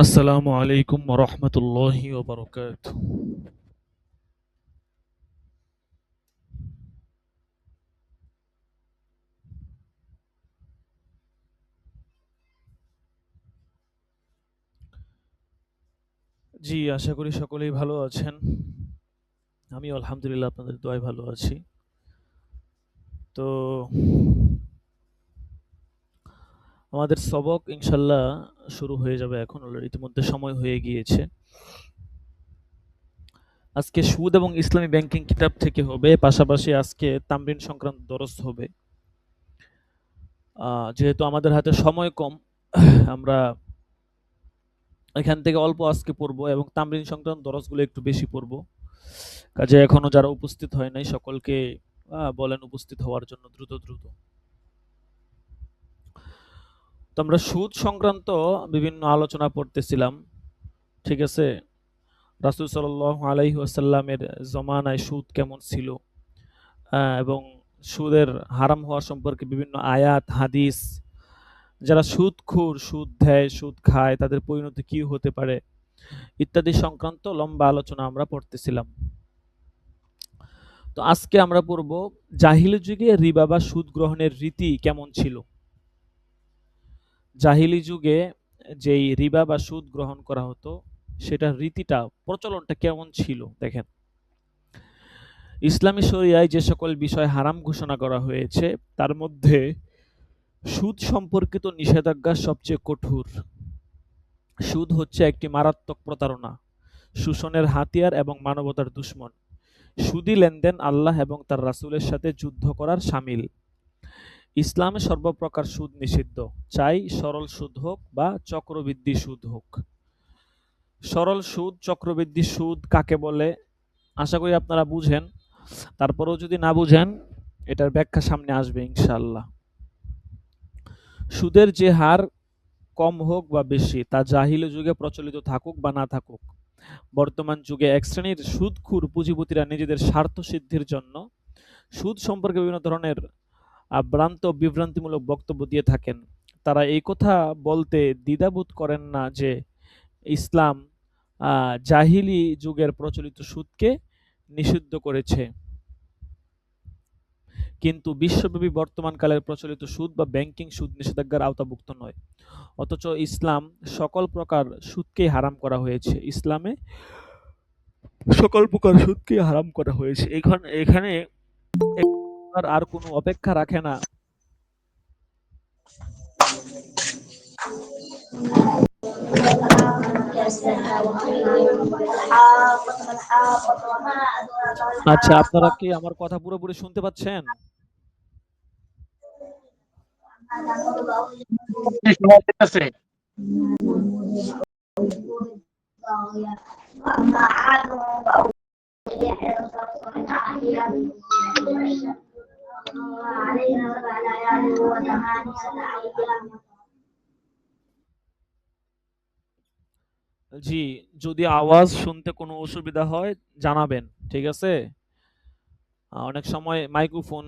আসসালামু আলাইকুম রহমতুল্লাহি ওবারকাতুহ। জি, আশা করি সকলেই ভালো আছেন। আমি আলহামদুলিল্লাহ আপনাদের দোয়ায় ভালো আছি। তো আমাদের সবক ইনশাল্লাহ শুরু হয়ে যাবে এখন। অলরেডি ইতিমধ্যে সময় হয়ে গিয়েছে। আজকে সুদ এবং ইসলামী ব্যাংকিং কিতাব থেকে হবে, পাশাপাশি আজকে তামরিন সংক্রান্ত দরস হবে। যেহেতু আমাদের হাতে সময় কম, আমরা এখান থেকে অল্প আজকে পড়বো এবং তামরিন সংক্রান্ত দরসগুলো একটু বেশি পড়বো। কাজে এখনো যারা উপস্থিত হয় নাই সকলকে বলেন উপস্থিত হওয়ার জন্য দ্রুত দ্রুত। তো আমরা সুদ সংক্রান্ত বিভিন্ন আলোচনা পড়তেছিলাম, ঠিক আছে। রাসূল সাল্লাল্লাহু আলাইহি ওয়াসাল্লামের জমানায় সুদ কেমন ছিল, এবং সুদের হারাম হওয়া সম্পর্কে বিভিন্ন আয়াত হাদিস, যারা সুদখোর, সুদ দেয়, সুদ খায়, তাদের পরিণতি কি হতে পারে ইত্যাদি সংক্রান্ত লম্বা আলোচনা আমরা পড়তেছিলাম। তো আজকে আমরা পড়ব জাহিলি যুগে রিবা বা সুদ গ্রহণের রীতি কেমন ছিল। জাহিলি যুগে যেই রিবা বা সুদ গ্রহণ করা হতো সেটার রীতিটা, প্রচলনটা কেমন ছিল দেখেন। ইসলামী শরিয়ায় যে সকল বিষয় হারাম ঘোষণা করা হয়েছে তার মধ্যে সুদ সম্পর্কিত নিষেধাজ্ঞা সবচেয়ে কঠোর। সুদ হচ্ছে একটি মারাত্মক প্রতারণা, শোষণের হাতিয়ার এবং মানবতার দুশ্মন। সুদী লেনদেন আল্লাহ এবং তার রাসূলের সাথে যুদ্ধ করার শামিল। ইসলামে সর্বপ্রকার সুদ নিষিদ্ধ, চাই সরল সুদ হোক বা চক্রবৃদ্ধি সুদ হোক। সরল সুদ, চক্রবৃদ্ধি সুদ কাকে বলে আশা করি আপনারা বুঝেন। তারপরেও যদি না বুঝেন, এটার ব্যাখ্যা সামনে আসবে ইনশাআল্লাহ। সুদের যে হার কম হোক বা বেশি তা জাহিলি যুগে প্রচলিত থাকুক বা না থাকুক, বর্তমান যুগে এক শ্রেণীর সুদখোর পুঁজিপতিরা নিজেদের স্বার্থ সিদ্ধির জন্য সুদ সম্পর্কে বিভিন্ন ধরনের ভ্রান্ত বিভ্রান্তিমূলক বক্তব্য দিয়ে থাকেন। তারা এই কথা বলতে দ্বিধাবোধ করেন না যে ইসলাম জাহিলি যুগের প্রচলিত সুদকে নিষিদ্ধ করেছে, কিন্তু বিশ্বব্যাপী বর্তমান কালের প্রচলিত সুদ বা ব্যাংকিং সুদ নিষেধাজ্ঞার আওতাভুক্ত নয়। অথচ ইসলাম সকল প্রকার সুদকেই হারাম করা হয়েছে। ইসলামে সকল প্রকার সুদকেই হারাম করা হয়েছে। এখানে আর কোনো অপেক্ষা রাখে না। আচ্ছা, আপনারা কি আমার কথা পুরোপুরি শুনতে পাচ্ছেন? শোনা যাইতেছে। জি, যদি আওয়াজ শুনতে কোনো অসুবিধা হয় জানাবেন, ঠিক আছে? অনেক সময় মাইক্রোফোন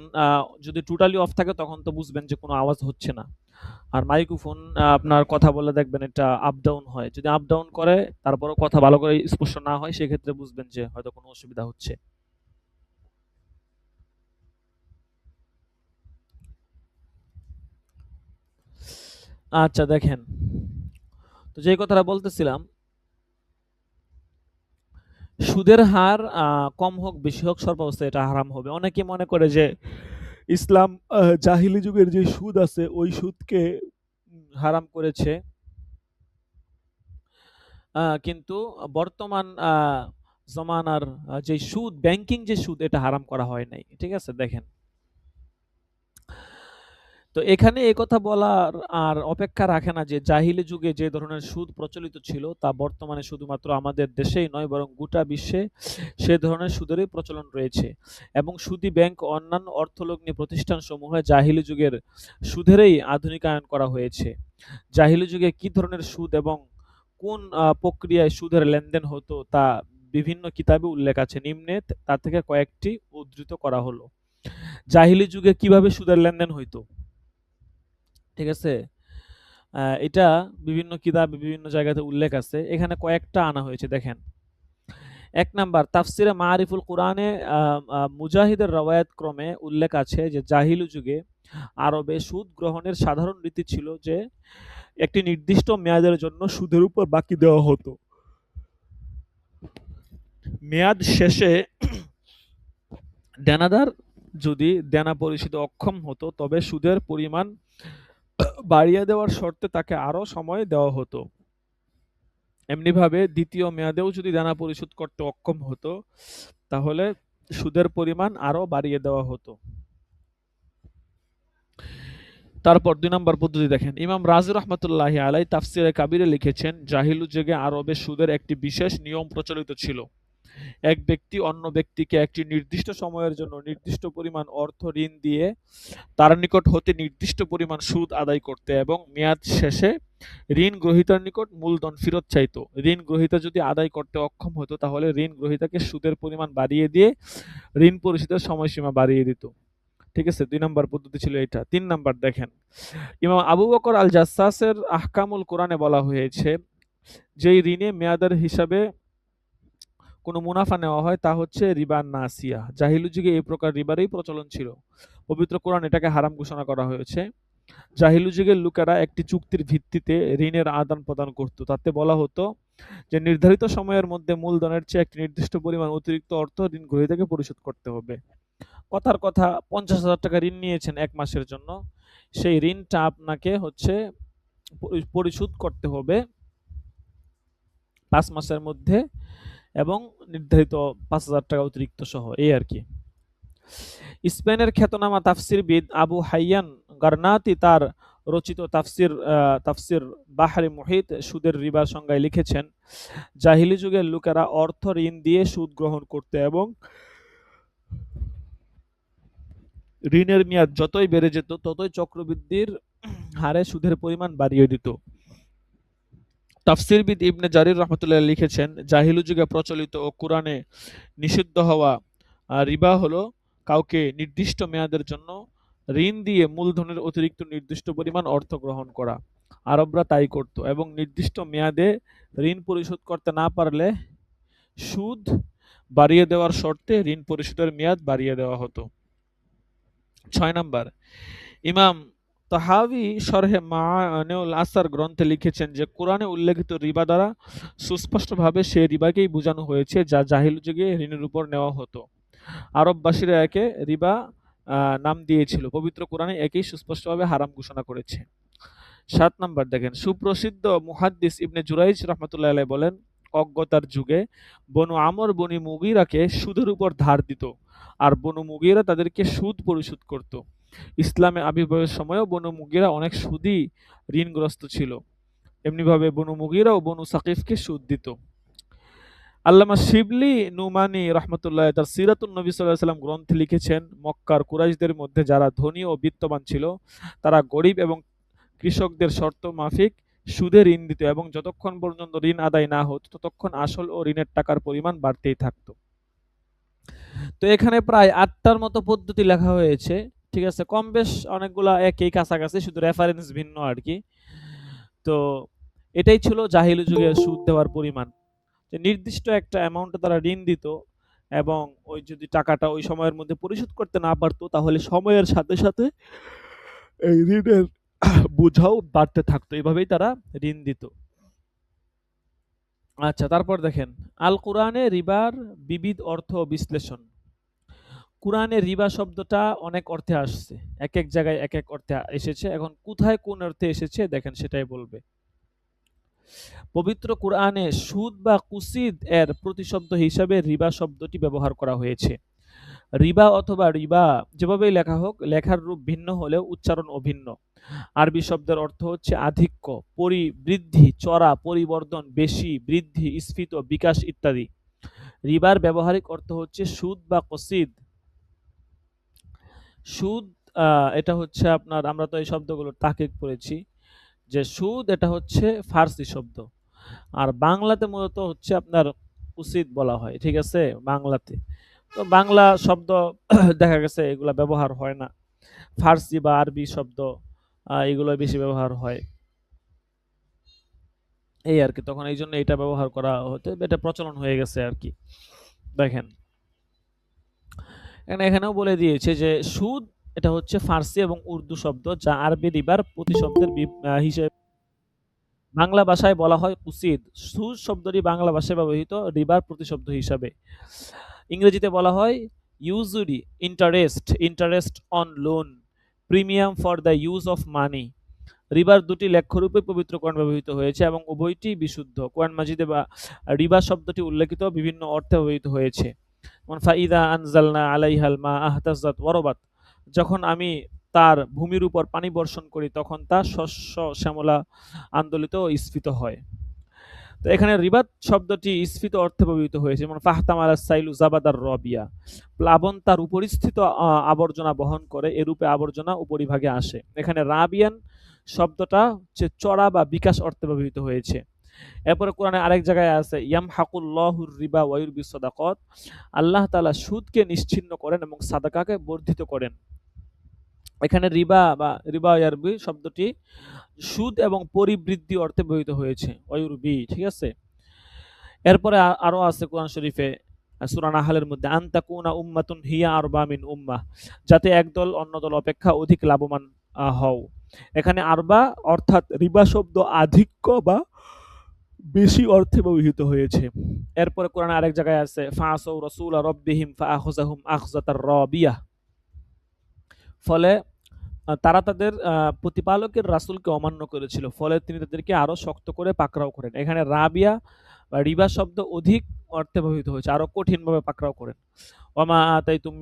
যদি টোটালি অফ থাকে তখন তো বুঝবেন যে কোনো আওয়াজ হচ্ছে না। আর মাইক্রোফোন আপনার কথা বলে দেখবেন এটা আপ ডাউন হয়। যদি আপ ডাউন করে তারপরেও কথা ভালো করে স্পষ্ট না হয় সেক্ষেত্রে বুঝবেন যে হয়তো কোনো অসুবিধা হচ্ছে। আচ্ছা দেখেন, তো যে কথাটা বলতেছিলাম, সুদের হার কম হোক বেশি হোক সর্বাবস্থায় এটা হারাম হবে। অনেকে মনে করে যে ইসলাম জাহিলি যুগের যে সুদ আছে ওই সুদকে হারাম করেছে। কিন্তু বর্তমান জমানার যে সুদ, ব্যাংকিং যে সুদ এটা হারাম করা হয় নাই। ঠিক আছে? দেখেন। তো এখানে একথা বলার আর অপেক্ষা রাখে না যে জাহিলি যুগে যে ধরনের সুদ প্রচলিত ছিল তা বর্তমানে শুধুমাত্র আমাদের দেশেই নয় বরং গোটা বিশ্বে সে ধরনের সুদেরই প্রচলন রয়েছে। এবং সুদী ব্যাংক ও অন্যান্য অর্থলগ্নি প্রতিষ্ঠানসমূহে জাহিলি যুগের সুদেরই আধুনিকায়ন করা হয়েছে। জাহিলি যুগে কি ধরনের সুদ এবং কোন প্রক্রিয়ায় সুদের লেনদেন হতো তা বিভিন্ন কিতাবে উল্লেখ আছে। নিম্নে তার থেকে কয়েকটি উদ্ধৃত করা হলো। জাহিলি যুগে কিভাবে সুদের লেনদেন হইতো? ঠিক আছে? এটা বিভিন্ন কিতাবে বিভিন্ন জায়গাতে উল্লেখ আছে। এখানে কয়েকটা আনা হয়েছে দেখেন। ১ নাম্বার তাফসিরে মাআরিফুল কুরআনে আ আ মুজাহিদের রওয়ায়াত ক্রমে উল্লেখ আছে যে জাহিলি যুগে আরবে সুদ গ্রহণের সাধারণ রীতি ছিল যে একটি নির্দিষ্ট মেয়াদের জন্য সুদের উপর বাকি দেওয়া হতো। মেয়াদ শেষে দেনাদার যদি দেনা পরিশোধে অক্ষম হতো তবে সুদের পরিমাণ বাড়িয়ে দেওয়ার শর্তে তাকে আরও সময় দেওয়া হতো। এমনিভাবে দ্বিতীয় মেয়াদেও যদি দেনা পরিশোধ করতে অক্ষম হতো তাহলে সুদের পরিমাণ আরও বাড়িয়ে দেওয়া হতো। তারপর ২ নম্বর পদ্ধতি দেখেন। ইমাম রাজি রহমাতুল্লাহি আলাইহি তাফসিরে কাবিরে লিখেছেন, জাহিলু যুগে আরবে সুদের একটি বিশেষ নিয়ম প্রচলিত ছিল। এক ব্যক্তি অন্য ব্যক্তিকে একটি নির্দিষ্ট সময়ের জন্য নির্দিষ্ট পরিমাণ অর্থ ঋণ দিয়ে তার নিকট হতে নির্দিষ্ট পরিমাণ সুদ আদায় করত এবং মেয়াদ শেষে ঋণ গ্রহীতার নিকট মূলধন ফেরত চাইত। ঋণ গ্রহীতা যদি আদায় করতে অক্ষম হতো তাহলে ঋণ গ্রহীতাকে সুদের পরিমাণ বাড়িয়ে দিয়ে ঋণ পরিশোধের সময়সীমা বাড়িয়ে দিত। ঠিক আছে, ২ নম্বর পদ্ধতি ছিল এটা। ৩ নাম্বার দেখেন, ইমাম আবু বকর আল জাসসাসের আহকামুল কোরআনে বলা হয়েছে, যেই ঋণে মেয়াদের হিসাবে কোনো মুনাফা নেওয়া হয় তা হচ্ছে রিবা নাসিয়া। জাহিলু যুগে এই প্রকার রিবারই প্রচলন ছিল। পবিত্র কোরআন এটাকে হারাম ঘোষণা করা হয়েছে। জাহিলু যুগের লোকেরা একটি চুক্তির ভিত্তিতে ঋণের আদান প্রদান করত। তাতে বলা হতো যে নির্ধারিত সময়ের মধ্যে মূলধনের চেয়ে একটি নির্দিষ্ট পরিমাণ অতিরিক্ত অর্থ ঋণ গ্রহীতাকে পরিশোধ করতে হবে। কথার কথা ৫০,০০০ টাকা ঋণ নিয়েছেন ১ মাসের জন্য, সেই ঋণটা আপনাকে হচ্ছে পরিশোধ করতে হবে ৫ মাসের মধ্যে এবং নির্ধারিত ৫,০০০ টাকা অতিরিক্ত সহ, এই আর কি। স্পেনের খ্যাতনামা তাফসিরবিদ আবু হাইয়ান গারনাতি তার রচিত তাফসির বাহরে মুহিত সুদের রিবার সংজ্ঞায় লিখেছেন, জাহিলি যুগের লোকেরা অর্থ ঋণ দিয়ে সুদ গ্রহণ করত এবং ঋণের মেয়াদ যতই বেড়ে যেত ততই চক্রবৃদ্ধির হারে সুদের পরিমাণ বাড়িয়ে দিত। তাফসিরবিদ ইবনে জারির রহমতুল্লাহ লিখেছেন, জাহিলু যুগে প্রচলিত ও কুরআনে নিষিদ্ধ হওয়া রিবা হলো কাউকে নির্দিষ্ট মেয়াদের জন্য ঋণ দিয়ে মূলধনের অতিরিক্ত নির্দিষ্ট পরিমাণ অর্থ গ্রহণ করা। আরবরা তাই করত এবং নির্দিষ্ট মেয়াদে ঋণ পরিশোধ করতে না পারলে সুদ বাড়িয়ে দেওয়ার শর্তে ঋণ পরিশোধের মেয়াদ বাড়িয়ে দেওয়া হতো। ৬ নাম্বার, ইমাম তাহাবী শরহে মাআনিউল আসার গ্রন্থে লিখেছেন যে কোরআনে উল্লেখিত রিবা দ্বারা সুস্পষ্টভাবে সেই রিবাকেই বোঝানো হয়েছে যা জাহিল যুগে ঋণের উপর নেওয়া হতো। আরববাসীরা একে রিবা নাম দিয়েছিল। পবিত্র কোরআনে একেই সুস্পষ্টভাবে হারাম ঘোষণা করেছে। ৭ নাম্বার দেখেন, সুপ্রসিদ্ধ মুহাদ্দিস ইবনে জুরাইজ রাহমাতুল্লাহি আলাইহি বলেন, অজ্ঞতার যুগে বনু আমর বনি মুগীরাকে সুদের উপর ধার দিত আর বনু মুগীরা তাদেরকে সুদ পরিশোধ করত। ইসলামে আবির্ভাবের সময়ও বনু মুগীরা অনেক সুদী ঋণগ্রস্ত ছিল। এমনিভাবে বনু মুগীরা ও বনু সাকিফকে সুদ দিত। আল্লামা শিবলি নুমানি রহমতুল্লাহ তার সিরাতুন নবী সাল্লাল্লাহু আলাইহি ওয়াসাল্লাম গ্রন্থে লিখেছেন, মক্কার কুরাইশদের মধ্যে যারা ধনী ও বিত্তবান ছিল তারা গরিব এবং কৃষকদের শর্ত মাফিক সুদে ঋণ দিত এবং যতক্ষণ পর্যন্ত ঋণ আদায় না হতো ততক্ষণ আসল ও ঋণের টাকার পরিমাণ বাড়তেই থাকতো। তো এখানে প্রায় ৮টার মতো পদ্ধতি লেখা হয়েছে। ঠিক আছে, কম বেশ অনেকগুলা একই কাছাকাছি, শুধু রেফারেন্স ভিন্ন আর কি। তো এটাই ছিল জাহিলি যুগে সুদ দেওয়ার পরিমাণ, যে নির্দিষ্ট একটা অ্যামাউন্টে তারা ঋণ দিত এবং ওই যদি টাকাটা ওই সময়ের মধ্যে পরিশোধ করতে না পারতো তাহলে সময়ের সাথে সাথে এই ঋণের বোঝাও বাড়তে থাকতো। এভাবেই তারা ঋণ দিত। আচ্ছা, তারপর দেখেন আল কোরআনে রিবার বিবিধ অর্থ বিশ্লেষণ। কোরআনে রিবা শব্দটা অনেক অর্থে আসছে, এক এক জায়গায় এক এক অর্থে এসেছে। এখন কোথায় কোন অর্থে এসেছে দেখেন সেটাই বলবে। পবিত্র কোরআনে সুদ বা কুসিদ এর প্রতিশব্দ হিসাবে রিবা শব্দটি ব্যবহার করা হয়েছে। রিবা অথবা রিবা যেভাবেই লেখা হোক, লেখার রূপ ভিন্ন হলেও উচ্চারণ অভিন্ন। আরবি শব্দের অর্থ হচ্ছে আধিক্য, পরিবৃদ্ধি, চড়া, পরিবর্ধন, বেশি, বৃদ্ধি, স্ফীত, বিকাশ ইত্যাদি। রিবার ব্যবহারিক অর্থ হচ্ছে সুদ বা কসিদ। সুদ এটা হচ্ছে আপনার, আমরা তো এই শব্দগুলো তাকিক পড়েছি যে সুদ এটা হচ্ছে ফার্সি শব্দ, আর বাংলাতে মূলত হচ্ছে আপনার কুসিদ বলা হয়। ঠিক আছে, বাংলাতে তো বাংলা শব্দ দেখা গেছে এগুলা ব্যবহার হয় না, ফার্সি বা আরবি শব্দ এগুলো বেশি ব্যবহার হয়। এই আর কি, তখন এই জন্য এটা ব্যবহার করা হতে, এটা প্রচলন হয়ে গেছে আর কি। দেখেন এখানেও বলে দিয়েছে যে সুদ এটা হচ্ছে ফার্সি এবং উর্দু শব্দ, যা আরবি রিবার প্রতিশব্দের হিসেবে বাংলা ভাষায় বলা হয় কুসিদ। সুদ শব্দটি বাংলা ভাষায় ব্যবহৃত রিবার প্রতিশব্দ হিসাবে। ইংরেজিতে বলা হয় usury, interest, interest on loan, premium for the use of money. রিবার দুটি লেখ্যরূপে পবিত্র কোরআন ব্যবহৃত হয়েছে এবং উভয়টি বিশুদ্ধ। কোরআন মাজিদে বা রিবা শব্দটি উল্লেখিত বিভিন্ন অর্থে ব্যবহৃত হয়েছে। যেমন ফাইদা আনজালনা আলাইহাল মা আহতাজাত ওয়ারবাত, যখন আমি তার ভূমির উপর পানি বর্ষণ করি তখন তা শস্য শ্যামলা, আন্দোলিত ও স্ফীত হয়। তো এখানে রিবাত শব্দটি স্ফীত অর্থে ব্যবহৃত হয়েছে, যেমন ফাহতাম আলা সাইলু জাবাদার রবিয়া, প্লাবন তার উপরিস্থিত আবর্জনা বহন করে, এরূপে আবর্জনা উপরিভাগে আসে। এখানে রাবিয়ান শব্দটা হচ্ছে চড়া বা বিকাশ অর্থে ব্যবহৃত হয়েছে। এরপরে কোরআনে আরেক জায়গায় আছে ইয়ামহাকুল্লাহুর রিবা ওয়া ইউরবিস সাদাকাত, আল্লাহ তাআলা সুদকে নিশ্চিহ্ন করেন এবং সাদাকাকে বর্ধিত করেন। এখানে রিবা বা রিবা ইয়ারবি শব্দটি সুদ এবং পরিবৃদ্ধি অর্থে ব্যবহৃত হয়েছে, ওয়ুরবি, ঠিক আছে। এরপরে আরো আছে কোরআন শরীফে সূরা নাহলের মধ্যে আনতাকুনা উম্মাতুন হিয়া আরবা মিন উম্মাহ, যাতে একদল অন্য দল অপেক্ষা অধিক লাভবান হও। এখানে আরবা অর্থাৎ রিবা শব্দ আধিক্য বা বেশি অর্থে ব্যবহৃত হয়েছে। এরপরে কোরআনে আরেক জায়গায় আছে ফাআসাউ রাসূলা রাব্বিহিম ফাআখাযাহুম আখযাতার রাবিয়াহ, ফলে তারা তাদের প্রতিপালকের রাসূলকে অমান্য করেছিল, ফলে তিনি তাদেরকে আরো শক্ত করে পাকড়াও করেন। এখানে রাবিয়া বা রিবা শব্দ অধিক অর্থে ব্যবহৃত হয়েছে, আরো কঠিনভাবে পাকড়াও করেন। ওয়ামা আতাইতুম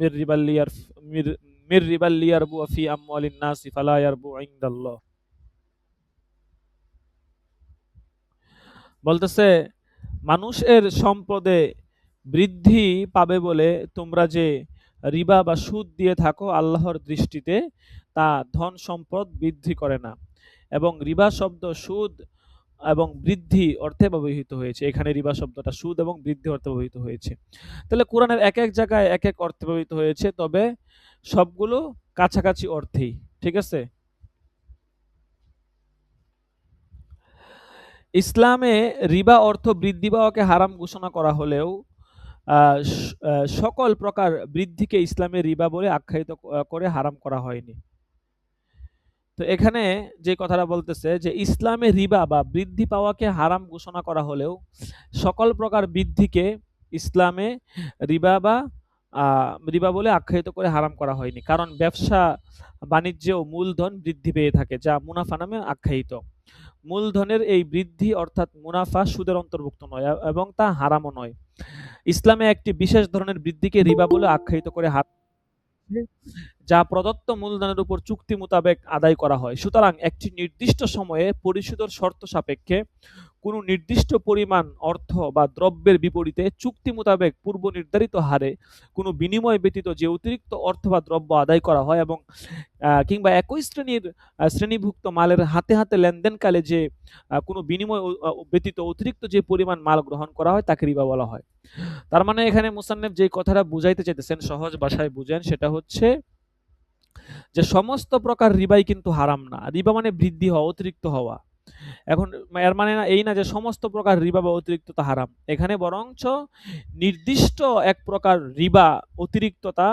মির রিবাল লিয়ারবু ফি আমওয়ালিন নাসি ফালা ইয়ারবু ইনদাল্লাহ। বলতেছে মানুষের সম্পদে বৃদ্ধি পাবে বলে তোমরা যে রিবা বা সুদ দিয়ে থাকো, আল্লাহর দৃষ্টিতে তা ধন সম্পদ বৃদ্ধি করে না। এবং রিবা শব্দ সুদ এবং বৃদ্ধি অর্থে ব্যবহৃত হয়েছে। এখানে রিবা শব্দটা সুদ এবং বৃদ্ধি অর্থে ব্যবহৃত হয়েছে। তাহলে কোরআনের এক এক জায়গায় এক এক অর্থে ব্যবহৃত হয়েছে, তবে সবগুলো কাছাকাছি অর্থেই, ঠিক আছে। ইসলামে রিবা অর্থ বৃদ্ধি পাওয়াকে হারাম ঘোষণা করা হলেও সকল প্রকার বৃদ্ধিকে ইসলামে রিবা বলে আখ্যায়িত করে হারাম করা হয়নি। তো এখানে যে কথাটা বলতেছে যে ইসলামে রিবা বা বৃদ্ধি পাওয়াকে হারাম ঘোষণা করা হলেও সকল প্রকার বৃদ্ধিকে ইসলামে রিবা বা রিবা বলে আখ্যায়িত করে হারাম করা হয়নি, কারণ ব্যবসা বাণিজ্যেও মূলধন বৃদ্ধি পেয়ে থাকে, যা মুনাফা নামে আখ্যায়িত। মূলধনের এই বৃদ্ধি অর্থাৎ মুনাফা সুদের অন্তর্ভুক্ত নয় এবং তা হারামও নয়। ইসলামে একটি বিশেষ ধরনের বৃদ্ধিকে রিবা বলে আখ্যায়িত করে হারাম, যা প্রদত্ত মূলধনের উপর চুক্তি মোতাবেক আদায় করা হয়। সুতরাং একটি নির্দিষ্ট সময়ে পরিশোধের শর্ত সাপেক্ষে কোনো নির্দিষ্ট পরিমাণ অর্থ বা দ্রব্যের বিপরীতে চুক্তি মোতাবেক পূর্ব নির্ধারিত হারে কোনো বিনিময় ব্যতীত যে অতিরিক্ত অর্থ বা দ্রব্য আদায় করা হয় এবং কিংবা একই শ্রেণীভুক্ত মালের হাতে হাতে লেনদেনকালে যে কোনো বিনিময় ব্যতীত অতিরিক্ত যে পরিমাণ মাল গ্রহণ করা হয় তাকে রিবা বলা হয়। তার মানে এখানে মুসান্নেফ যে কথাটা বুঝাইতে চাইতেছেন, সহজ ভাষায় বুঝেন, সেটা হচ্ছে যে সমস্ত প্রকার রিবাই কিন্তু হারাম না। রিবা মানে বৃদ্ধি হওয়া, অতিরিক্ত হওয়া। এখন এর মানে না এই না যে সমস্ত প্রকার রিবা বা অতিরিক্ততা হারাম। এখানে বরঞ্চ নির্দিষ্ট এক প্রকার রিবা অতিরিক্ততা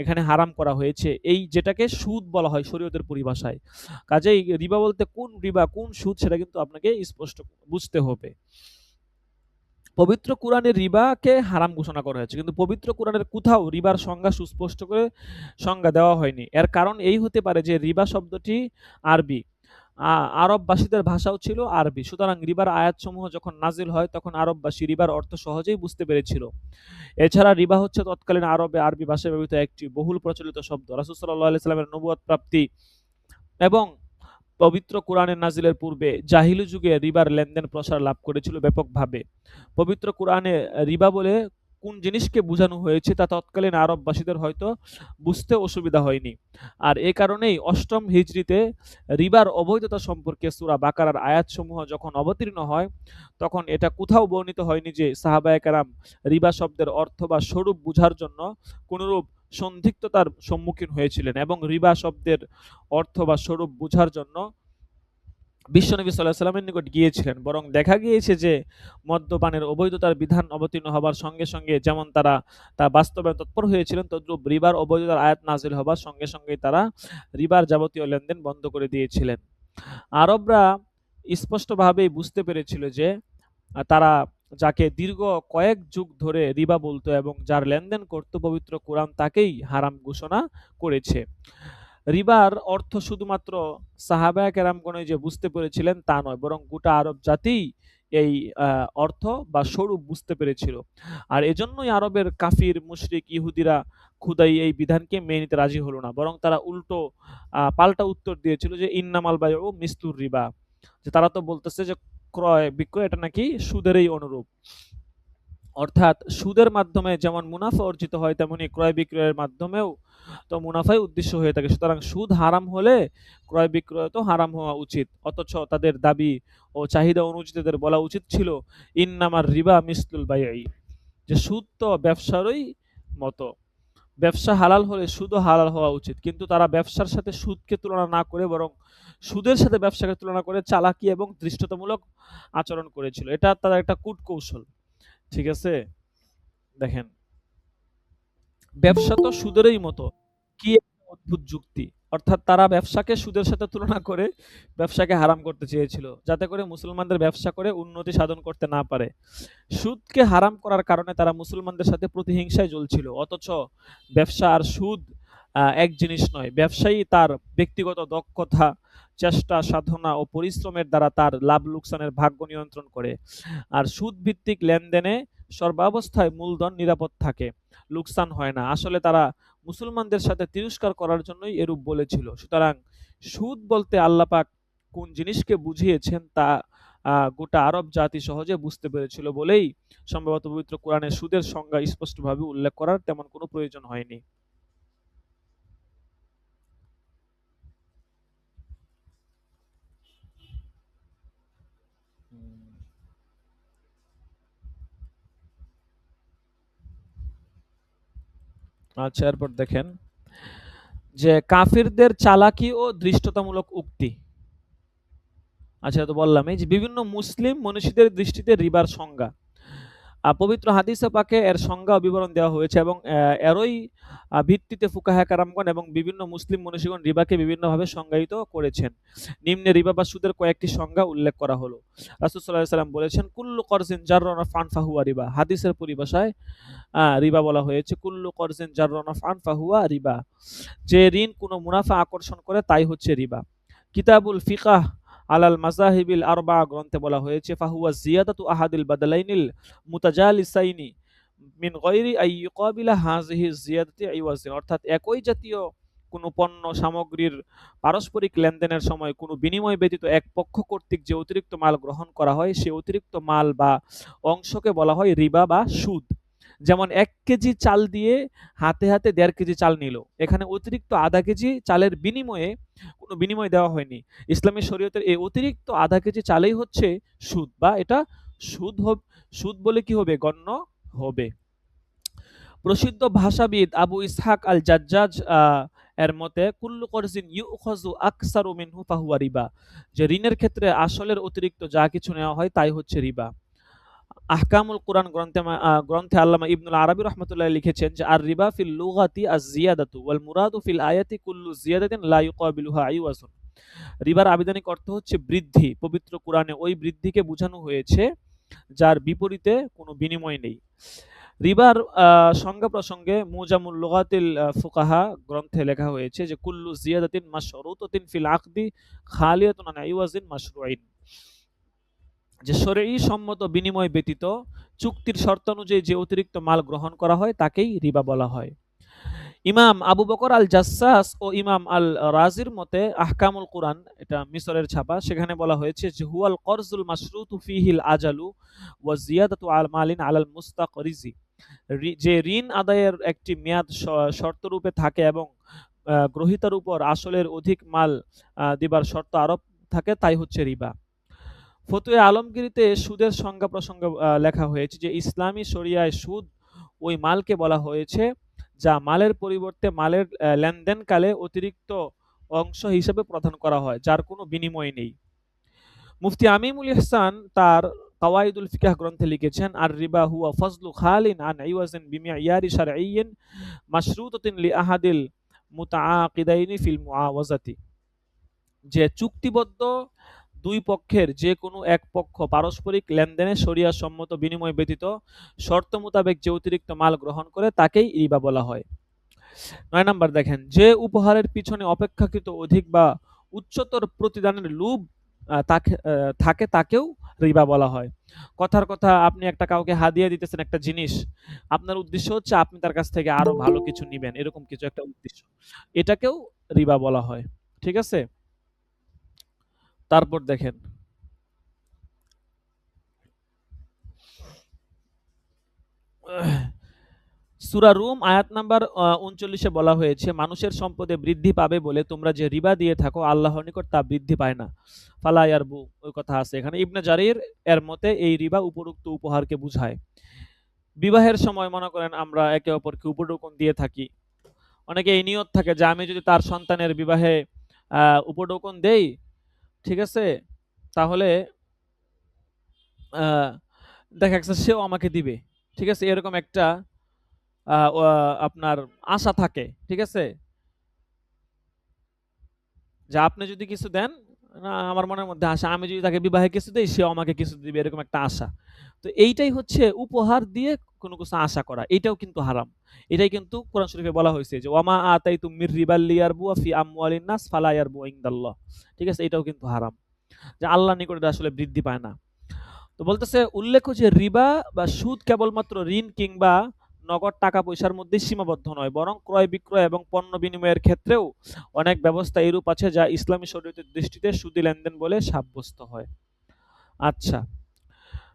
এখানে হারাম করা হয়েছে, এই যেটাকে সুদ বলা হয় শরীয়তের পরিভাষায়। কাজেই রিবা বলতে কোন রিবা কোন সুদ সেটা কিন্তু আপনাকে স্পষ্ট বুঝতে হবে। পবিত্র কোরআনে রিবাকে হারাম ঘোষণা করা হয়েছে, কিন্তু পবিত্র কোরআনের কোথাও রিবার সংজ্ঞা সুস্পষ্ট করে সংজ্ঞা দেওয়া হয়নি। এর কারণ এই হতে পারে যে রিবা শব্দটি আরবি, আরববাসীদের ভাষাও ছিল আরবি, সুতরাং রিবার আয়াতসমূহ যখন নাজিল হয় তখন আরববাসী রিবার অর্থ সহজেই বুঝতে পেরেছিল। এছাড়া রিবা হচ্ছে তৎকালীন আরবি ভাষায় ব্যবহৃত একটি বহুল প্রচলিত শব্দ। রাসূল সাল্লাল্লাহু আলাইহি সাল্লামের নবুয়ত প্রাপ্তি এবং পবিত্র কোরআনের নাজিলের পূর্বে জাহিলি যুগে রিবার লেনদেন প্রসার লাভ করেছিল ব্যাপকভাবে। পবিত্র কোরআনে রিবা বলে কোন জিনিসকে বোঝানো হয়েছে তা তৎকালীন আরববাসীদের হয়তো বুঝতে অসুবিধা হয়নি। আর এ কারণেই অষ্টম হিজরিতে রিবার অবৈধতা সম্পর্কে সূরা বাকারার আয়াতসমূহ যখন অবতীর্ণ হয় তখন এটা কোথাও বর্ণিত হয়নি যে সাহাবায়ে কেরাম রিবা শব্দের অর্থ বা স্বরূপ বুঝার জন্য কোনরূপ সন্দিগ্ধতার সম্মুখীন হয়েছিলেন এবং রিবা শব্দের অর্থ বা স্বরূপ বুঝার জন্য বিশ্বনবী সাল্লাল্লাহু আলাইহি সাল্লামের নিকট গিয়েছিলেন। বরং দেখা গিয়েছে যে মদ্যপানের অবৈধতার বিধান অবতীর্ণ হবার সঙ্গে, সঙ্গে যেমন তারা তা বাস্তবায়নে তৎপর হয়েছিলেন, তদ্রূপ রিবার অবৈধতার আয়াত নাযিল হবার সঙ্গে, সঙ্গেই তারা রিবার যাবতীয় লেনদেন বন্ধ করে দিয়েছিলেন। আরবরা স্পষ্টভাবেই বুঝতে পেরেছিল যে তারা যাকে দীর্ঘ কয়েক যুগ ধরে রিবা বলতো এবং যার লেনদেন করত, পবিত্র কোরআন তাকেই হারাম ঘোষণা করেছে। রিবার অর্থ শুধুমাত্র সাহাবায়ে কেরামগণই যে বুঝতে পেরেছিলেন তা নয়, বরং গোটা আরব জাতিই এই অর্থ বা স্বরূপ বুঝতে পেরেছিল। আর এজন্যই আরবের কাফির, মুশরিক, ইহুদিরা ক্ষুদাই এই বিধানকে মেনে নিতে রাজি হলো না। বরং তারা উল্টো পাল্টা উত্তর দিয়েছিল যে ইন্নামাল বাইউ মিসলুর রিবা। যে তারা তো বলতেছে যে ক্রয় বিক্রয় এটা নাকি সুদেরই অনুরূপ। অর্থাৎ সুদের মাধ্যমে যেমন মুনাফা অর্জিত হয়, তেমনি ক্রয় বিক্রয়ের মাধ্যমেও তো মুনাফাই উদ্দেশ্য হয়ে থাকে। সুতরাং সুদ হারাম হলে ক্রয় বিক্রয় তো হারাম হওয়া উচিত। অথচ তাদের দাবি ও চাহিদা অনুযায়ী তাদের বলা উচিত ছিল ইন্নামার রিবা মিসলুল বাইই, যে সুদ তো ব্যবসারই মতো। ব্যবসা হালাল হলে সুদও হালাল হওয়া উচিত। কিন্তু তারা ব্যবসার সাথে সুদকে তুলনা না করে বরং সুদের সাথে ব্যবসাকে তুলনা করে চালাকি এবং ধৃষ্টতামূলক আচরণ করেছিল। এটা তাদের একটা কূটকৌশল। ঠিক আছে? দেখেন, ব্যবসা তো সুদেরই মতো। কি একটা অদ্ভুত যুক্তি! অর্থাৎ তারা ব্যবসাকে সুদের সাথে তুলনা করে ব্যবসাকে হারাম করতে চেয়েছিল, যাতে করে মুসলমানদের ব্যবসা করে উন্নতি সাধন করতে না পারে। সুদকে হারাম করার কারণে তারা মুসলমানদের সাথে প্রতিহিংসায় জ্বলছিল। অথচ ব্যবসা আর সুদ এক জিনিস নয়। ব্যবসায়ী তার ব্যক্তিগত দক্ষতা, চেষ্টা, সাধনা ও পরিশ্রমের দ্বারা তার লাভ লোকসানের ভাগ্য নিয়ন্ত্রণ করে। আর সুদ ভিত্তিক লেনদেনে সর্বাবস্থায় মূলধন নিরাপদ থাকে, লোকসান হয় না। আসলে তারা মুসলমানদের সাথে তিরস্কার করার জন্যই এরূপ বলেছিল। সুতরাং সুদ বলতে আল্লাহ পাক কোন জিনিসকে বুঝিয়েছেন তা গোটা আরব জাতি সহজে বুঝতে পেরেছিল বলেই সম্ভবত পবিত্র কোরআনে সুদের সংজ্ঞা স্পষ্টভাবে উল্লেখ করার তেমন কোনো প্রয়োজন হয়নি। আচ্ছা, এরপর দেখেন যে কাফিরদের চালাকি ও ধৃষ্টতামূলক উক্তি। আচ্ছা, তো বললামই যে বিভিন্ন মুসলিম মনীষীদের দৃষ্টিতে রিবার সংজ্ঞা, পবিত্র হাদিসে পাকে এর সংজ্ঞা ও বিবরণ দেওয়া হয়েছে এবং এরই ভিত্তিতে ফুকাহা কেরামগণ এবং বিভিন্ন মুসলিম মনীষীগণ রিবাকে বিভিন্নভাবে সংজ্ঞায়িত করেছেন। নিম্নে রিবা বা সুদের কয়েকটি সংজ্ঞা উল্লেখ করা হলো। রাসূল সাল্লাল্লাহু আলাইহি ওয়াসাল্লাম বলেছেন, কুল্লু করজিন জাররা নাফআন ফাহুয়া রিবা। হাদিসের পরিভাষায় রিবা বলা হয়েছে কুল্লু করজিন জাররা নাফআন ফাহুয়া রিবা। যে ঋণ কোনো মুনাফা আকর্ষণ করে তাই হচ্ছে রিবা। কিতাবুল ফিকাহ আলাল মাযাহিবিল আরবা গ্রন্থে বলা হয়েছে ফাহুয়া জিয়াদাতু আহাদিল বাদালাইনিল মুতাজালিসাইনি মিন গায়রি আই ইউকাবিলা হাযিহি জিয়াদাতি ইওয়াজিন। অর্থাৎ একই জাতীয় কোনো পণ্য সামগ্রীর পারস্পরিক লেনদেনের সময় কোনো বিনিময় ব্যতীত এক পক্ষ কর্তৃক যে অতিরিক্ত মাল গ্রহণ করা হয় সে অতিরিক্ত মাল বা অংশকে বলা হয় রিবা বা সুদ। যেমন ১ কেজি চাল দিয়ে হাতে, হাতে ১.৫ কেজি চাল নিল। এখানে অতিরিক্ত আধা কেজি চালের বিনিময়ে কোনো বিনিময় দেওয়া হয়নি। ইসলামী শরীয়তের এই অতিরিক্ত আধা কেজি চালেই হচ্ছে সুদ, বা এটা সুদ সুদ বলে কি হবে? গণ্য হবে। প্রসিদ্ধ ভাষাবিদ আবু ইসহাক আল জাজ্জাজ এর মতে কুল্লু করজিন ইউখাযু আকসারু মিনহু ফাহুয়া রিবা। যে ঋণের ক্ষেত্রে আসলের অতিরিক্ত যা কিছু নেওয়া হয় তাই হচ্ছে রিবা। আহকামুল কুরআন গ্রন্থে আল্লামা ইবনুল আরাবী রাহমাতুল্লাহ লিখেছেন যে আর রিবা ফিল লুগাতি আয-জিয়াদাতু ওয়াল মুরাদু ফিল আয়াতি কুল্লু জিয়াদাতিন লা ইউকাবিলুহা আইওয়াজুন। রিবার আবিধানিক অর্থ হচ্ছে বৃদ্ধি। পবিত্র কোরআনে ওই বৃদ্ধিকে বোঝানো হয়েছে যার বিপরীতে কোনো বিনিময় নেই। রিবার সংজ্ঞা প্রসঙ্গে মুজামুল লুগাতিল ফুকাহা গ্রন্থে লেখা হয়েছে যে কুল্লু জিয়াদাতিন মাশরুতাতিন ফিল আকদি খালিয়াতুন আন আইওয়াজিন মাশরুইন। যে শরঈ সম্মত বিনিময় ব্যতীত চুক্তির শর্তানুযায়ী যে অতিরিক্ত মাল গ্রহণ করা হয় তাকেই রিবা বলা হয়। ইমাম আবু বকর আল জাসসাস ও ইমাম আল রাজির মতে আহকামুল কুরআন, এটা মিসরের ছাপা, সেখানে বলা হয়েছে যে হুয়াল করজুল মাশরুতু ফিহিল আজালু ওয়া জিয়াদাতু আল মালিন আলাল মুস্তাকরিজি। যে ঋণ আদায়ের একটি মেয়াদ শর্তরূপে থাকে এবং গ্রহীতার উপর আসলের অধিক মাল দিবার শর্ত আরোপ থাকে তাই হচ্ছে রিবা। ফতোয়া আলমগীরিতে সুদের সংজ্ঞা প্রসঙ্গে লেখা হয়েছে যে ইসলামী শরিয়ায় সুদ ওই মালকে বলা হয়েছে যা মালের পরিবর্তে মালের লেনদেনকালে অতিরিক্ত অংশ হিসেবে প্রদান করা হয়, যার কোনো বিনিময় নেই। মুফতি আমিমুল ইহসান তার কাওয়াইদুল ফিকাহ গ্রন্থে লিখেছেন, আর রিবা হুয়া ফজলু খালিন আন ইওয়াজিন বিমিয়ারি শারঈয়িন মাশরুতাতিন লি আহাদিল মুতাআকিদাইনি ফিল মুআওয়াজাতি, যে চুক্তিবদ্ধ দুই পক্ষের যে কোনো এক পক্ষ পারস্পরিক লেনদেনে শরিয়া সম্মত বিনিময় ব্যতীত শর্ত মোতাবেক যে অতিরিক্ত মাল গ্রহণ করে তাকেই রিবা বলা হয়। ৯ নাম্বার দেখেন, যে উপহারের পিছনে অপেক্ষাকৃত অধিক বা উচ্চতর প্রতিদানের লোভ থাকে তাকেও রিবা বলা হয়। কথার কথা, আপনি একটা কাউকে হাদিয়া দিতেছেন একটা জিনিস। আপনার উদ্দেশ্য হচ্ছে আপনি তার কাছ থেকে আরো ভালো কিছু নিবেন। এরকম কিছু একটা উদ্দেশ্য। এটাকেও রিবা বলা হয়। ঠিক আছে? তারপর দেখেন, সূরা রুম আয়াত নাম্বার ৩৯ এ বলা হয়েছে, মানুষের সম্পদে বৃদ্ধি পাবে বলে তোমরা যে রিবা দিয়ে থাকো আল্লাহর নিকট তা বৃদ্ধি পায় না। ফালা ইয়ারবু, ওই কথা আছে এখানে। ইবনে জারির এর মতে এই রিবা উপরোক্ত উপহারকে বুঝায়। বিবাহের সময় মনে করেন আমরা একে অপরকে উপঢৌকন দিয়ে থাকি। অনেকে এই নিয়ত থাকে যে আমি যদি তার সন্তানের বিবাহে উপঢৌকন দেই, ঠিক আছে? তাহলে আ দেখা যাচ্ছে সেও আমাকে দিবে। ঠিক আছে? এরকম একটা আ ওয়া আপনার আশা থাকে। ঠিক আছে? যে আপনি যদি কিছু দেন, না আমার মনের মধ্যে আশা, আমি যদি তাকে বিবাহে কিছু দেই, সেও আমাকে কিছু দিবে, এরকম একটা আশা। তো এইটাই হচ্ছে উপহার দিয়ে কোনো কিছু আশা করা। এইটাও কিন্তু হারাম। এটাই কিন্তু কোরআন শরীফে বলা হয়েছে যে, "ওয়ামা আতাইতুম মির রিবাল লিয়ারবুয়া ফি আমওয়ালিন নাস ফালা ইয়ারবু ইনদাল্লাহ।" ঠিক আছে? এটাও কিন্তু হারাম। যে আল্লাহর নিকট এটা আসলে বৃদ্ধি পায় না। তো বলতেছে, উল্লেখ্য যে রিবা বা সুদ কেবলমাত্র ঋণ কিংবা নগদ টাকা পয়সার মধ্যেই সীমাবদ্ধ নয়, বরং ক্রয় বিক্রয় এবং পণ্য বিনিময়ের ক্ষেত্রেও অনেক ব্যবস্থা এরূপ আছে যা ইসলামী শরীয়তের দৃষ্টিতে সুদী লেনদেন বলে সাব্যস্ত হয়। আচ্ছা,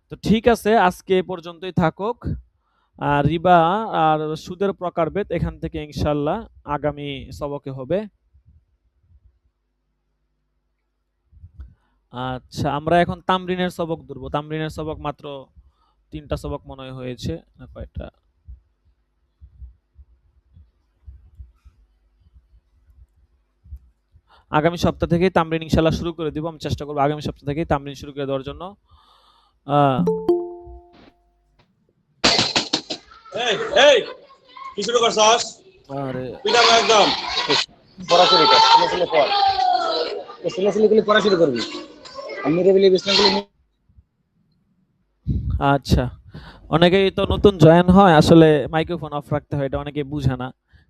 তো ঠিক আছে, আজকে এ পর্যন্তই থাকুক। রিবা আর সুদের প্রকারভেদ এখান থেকে ইনশাল্লাহ আগামী সবকে হবে। আচ্ছা, আমরা এখন তামরিনের সবক ধরবো। তামরিনের সবক মাত্র ৩টা সবক মনে হয় হয়েছে, না কয়টা? আগামী সপ্তাহ থেকেই তামরিন ইনশাল্লাহ শুরু করে দিব। আমি চেষ্টা করব আগামী সপ্তাহ থেকেই তামরিন শুরু করে দেওয়ার জন্য। আহ, এই এই কি শুরু করছস? আরে পিটাবো একদম। পড়াশুরু কর, ছেলে পড়। ছেলে পড়া শুরু করবি। আমি রেবেলি বিছনাগুলো আচ্ছা, অনেকেই তো নতুন জয়েন হয়, আসলে মাইক্রোফোন অফ রাখতে হয়, এটা অনেকেই বুঝে না।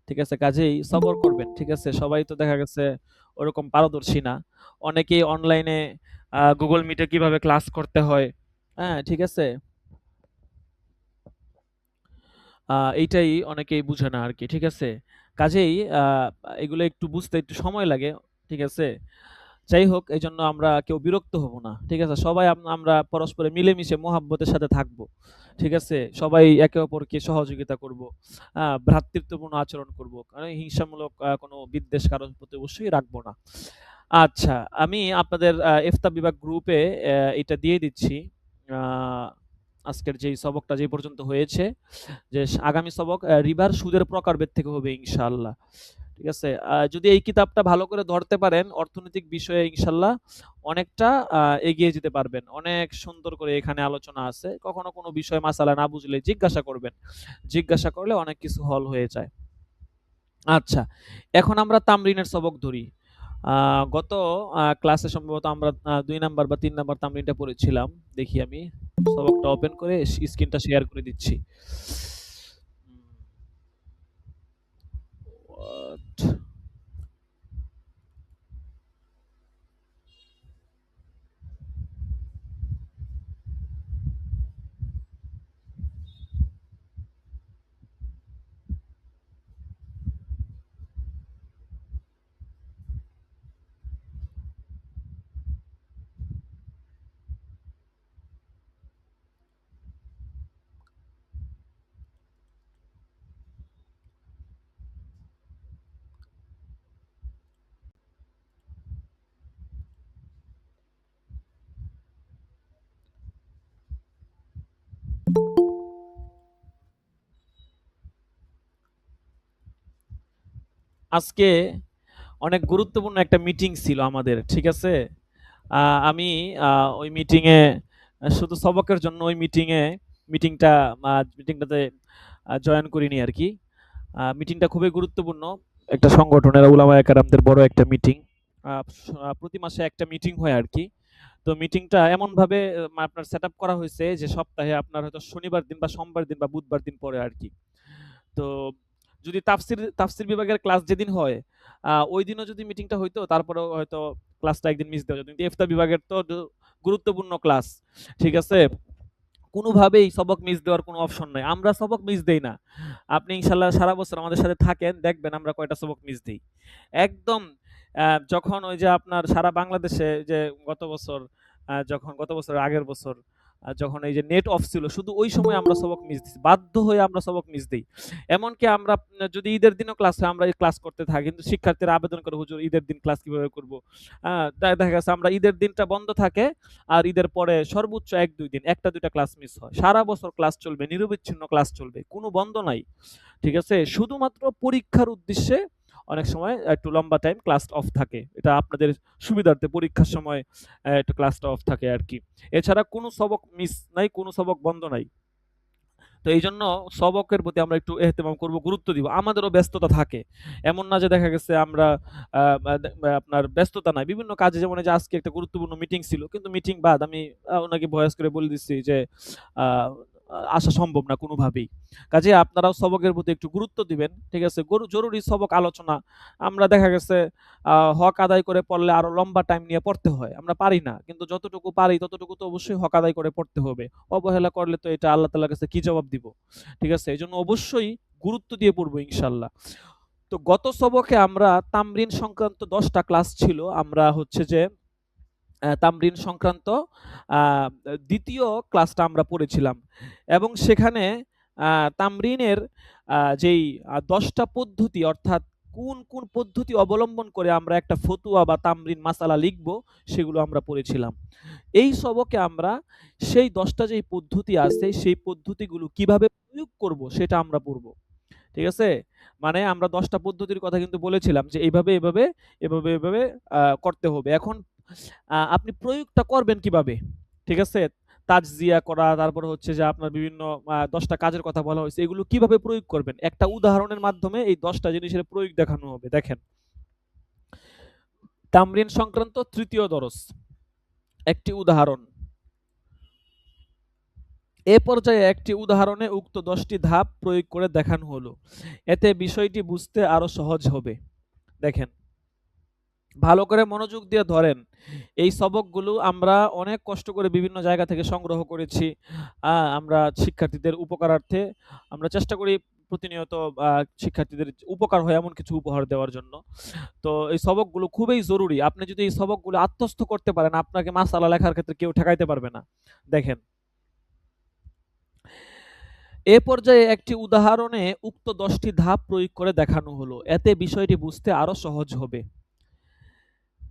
ঠিক আছে, কাজেই সবর করবেন। ঠিক আছে, সবাই তো দেখা গেছে ওরকম পারদর্শী না। অনেকেই অনলাইনে গুগল মিটে কিভাবে ক্লাস করতে হয়, হ্যাঁ, ঠিক আছে, এইটাই অনেকেই বুঝে না আরকি। ঠিক আছে? কাজেই এগুলো একটু বুঝতে একটু সময় লাগে। ঠিক আছে? যাই হোক, এজন্য আমরা কেউ বিরক্ত হব না। ঠিক আছে? সবাই আমরা পরস্পরে মিলেমিশে মহাব্বতের সাথে থাকবো। ঠিক আছে? সবাই একে অপরকে সহযোগিতা করব। ভ্রাতৃত্বপূর্ণ আচরণ করব। কারণ হিংসামূলক কোনো বিদ্বেষ কারোর প্রতি অবশ্যই রাখবো না। আচ্ছা, আমি আপনাদের ইফতা বিভাগ গ্রুপে এটা দিয়ে দিচ্ছি। আ আজকের যেই সবকটা যে পর্যন্ত হয়েছে, যে আগামী সবক রিবার সুদের প্রকারভেদ থেকে হবে ইনশাআল্লাহ। ঠিক আছে? যদি এই কিতাবটা ভালো করে ধরতে পারেন, অর্থনৈতিক বিষয়ে ইনশাআল্লাহ অনেকটা এগিয়ে যেতে পারবেন। অনেক সুন্দর করে এখানে আলোচনা আছে। কখনো কোনো বিষয় মাসালা না বুঝলে জিজ্ঞাসা করবেন। জিজ্ঞাসা করলে অনেক কিছু হল হয়ে যায়। আচ্ছা, এখন আমরা তামরিনের সবক ধরি। আ গত ক্লাসে সম্ভবত আমরা ২ নাম্বার বা ৩ নাম্বার তামরিনটা পড়েছিলাম। দেখি আমি সবকটা ওপেন করে স্ক্রিনটা শেয়ার করে দিচ্ছি। হোয়াট? আজকে অনেক গুরুত্বপূর্ণ একটা মিটিং ছিল আমাদের। ঠিক আছে? আমি ওই মিটিংয়ে শুধু সবকের জন্য ওই মিটিংটাতে জয়েন করিনি আরকি। মিটিংটা খুবই গুরুত্বপূর্ণ। একটা সংগঠনের উলামায়ে কেরামদের বড় একটা মিটিং। প্রতি মাসে একটা মিটিং হয় আরকি। তো মিটিংটা এমনভাবে আপনার সেটআপ করা হইছে যে সপ্তাহে আপনার হয়তো শনিবার দিন বা সোমবার দিন বা বুধবার দিন পড়ে আরকি। তো যদি তাফসির বিভাগের ক্লাস যেদিন হয়, ওইদিনও যদি মিটিংটা হইতো তারপরেও হয়তো ক্লাসটা একদিন মিস দেওয়া যেত। কিন্তু ইফতা বিভাগের তো গুরুত্বপূর্ণ ক্লাস। ঠিক আছে? কোনোভাবেই সবক মিস দেওয়ার কোনো অপশন নাই। আমরা সবক মিস দেই না। আপনি ইনশাআল্লাহ সারা বছর আমাদের সাথে থাকেন, দেখবেন আমরা কয়টা সবক মিস দেই। একদম যখন ওই যে আপনার সারা বাংলাদেশে যে গত বছরের আগের বছর যখন এই যে নেট অফ ছিল, শুধু ওই সময় আমরা সবক মিস দিছি। বাধ্য হয়ে আমরা সবক মিস দেই। এমনকি আমরা যদি ঈদের দিনও ক্লাস হয়, আমরা এই ক্লাস করতে থাকি। কিন্তু শিক্ষার্থীরা আবেদন করে, "হুজুর ঈদের দিন ক্লাস কিভাবে করব?" দেখা গেছে আমরা ঈদের দিনটা বন্ধ থাকে আর ঈদের পরে সর্বোচ্চ ১-২ দিন ১টা ২টা ক্লাস মিস হয়। সারা বছর ক্লাস চলবে, নিরবিচ্ছিন্ন ক্লাস চলবে। কোনো বন্ধ নাই। ঠিক আছে? শুধুমাত্র পরীক্ষার উদ্দেশ্যে অনেক সময় একটু লম্বা টাইম ক্লাস অফ থাকে। এটা আপনাদের সুবিধার্থে পরীক্ষার সময় একটু ক্লাসটা অফ থাকে আরকি। এছাড়া কোনো সবক মিস নাই, কোনো সবক বন্ধ নাই। তো এইজন্য সবকের প্রতি আমরা একটু এহতেমাম করব, গুরুত্ব দিব। আমাদেরও ব্যস্ততা থাকে। এমন না যে দেখা গেছে আমরা আ আ দে আপনার ব্যস্ততা নাই। বিভিন্ন কাজে, যেমন এই যে আজকে একটা গুরুত্বপূর্ণ মিটিং ছিল। কিন্তু মিটিং বাদ আমি ওনাকে ভয়েস করে বলে দিচ্ছি যে আ আসা সম্ভব না কোনোভাবেই। কাজেই আপনারাও সবকের প্রতি একটু গুরুত্ব দিবেন। ঠিক আছে? জরুরি সবক আলোচনা। আমরা দেখা গেছে হক আদায় করে পড়লে আরো লম্বা টাইম নিয়ে পড়তে হয়। আমরা পারি না। কিন্তু যতটুকু পারি ততটুকু তো অবশ্যই হক আদায় করে পড়তে হবে। অবহেলা করলে তো এটা আল্লাহ তাআলার কাছে কি জবাব দিব? ঠিক আছে? এজন্য অবশ্যই গুরুত্ব দিয়ে পড়বো ইনশাআল্লাহ। তো গত সবকে আমরা তামরিন সংক্রান্ত ১০ টা ক্লাস ছিল। আমরা হচ্ছে যে তামরিন সংক্রান্ত আ ২য় ক্লাসটা আমরা পড়েছিলাম। এবং সেখানে আ তামরিনের যেই ১০ টা পদ্ধতি, অর্থাৎ কোন পদ্ধতি অবলম্বন করে আমরা একটা ফতুয়া বা তামরিন মাসালা লিখব, সেগুলো আমরা পড়েছিলাম। এই সবকে আমরা সেই ১০ টা যেই পদ্ধতি আছে, সেই পদ্ধতিগুলো কিভাবে প্রয়োগ করব সেটা আমরা পড়ব। ঠিক আছে? মানে আমরা ১০ টা পদ্ধতির কথা কিন্তু বলেছিলাম যে এইভাবে করতে হবে। এখন আপনি প্রয়োগটা করবেন কিভাবে? ঠিক আছে? তাজজিয়া করা, তারপরে হচ্ছে যে আপনার বিভিন্ন ১০ টা কাজের কথা বলা হইছে। এগুলো কিভাবে প্রয়োগ করবেন? একটা উদাহরণের মাধ্যমে এই ১০ টা জিনিসের প্রয়োগ দেখানো হবে। দেখেন, তামরিন সংক্রান্ত ৩য় দরস। একটি উদাহরণ। এ পর্যায়ে একটি উদাহরণে উক্ত ১০ টি ধাপ প্রয়োগ করে দেখানো হলো। এতে বিষয়টি বুঝতে আরো সহজ হবে। দেখেন, ভালো করে মনোযোগ দিয়ে ধরেন। এই সবকগুলো আমরা অনেক কষ্ট করে বিভিন্ন জায়গা থেকে সংগ্রহ করেছি। আমরা শিক্ষার্থীদের উপকারার্থে আমরা চেষ্টা করি প্রতিনিয়ত শিক্ষার্থীদের উপকার হয় এমন কিছু উপহার দেওয়ার জন্য। তো এই সবকগুলো খুবই জরুরি। আপনি যদি এই সবকগুলো আত্মস্থ করতে পারেন, আপনাকে মাসআলা লেখার ক্ষেত্রে কেউ ঠেকাইতে পারবে না। দেখেন, এ পর্যায়ে একটি উদাহরণে উক্ত ১০ টি ধাপ প্রয়োগ করে দেখানো হলো। এতে বিষয়টি বুঝতে আরো সহজ হবে।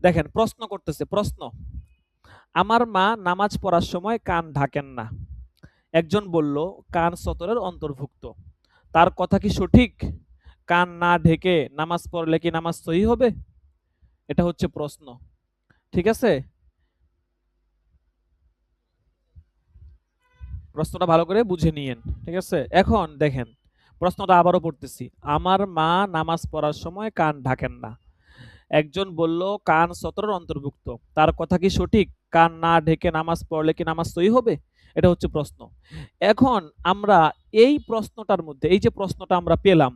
দেখেন, প্রশ্ন করতেছে, প্রশ্ন। আমার মা নামাজ পড়ার সময় কান ঢাকেন না। একজন বলল, কান সতরের অন্তর্ভুক্ত। তার কথা কি সঠিক? কান না ঢেকে নামাজ পড়লে কি নামাজ সহি হবে? এটা হচ্ছে প্রশ্ন। ঠিক আছে? প্রশ্নটা ভালো করে বুঝে নিয়েন। ঠিক আছে? এখন দেখেন, প্রশ্নটা আবারও পড়তেছি। আমার মা নামাজ পড়ার সময় কান ঢাকেন না। একজন বলল, কান সতরের অন্তর্ভুক্ত। তার কথা কি সঠিক? কান না ঢেকে নামাজ পড়লে কি নামাজ সহি হবে? এটা হচ্ছে প্রশ্ন। এখন আমরা এই প্রশ্নটার মধ্যে, এই যে প্রশ্নটা আমরা পেলাম,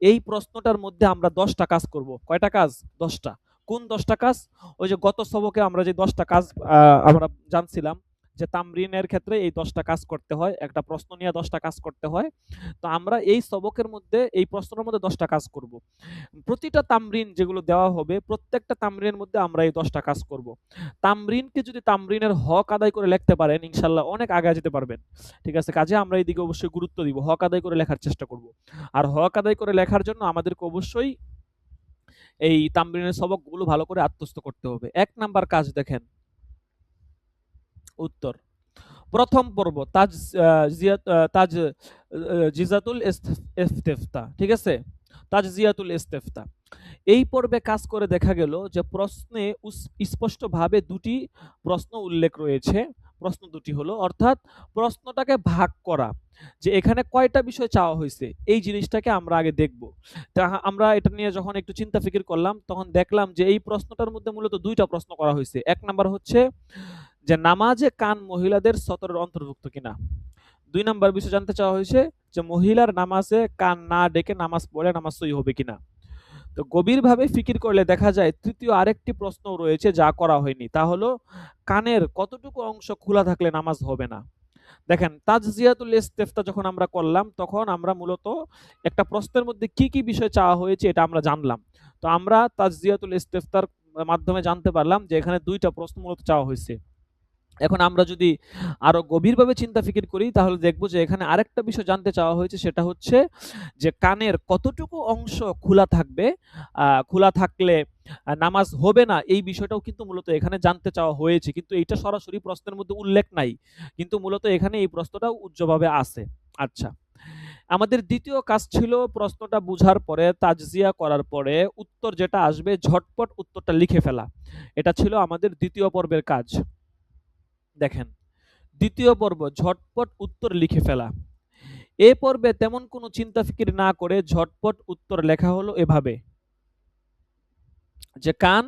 এই প্রশ্নটার মধ্যে আমরা ১০ টা কাজ করব। কয়টা কাজ? ১০ টা। কোন ১০ টা কাজ? ওই যে গত সবকে আমরা যে ১০ টা কাজ আমরা জানছিলাম যে তামরিনের ক্ষেত্রে এই ১০ টা কাজ করতে হয়। একটা প্রশ্ন নিয়ে ১০ টা কাজ করতে হয়। তো আমরা এই সবকের মধ্যে এই প্রশ্নের মধ্যে ১০ টা কাজ করব। প্রতিটা তামরিন যেগুলো দেওয়া হবে, প্রত্যেকটা তামরিনের মধ্যে আমরা এই ১০ টা কাজ করব। তামরিনকে যদি তামরিনের হক আদায় করে লিখতে পারেন, ইনশাআল্লাহ অনেক আগায় যেতে পারবেন। ঠিক আছে? কাজে আমরা এইদিকে অবশ্যই গুরুত্ব দিব। হক আদায় করে লেখার চেষ্টা করব। আর হক আদায় করে লেখার জন্য আমাদেরকে অবশ্যই এই তামরিনের সবকগুলো ভালো করে আত্মস্থ করতে হবে। ১ নাম্বার কাজ দেখেন, উত্তর। প্রথম পর্ব তাজ আ জিয়াত আ তাজ জিজাতুল ইস্তেফতা। ঠিক আছে? তাজজিয়াতুল ইস্তেফতা। এই পর্বে কাজ করে দেখা গেল যে প্রশ্নে স্পষ্টভাবে দুটি প্রশ্ন উল্লেখ রয়েছে। প্রশ্ন দুটি হলো, অর্থাৎ প্রশ্নটাকে ভাগ করা, যে এখানে কয়টা বিষয় চাওয়া হয়েছে এই জিনিসটাকে আমরা আগে দেখব। তা আমরা এটা নিয়ে যখন একটু চিন্তা ফিকির করলাম তখন দেখলাম যে এই প্রশ্নটার মধ্যে মূলত দুইটা প্রশ্ন করা হয়েছে। এক নাম্বার হচ্ছে যে নামাজে কান মহিলাদের সতরের অন্তর্ভুক্ত কিনা। ২ নাম্বার বিষয় জানতে চাওয়া হয়েছে যে মহিলার নামাজে কান না ডেকে নামাজ পড়লে নামাজ সহি হবে কিনা। তো গভীরভাবে ফিকির করলে দেখা যায় তৃতীয় আরেকটি প্রশ্নও রয়েছে যা করা হয়নি, তা হলো কানের কতটুকু অংশ খোলা থাকলে নামাজ হবে না। দেখেন, তাজজিয়াতুল ইস্তেফতা যখন আমরা করলাম তখন আমরা মূলত একটা প্রশ্নের মধ্যে কি কি বিষয় চাওয়া হয়েছে এটা আমরা জানলাম। তো আমরা তাজজিয়াতুল ইস্তেফতার মাধ্যমে জানতে পারলাম যে এখানে দুইটা প্রশ্ন মূলত চাওয়া হয়েছে। এখন আমরা যদি আরো গভীরভাবে চিন্তা ফিকির করি তাহলে দেখব যে এখানে আরেকটা বিষয় জানতে চাওয়া হয়েছে, সেটা হচ্ছে যে কানের কতটুকু অংশ খোলা থাকবে, খোলা থাকলে নামাজ হবে না, এই বিষয়টাও কিন্তু মূলত এখানে জানতে চাওয়া হয়েছে, কিন্তু এইটা সরাসরি প্রশ্নের মধ্যে উল্লেখ নাই, কিন্তু মূলত এখানে এই প্রশ্নটাও উজ্জ্বলভাবে আছে। আচ্ছা, আমাদের দ্বিতীয় কাজ ছিল প্রশ্নটা বুঝার পরে তাজজিয়া করার পরে উত্তর যেটা আসবে ঝটপট উত্তরটা লিখে ফেলা। এটা ছিল আমাদের দ্বিতীয় পর্বের কাজ। দেখেন, দ্বিতীয় পর্ব ঝটপট উত্তর লিখে ফেলা। এ পর্বে তেমন কোনো চিন্তা ফিকির না করে ঝটপট উত্তর লেখা হলো এভাবে যে কান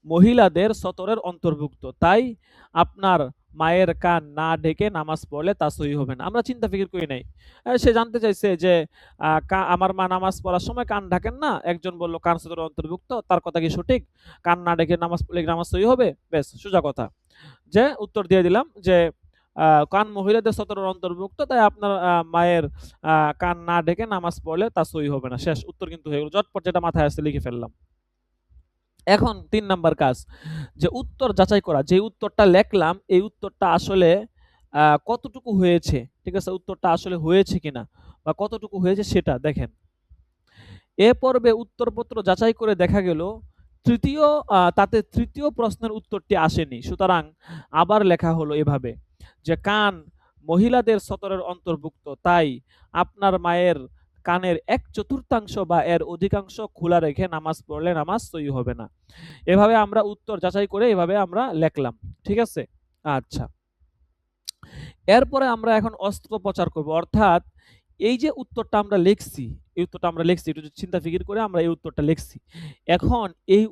মহিলাদের সতরের অন্তর্ভুক্ত, তাই আপনার মায়ের কান না ঢেকে নামাজ পড়লে তা সহি হবে না। আমরা চিন্তা ফিকির করি নাই। সে জানতে চাইছে যে আমার মা নামাজ পড়ার সময় কান ঢাকেন না, একজন বলল কান সতরের অন্তর্ভুক্ত, তার কথা কি সঠিক? কান না ঢেকে নামাজ পড়লে কি নামাজ সহি হবে? বেশ সোজা কথা, যে উত্তর দিয়ে দিলাম যে কান মহিলাদের সতরের অন্তর্ভুক্ত, তাই আপনার মায়ের কান না ঢেকে নামাজ পড়লে তা সহি হবে না। শেষ, উত্তর কিন্তু হয়ে গেল। ঝটপট যেটা মাথায় আসছে লিখে ফেললাম। এখন ৩ নাম্বার কাজ, যে উত্তর যাচাই করা। যে উত্তরটা লেখলাম এই উত্তরটা আসলে কতটুকু হয়েছে, ঠিক আছে? উত্তরটা আসলে হয়েছে কিনা বা কতটুকু হয়েছে সেটা দেখেন। এ পর্বে উত্তরপত্র যাচাই করে দেখা গেল তাতে তৃতীয় প্রশ্নের উত্তরটি আসেনি। সুতরাং আবার লেখা হলো এভাবে যে কান মহিলাদের সতরের অন্তর্ভুক্ত, তাই আপনার মায়ের কানের 1/4 বা এর অধিকাংশ খোলা রেখে নামাজ পড়লে নামাজ সহি হবে না। এভাবে আমরা উত্তর যাচাই করে এভাবে আমরা লেখলাম। ঠিক আছে? আচ্ছা। এরপরে আমরা এখন অস্ত্রোপচার করব। অর্থাৎ এই যে উত্তরটা আমরা লিখছি, এই উত্তরটা আমরা লিখছি, একটু চিন্তা ফিকির করে আমরা এই উত্তরটা লিখছি। এখন এই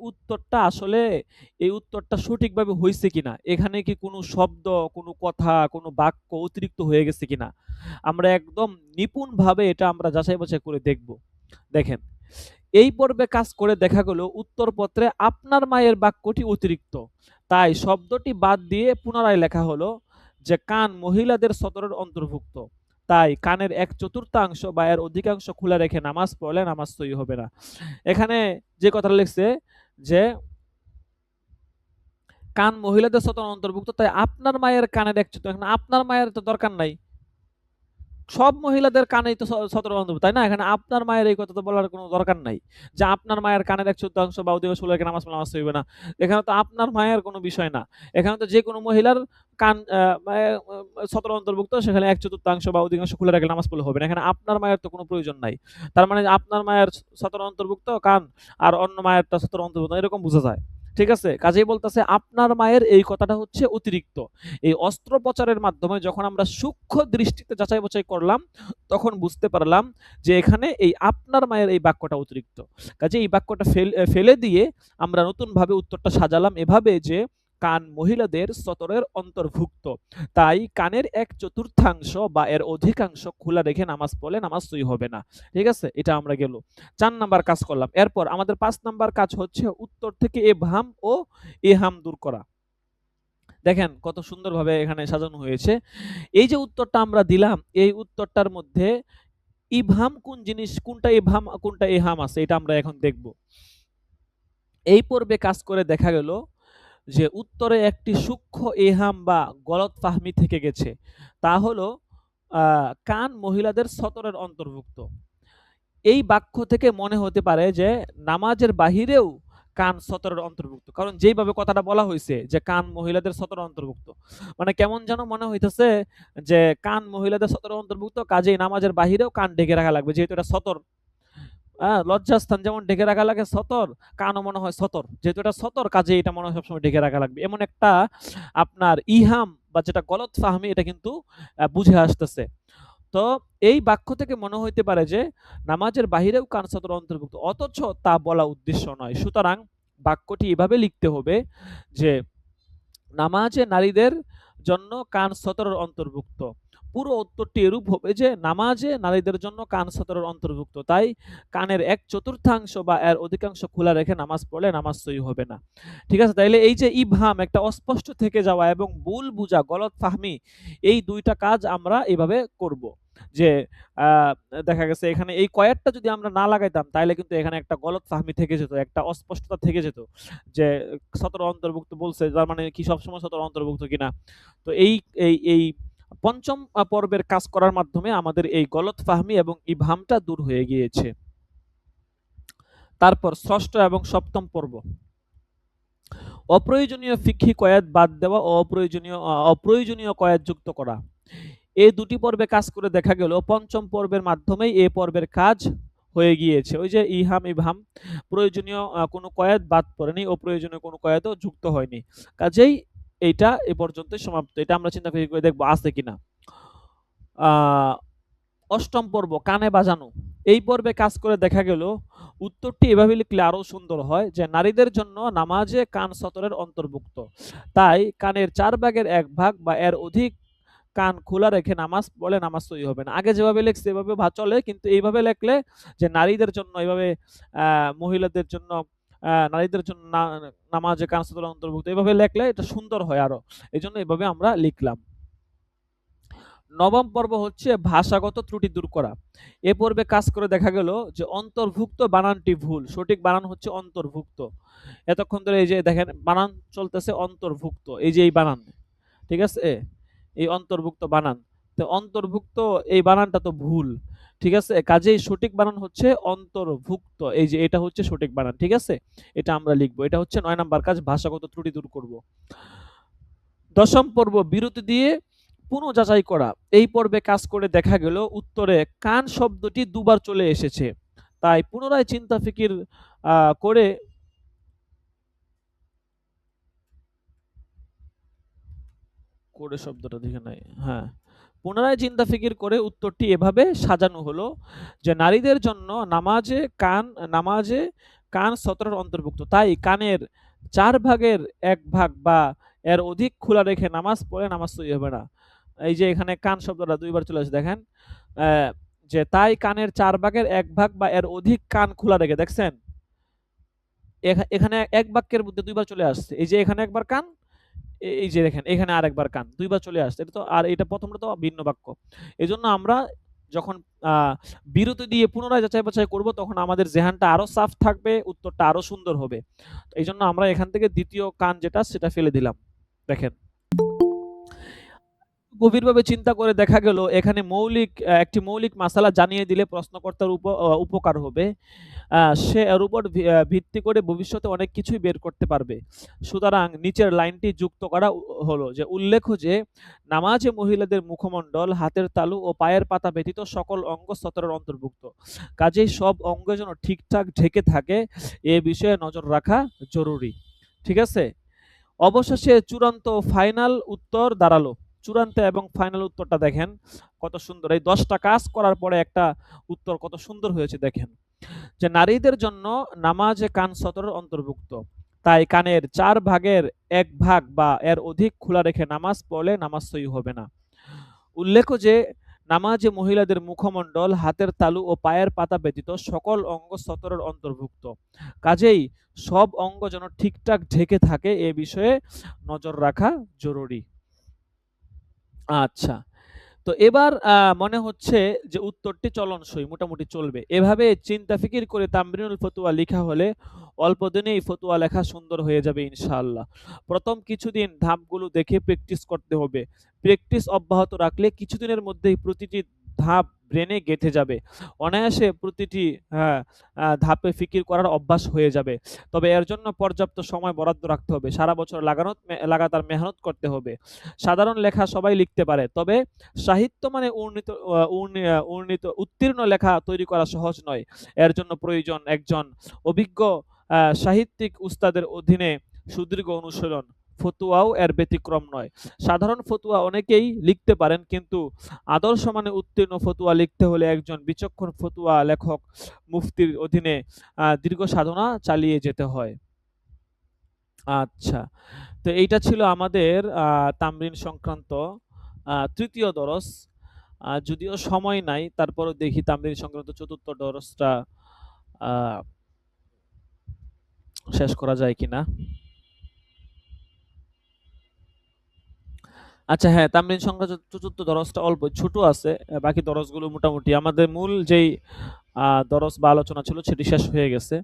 উত্তরটা সঠিকভাবে হইছে কিনা? এখানে কি কোনো শব্দ, কোনো কথা, কোনো বাক্য অতিরিক্ত হয়ে গেছে কিনা? আমরা একদম নিপুণভাবে এটা আমরা যাচাই-বাছাই করে দেখব। দেখেন, এই পর্বে কাজ করে দেখা গেল উত্তরপত্রে আপনার মায়ের বাক্যটি অতিরিক্ত। তাই শব্দটি বাদ দিয়ে পুনরায় লেখা হলো যে কান মহিলাদের সতরের অন্তর্ভুক্ত। তাই কানের 1/4 বা এর অধিকাংশ খোলা রেখে নামাজ পড়লে নামাজ সহি হবে না। এখানে যে কথাটা লিখছে যে কান মহিলাদের সতরের অন্তর্ভুক্ত, তাই আপনার মায়ের কানের 1/4, আপনার মায়ের তো দরকার নাই। সব মহিলাদের কানেই তো সতরের অন্তর্ভুক্ত, তাই না? এখানে আপনার মায়ের এই কথা তো বলার কোনো দরকার নাই। যে আপনার মায়ের কানের 1/4 বা অধিকাংশ খোলা রেখে নামাজ পড়লে নামাজ হইবে না। এখানে তো আপনার মায়ের কোনো বিষয় না। এখানে তো যেকোনো মহিলার কান সতরের অন্তর্ভুক্ত, সেখানে 1/4 বা অধিকাংশ খোলা রেখে নামাজ পড়লে হবে না। এখানে আপনার মায়ের তো কোনো প্রয়োজন নাই। তার মানে আপনার মায়ের সতরের অন্তর্ভুক্ত কান আর অন্য মায়েরটা সতরের অন্তর্ভুক্ত, এরকম বোঝা যায়। ঠিক আছে? কাজেই বলতেছে আপনার মায়ের এই কথাটা হচ্ছে অতিরিক্ত। এই অস্ত্রোপচারের মাধ্যমে যখন আমরা সূক্ষ্ম দৃষ্টিতে যাচাই-বাছাই করলাম, তখন বুঝতে পারলাম যে এখানে এই আপনার মায়ের এই বাক্যটা অতিরিক্ত। কাজেই এই বাক্যটা ফেলে দিয়ে আমরা নতুনভাবে উত্তরটা সাজালাম এভাবে যে কান মহিলাদের সতরের অন্তর্ভুক্ত। তাই কানের 1/4 বা এর অধিকাংশ খোলা রেখে নামাজ পড়লে নামাজ সহি হবে না। ঠিক আছে? এটা আমরা গেল। ৪ নাম্বার কাজ করলাম। এরপর আমাদের ৫ নাম্বার কাজ হচ্ছে উত্তর থেকে এবহাম ও ইহাম দূর করা। দেখেন কত সুন্দরভাবে এখানে সাজানো হয়েছে। এই যে উত্তরটা আমরা দিলাম, এই উত্তরটার মধ্যে ইবহাম কোন জিনিস, কোনটা ইবহাম কোনটা ইহাম আছে, এটা আমরা এখন দেখব। এই পর্বে কাজ করে দেখা গেল যে উত্তরে একটি সূক্ষ্ম ইহাম বা গলতফাহমি থেকে গেছে। তা হলো কান মহিলাদের সতরের অন্তর্ভুক্ত। এই বাক্য থেকে মনে হতে পারে যে নামাজের বাহিরেও কান সতরের অন্তর্ভুক্ত। কারণ যেইভাবে কথাটা বলা হয়েছে যে কান মহিলাদের সতরের অন্তর্ভুক্ত, মানে কেমন যেন মনে হইতেছে যে কান মহিলাদের সতরের অন্তর্ভুক্ত, কাজেই নামাজের বাহিরেও কান ঢেকে রাখা লাগবে, যেহেতু এটা সতর। লজ্জাস্থান যেমন ঢেকে রাখা লাগে সতর, কানও মনে হয় সতর, যেহেতু এটা সতর কাজে এটা মনে হয় সবসময় ঢেকে রাখা লাগবে, এমন একটা আপনার ইহাম বা যেটা গলত ফাহমি এটা কিন্তু বুঝে আসতেছে। তো এই বাক্য থেকে মনে হইতে পারে যে নামাজের বাহিরেও কান সতর অন্তর্ভুক্ত, অথচ তা বলা উদ্দেশ্য নয়। সুতরাং বাক্যটি এভাবে লিখতে হবে যে নামাজে নারীদের জন্য কান সতরের অন্তর্ভুক্ত। পুরো উত্তরটি এরূপ হবে যে নামাজে নারীদের জন্য কান সতরের অন্তর্ভুক্ত, তাই কানের 1/4 বা এর অধিকাংশ খোলা রেখে নামাজ পড়লে নামাজ সহি হবে না। ঠিক আছে, তাইলে এই যে ইবহাম একটা অস্পষ্ট থেকে যাওয়া এবং ভুল বুঝা গলত ফাহমি, এই দুইটা কাজ আমরা এইভাবে করব। যে দেখা গেছে এখানে এই কয়েকটা যদি আমরা না লাগাইতাম তাহলে কিন্তু এখানে একটা গলত ফাহমি থেকে যেত, একটা অস্পষ্টতা থেকে যেত যে সতর অন্তর্ভুক্ত বলছে, তার মানে কি সবসময় সতর অন্তর্ভুক্ত কিনা। তো এই পঞ্চম পর্বের কাজ করার মাধ্যমে আমাদের এই গলত ফাহমি এবং ইবহামটা দূর হয়ে গিয়েছে। তারপর ষষ্ঠ এবং সপ্তম পর্ব, অপ্রয়োজনীয় ফিকহি কয়াত বাদ দেওয়া ও অপ্রয়োজনীয় কয়াত যুক্ত করা। এই দুটি পর্বে কাজ করে দেখা গেল পঞ্চম পর্বের মাধ্যমেই এ পর্বের কাজ হয়ে গিয়েছে। ওই যে ইহাম ইবহাম, প্রয়োজনীয় কোনো কয়াত বাদ পড়েনি, অপ্রয়োজনীয় কোনো কয়াতও যুক্ত হয়নি, কাজেই এইটা এ পর্যন্ত সমাপ্ত। এটা আমরা চিন্তা করে দেখবো আছে কিনা। অষ্টম পর্ব, কানে বাজানো। এই পর্বে কাজ করে দেখা গেল উত্তরটি এভাবে লিখলে আরো সুন্দর হয় যে নারীদের জন্য নামাজে কান সতরের অন্তর্ভুক্ত, তাই কানের 4/1 বা এর অধিক কান খোলা রেখে নামাজ পড়লে নামাজ সহি হবে না। আগে যেভাবে লিখছে এভাবে চলে, কিন্তু এইভাবে লিখলে যে নারীদের জন্য এইভাবে মহিলাদের জন্য নারীদের জন্য নামাজে কান সতরের অন্তর্ভুক্ত এইভাবে লিখলে এটা সুন্দর হয় আরো, এই জন্য এইভাবে আমরা লিখলাম। নবম পর্ব হচ্ছে ভাষাগত ত্রুটি দূর করা। এ পর্বে কাজ করে দেখা গেল যে অন্তর্ভুক্ত বানানটি ভুল, সঠিক বানান হচ্ছে অন্তর্ভুক্ত। এতক্ষণ ধরে এই যে দেখেন বানান চলতেছে অন্তর্ভুক্ত, এই যে এই বানান, ঠিক আছে, এই অন্তর্ভুক্ত বানান, তো অন্তর্ভুক্ত এই বানানটা তো ভুল, ঠিক আছে, কাজেই সঠিক বানান হচ্ছে অন্তর্ভুক্ত, এই যে এটা হচ্ছে সঠিক বানান, ঠিক আছে, এটা আমরা লিখবো। এটা হচ্ছে 9 নাম্বার কাজ, ভাষাগত ত্রুটি দূর করব। দশম পর্ব, বিরতি দিয়ে পুনঃ যাচাই করা। এই পর্বে কাজ করে দেখা গেল উত্তরে কান শব্দটি দুবার চলে এসেছে, তাই পুনরায় চিন্তা ফিকির করে শব্দটা দেখে নাই, হ্যাঁ, পুনরায় চিন্তা ফিকির করে উত্তরটি এভাবে সাজানো হলো যে নারীদের জন্য নামাজে কান সতরের অন্তর্ভুক্ত, তাই কানের 1/4 বা এর অধিক খোলা রেখে নামাজ পড়ে নামাজ সহি হবে না। এই যে এখানে কান শব্দটা দুইবার চলে আসে দেখেন, যে তাই কানের 1/4 বা এর অধিক কান খোলা রেখে, দেখছেন এখানে এক বাক্যের মধ্যে দুইবার চলে আসছে, এই যে এখানে একবার কান, এই যে দেখেন এখানে আরেকবার কান, দুইবার চলে আসছে, এটা তো আর এটা প্রথমটা তো ভিন্ন বাক্য। এজন্য আমরা যখন বিরতি দিয়ে পুনরায় যাচাই বাছাই করব তখন আমাদের জেহানটা আরো সাফ থাকবে, উত্তরটা আরো সুন্দর হবে। এই জন্য আমরা এখান থেকে দ্বিতীয় কান যেটা সেটা ফেলে দিলাম। দেখেন গভীরভাবে চিন্তা করে দেখা গেল এখানে একটি মৌলিক মাসালা জানিয়ে দিলে প্রশ্নকর্তার উপকার হবে। সে এর উপর ভিত্তি করে ভবিষ্যতে অনেক কিছুই বের করতে পারবে। সুতরাং নিচের লাইনটি যুক্ত করা হলো যে উল্লেখ্য যে নামাজে মহিলাদের মুখমণ্ডল, হাতের তালু ও পায়ের পাতা ব্যতীত সকল অঙ্গ সতরের অন্তর্ভুক্ত, কাজেই সব অঙ্গ যেন ঠিকঠাক ঢেকে থাকে এ বিষয়ে নজর রাখা জরুরি। ঠিক আছে, অবশেষে চূড়ান্ত ফাইনাল উত্তর দাঁড়ালো। চূড়ান্ত এবং ফাইনাল উত্তরটা দেখেন কত সুন্দর, এই 10টা কাজ করার পরে একটা উত্তর কত সুন্দর হয়েছে দেখেন, যে নারীদের জন্য নামাজে কান সতরের অন্তর্ভুক্ত, তাই কানের 1/4 বা এর অধিক খোলা রেখে নামাজ পড়লে নামাজ সহি হবে না। উল্লেখ্য যে নামাজে মহিলাদের মুখমণ্ডল, হাতের তালু ও পায়ের পাতা ব্যতীত সকল অঙ্গ সতরের অন্তর্ভুক্ত, কাজেই সব অঙ্গ যেন ঠিকঠাক ঢেকে থাকে এ বিষয়ে নজর রাখা জরুরি। আচ্ছা, তো এবার মনে হচ্ছে যে উত্তরটি চলনসই, মোটামুটি চলবে। এভাবে চিন্তা ফিকির করে তামরিনুল ফতুয়া লেখা হলে অল্প দিনেই ফতুয়া লেখা সুন্দর হয়ে যাবে ইনশাআল্লাহ। প্রথম কিছুদিন ধাপগুলো দেখে প্র্যাকটিস করতে হবে। প্র্যাকটিস অব্যাহত রাখলে কিছুদিনের মধ্যেই প্রতিটি ধাপ ব্রেনে গেঁথে যাবে। অনায়াসে প্রতিটি হ্যাঁ, ধাপে ফিকির করার অভ্যাস হয়ে যাবে। তবে এর জন্য পর্যাপ্ত সময় বরাদ্দ রাখতে হবে। সারা বছর লাগাতার মেহনত করতে হবে। সাধারণ লেখা সবাই লিখতে পারে। তবে সাহিত্য মানে উত্তীর্ণ লেখা তৈরি করা সহজ নয়। এর জন্য প্রয়োজন একজন অভিজ্ঞ সাহিত্যিক উস্তাদের অধীনে সুদীর্ঘ অনুশীলন। ফতুয়াও এর ব্যতিক্রম নয়। সাধারণ ফতুয়া অনেকেই লিখতে পারেন, কিন্তু আদর্শ মানে উত্তীর্ণ ফতুয়া লিখতে হলে একজন বিচক্ষণ ফতুয়া লেখক মুফতির অধীনে দীর্ঘ সাধনা চালিয়ে যেতে হয়। আচ্ছা, তো এইটা ছিল আমাদের তামরিন সংক্রান্ত তৃতীয় দরস। যদিও সময় নাই, তারপরও দেখি তামরিন সংক্রান্ত চতুর্থ দরসটা শেষ করা যায় কিনা। আচ্ছা হ্যাঁ, তামরিন সংক্রান্ত চতুর্থ দরসটা অল্প ছোট আছে। বাকি দরসগুলো মোটামুটি আমাদের মূল যেই দরস বা আলোচনা ছিল সেটি শেষ হয়ে গেছে।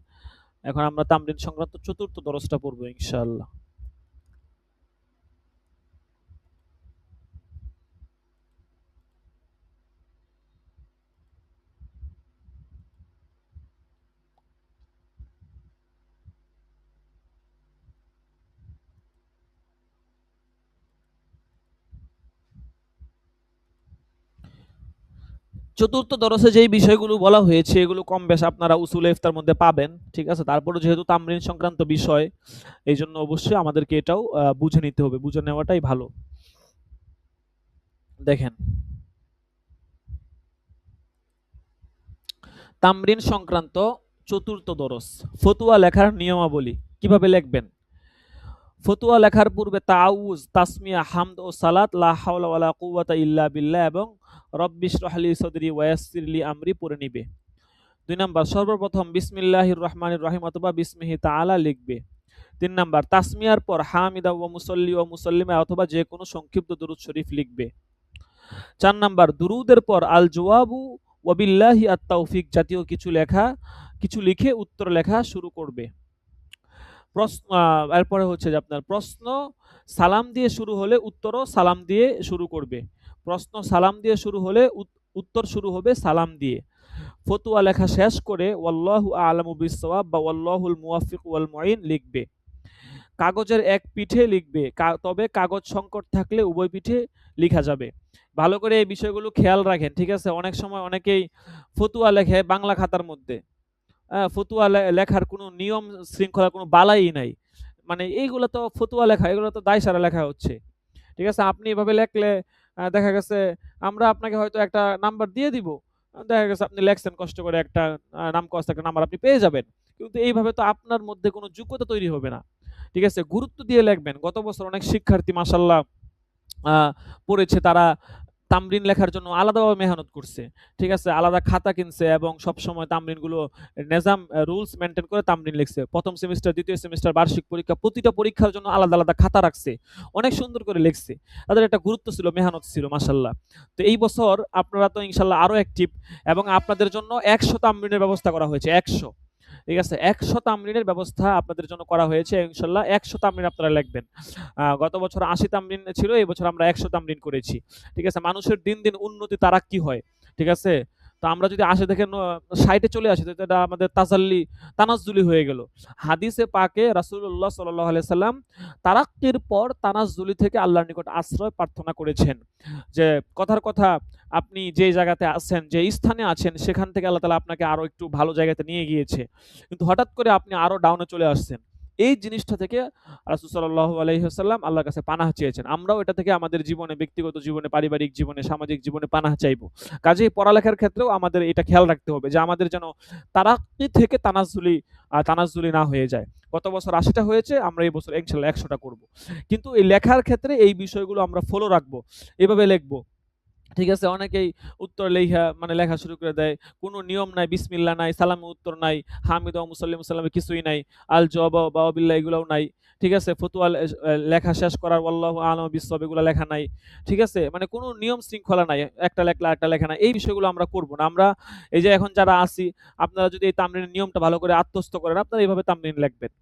এখন আমরা তামরিন সংক্রান্ত চতুর্থ দরসটা পড়বো ইনশাআল্লাহ। চতুর্থ দরসে যেই বিষয়গুলো বলা হয়েছে এগুলো কম বেশ আপনারা উসুল ইফতার মধ্যে পাবেন, ঠিক আছে। তারপরে যেহেতু তামরিন সংক্রান্ত বিষয়, এই জন্য অবশ্যই আমাদেরকে এটাও বুঝে নিতে হবে, বুঝে নেওয়াটাই ভালো। দেখেন, তামরিন সংক্রান্ত চতুর্থ দরস, ফতুয়া লেখার নিয়মাবলী। কিভাবে লিখবেন? ফতুয়া লেখার পূর্বে তাউজ, তাসমিয়া, হামদ ও সালাত, লা হাওলা ওয়ালা কুওয়াতা ইল্লা বিল্লাহ এবং রব্বিশরাহলি সদরি ওয়ায়াসসিরলি আমরি পড়ে নিবে। ২ নাম্বার, সর্বপ্রথম বিসমিল্লাহির রহমানির রহিম অথবা বিসমিহি তাআলা লিখবে। ৩ নাম্বার, তাসমিয়ার পর হামিদা ওয়া মুসল্লি ওয়া মুসল্লিমা অথবা যে কোনো সংক্ষিপ্ত দুরূদ শরীফ লিখবে। ৪ নাম্বার, দুরূদের পর আল জওয়াবু ওয়া বিল্লাহি আত তাওফিক জাতীয় কিছু লিখে উত্তর লেখা শুরু করবে। প্রশ্ন এরপরে হচ্ছে যে আপনার প্রশ্ন সালাম দিয়ে শুরু হলে উত্তরও সালাম দিয়ে শুরু করবে। প্রশ্ন সালাম দিয়ে শুরু হলে উত্তর শুরু হবে সালাম দিয়ে। ফতুয়া লেখা শেষ করে ওয়াল্লাহু আ'লামু বিস-সাওয়াব বা ওয়াল্লাহুল মুওয়াফফিক ওয়াল মুঈন লিখবে। কাগজের এক পিঠে লিখবে, তবে কাগজ সংকট থাকলে উভয় পিঠে লিখা যাবে। ভালো করে এই বিষয়গুলো খেয়াল রাখেন, ঠিক আছে। অনেক সময় অনেকেই ফতুয়া লেখে বাংলা খাতার মধ্যে। ফতুয়া লেখার কোনো নিয়ম শৃঙ্খলা কোনো বালাই নাই। মানে এইগুলো তো ফতুয়া লেখা, এগুলো তো দায়সারা লেখা হচ্ছে, ঠিক আছে। আপনি এভাবে লেখলে দেখা গেছে আমরা আপনাকে হয়তো একটা নাম্বার দিয়ে দিব। দেখা গেছে আপনি লেখছেন কষ্ট করে একটা নামকস্ত একটা নাম্বার আপনি পেয়ে যাবেন। কিন্তু এইভাবে তো আপনার মধ্যে কোনো যোগ্যতা তৈরি হবে না, ঠিক আছে। গুরুত্ব দিয়ে লিখবেন। গত বছর অনেক শিক্ষার্থী মাশাআল্লাহ পড়েছে, তারা তামরিন লেখার জন্য আলাদাভাবে মেহনত করছে, ঠিক আছে। আলাদা খাতা কিনছে এবং সবসময় তামরিনগুলো নিজাম রুলস মেনটেন করে তামরিন লিখছে। প্রথম সেমিস্টার, দ্বিতীয় সেমিস্টার, বার্ষিক পরীক্ষা, প্রতিটা পরীক্ষার জন্য আলাদা আলাদা খাতা রাখছে। অনেক সুন্দর করে লিখছে। তাদের একটা গুরুত্ব ছিল, মেহনত ছিল মাশাআল্লাহ। তো এই বছর আপনারা তো ইনশাআল্লাহ আরো অ্যাক্টিভ এবং আপনাদের জন্য ১০০ তামরিনের ব্যবস্থা করা হয়েছে। ১০০, ঠিক আছে। ১০০ তামরিনের ব্যবস্থা আপনাদের জন্য করা হয়েছে। ইনশাআল্লাহ ১০০ তামরিন আপনারা লিখবেন। গত বছর ৮০ তামরিন ছিল, এই বছর আমরা ১০০ তামরিন করেছি, ঠিক আছে। মানুষের দিন দিন উন্নতি তারাক্কি হয়, ঠিক আছে। তো আমরা যদি ৮০ থেকে ৬০ এ চলে আসি, তো এটা আমাদের তানাজ্জুলি হয়ে গেল। হাদিসে পাকে রাসূলুল্লাহ সাল্লাল্লাহু আলাইহি সাল্লাম তারাক্কির পর তানাজ্জুলি থেকে আল্লাহর নিকট আশ্রয় প্রার্থনা করেছেন, যে কথার কথা আপনি যে জায়গাতে আছেন, যে স্থানে আছেন, সেখান থেকে আল্লাহ তাআলা আপনাকে আরো একটু ভালো জায়গাতে নিয়ে গিয়েছে, কিন্তু হঠাৎ করে আপনি আরো ডাউনে চলে আসছেন। এই জিনিসটা থেকে রাসূল সাল্লাল্লাহু আলাইহি ওয়াসাল্লাম আল্লাহর কাছে পানাহ চেয়েছেন। আমরাও এটা থেকে আমাদের জীবনে, ব্যক্তিগত জীবনে, পারিবারিক জীবনে, সামাজিক জীবনে পানাহ চাইবো। কাজেই পড়ালেখার ক্ষেত্রেও আমাদের এটা খেয়াল রাখতে হবে যে আমাদের যেন তারাক্কি থেকে তানাজ্জুলি না হয়ে যায়। গত বছর ৮০টা হয়েছে, আমরা এই বছর ইনশাআল্লাহ ১০০টা করব। কিন্তু এই লেখার ক্ষেত্রে এই বিষয়গুলো আমরা ফলো রাখবো। এভাবে লিখবো, ঠিক আছে। অনেকেই উত্তর লেখা শুরু করে দেয়। কোনো নিয়ম নাই, বিসমিল্লাহ নাই, সালামে উত্তর নাই, হামিদ ওয়া মুসাল্লিম সাল্লামে কিছুই নাই, আল জওয়াব বা বিল্লাহ এগুলোও নাই, ঠিক আছে। ফতুয়া লেখা শেষ করার ওয়াল্লাহু আ'লামু বিস-সাওয়াব এগুলো লেখা নাই, ঠিক আছে। মানে কোনো নিয়ম শৃঙ্খলা নাই, একটা লেখলা একটা লেখা নাই। এই বিষয়গুলো আমরা করব না। আমরা এই যে এখন যারা আছি, আপনারা যদি এই তামরিনের নিয়মটা ভালো করে আত্মস্থ করেন, আপনারা এইভাবে তামরিন লিখবেন।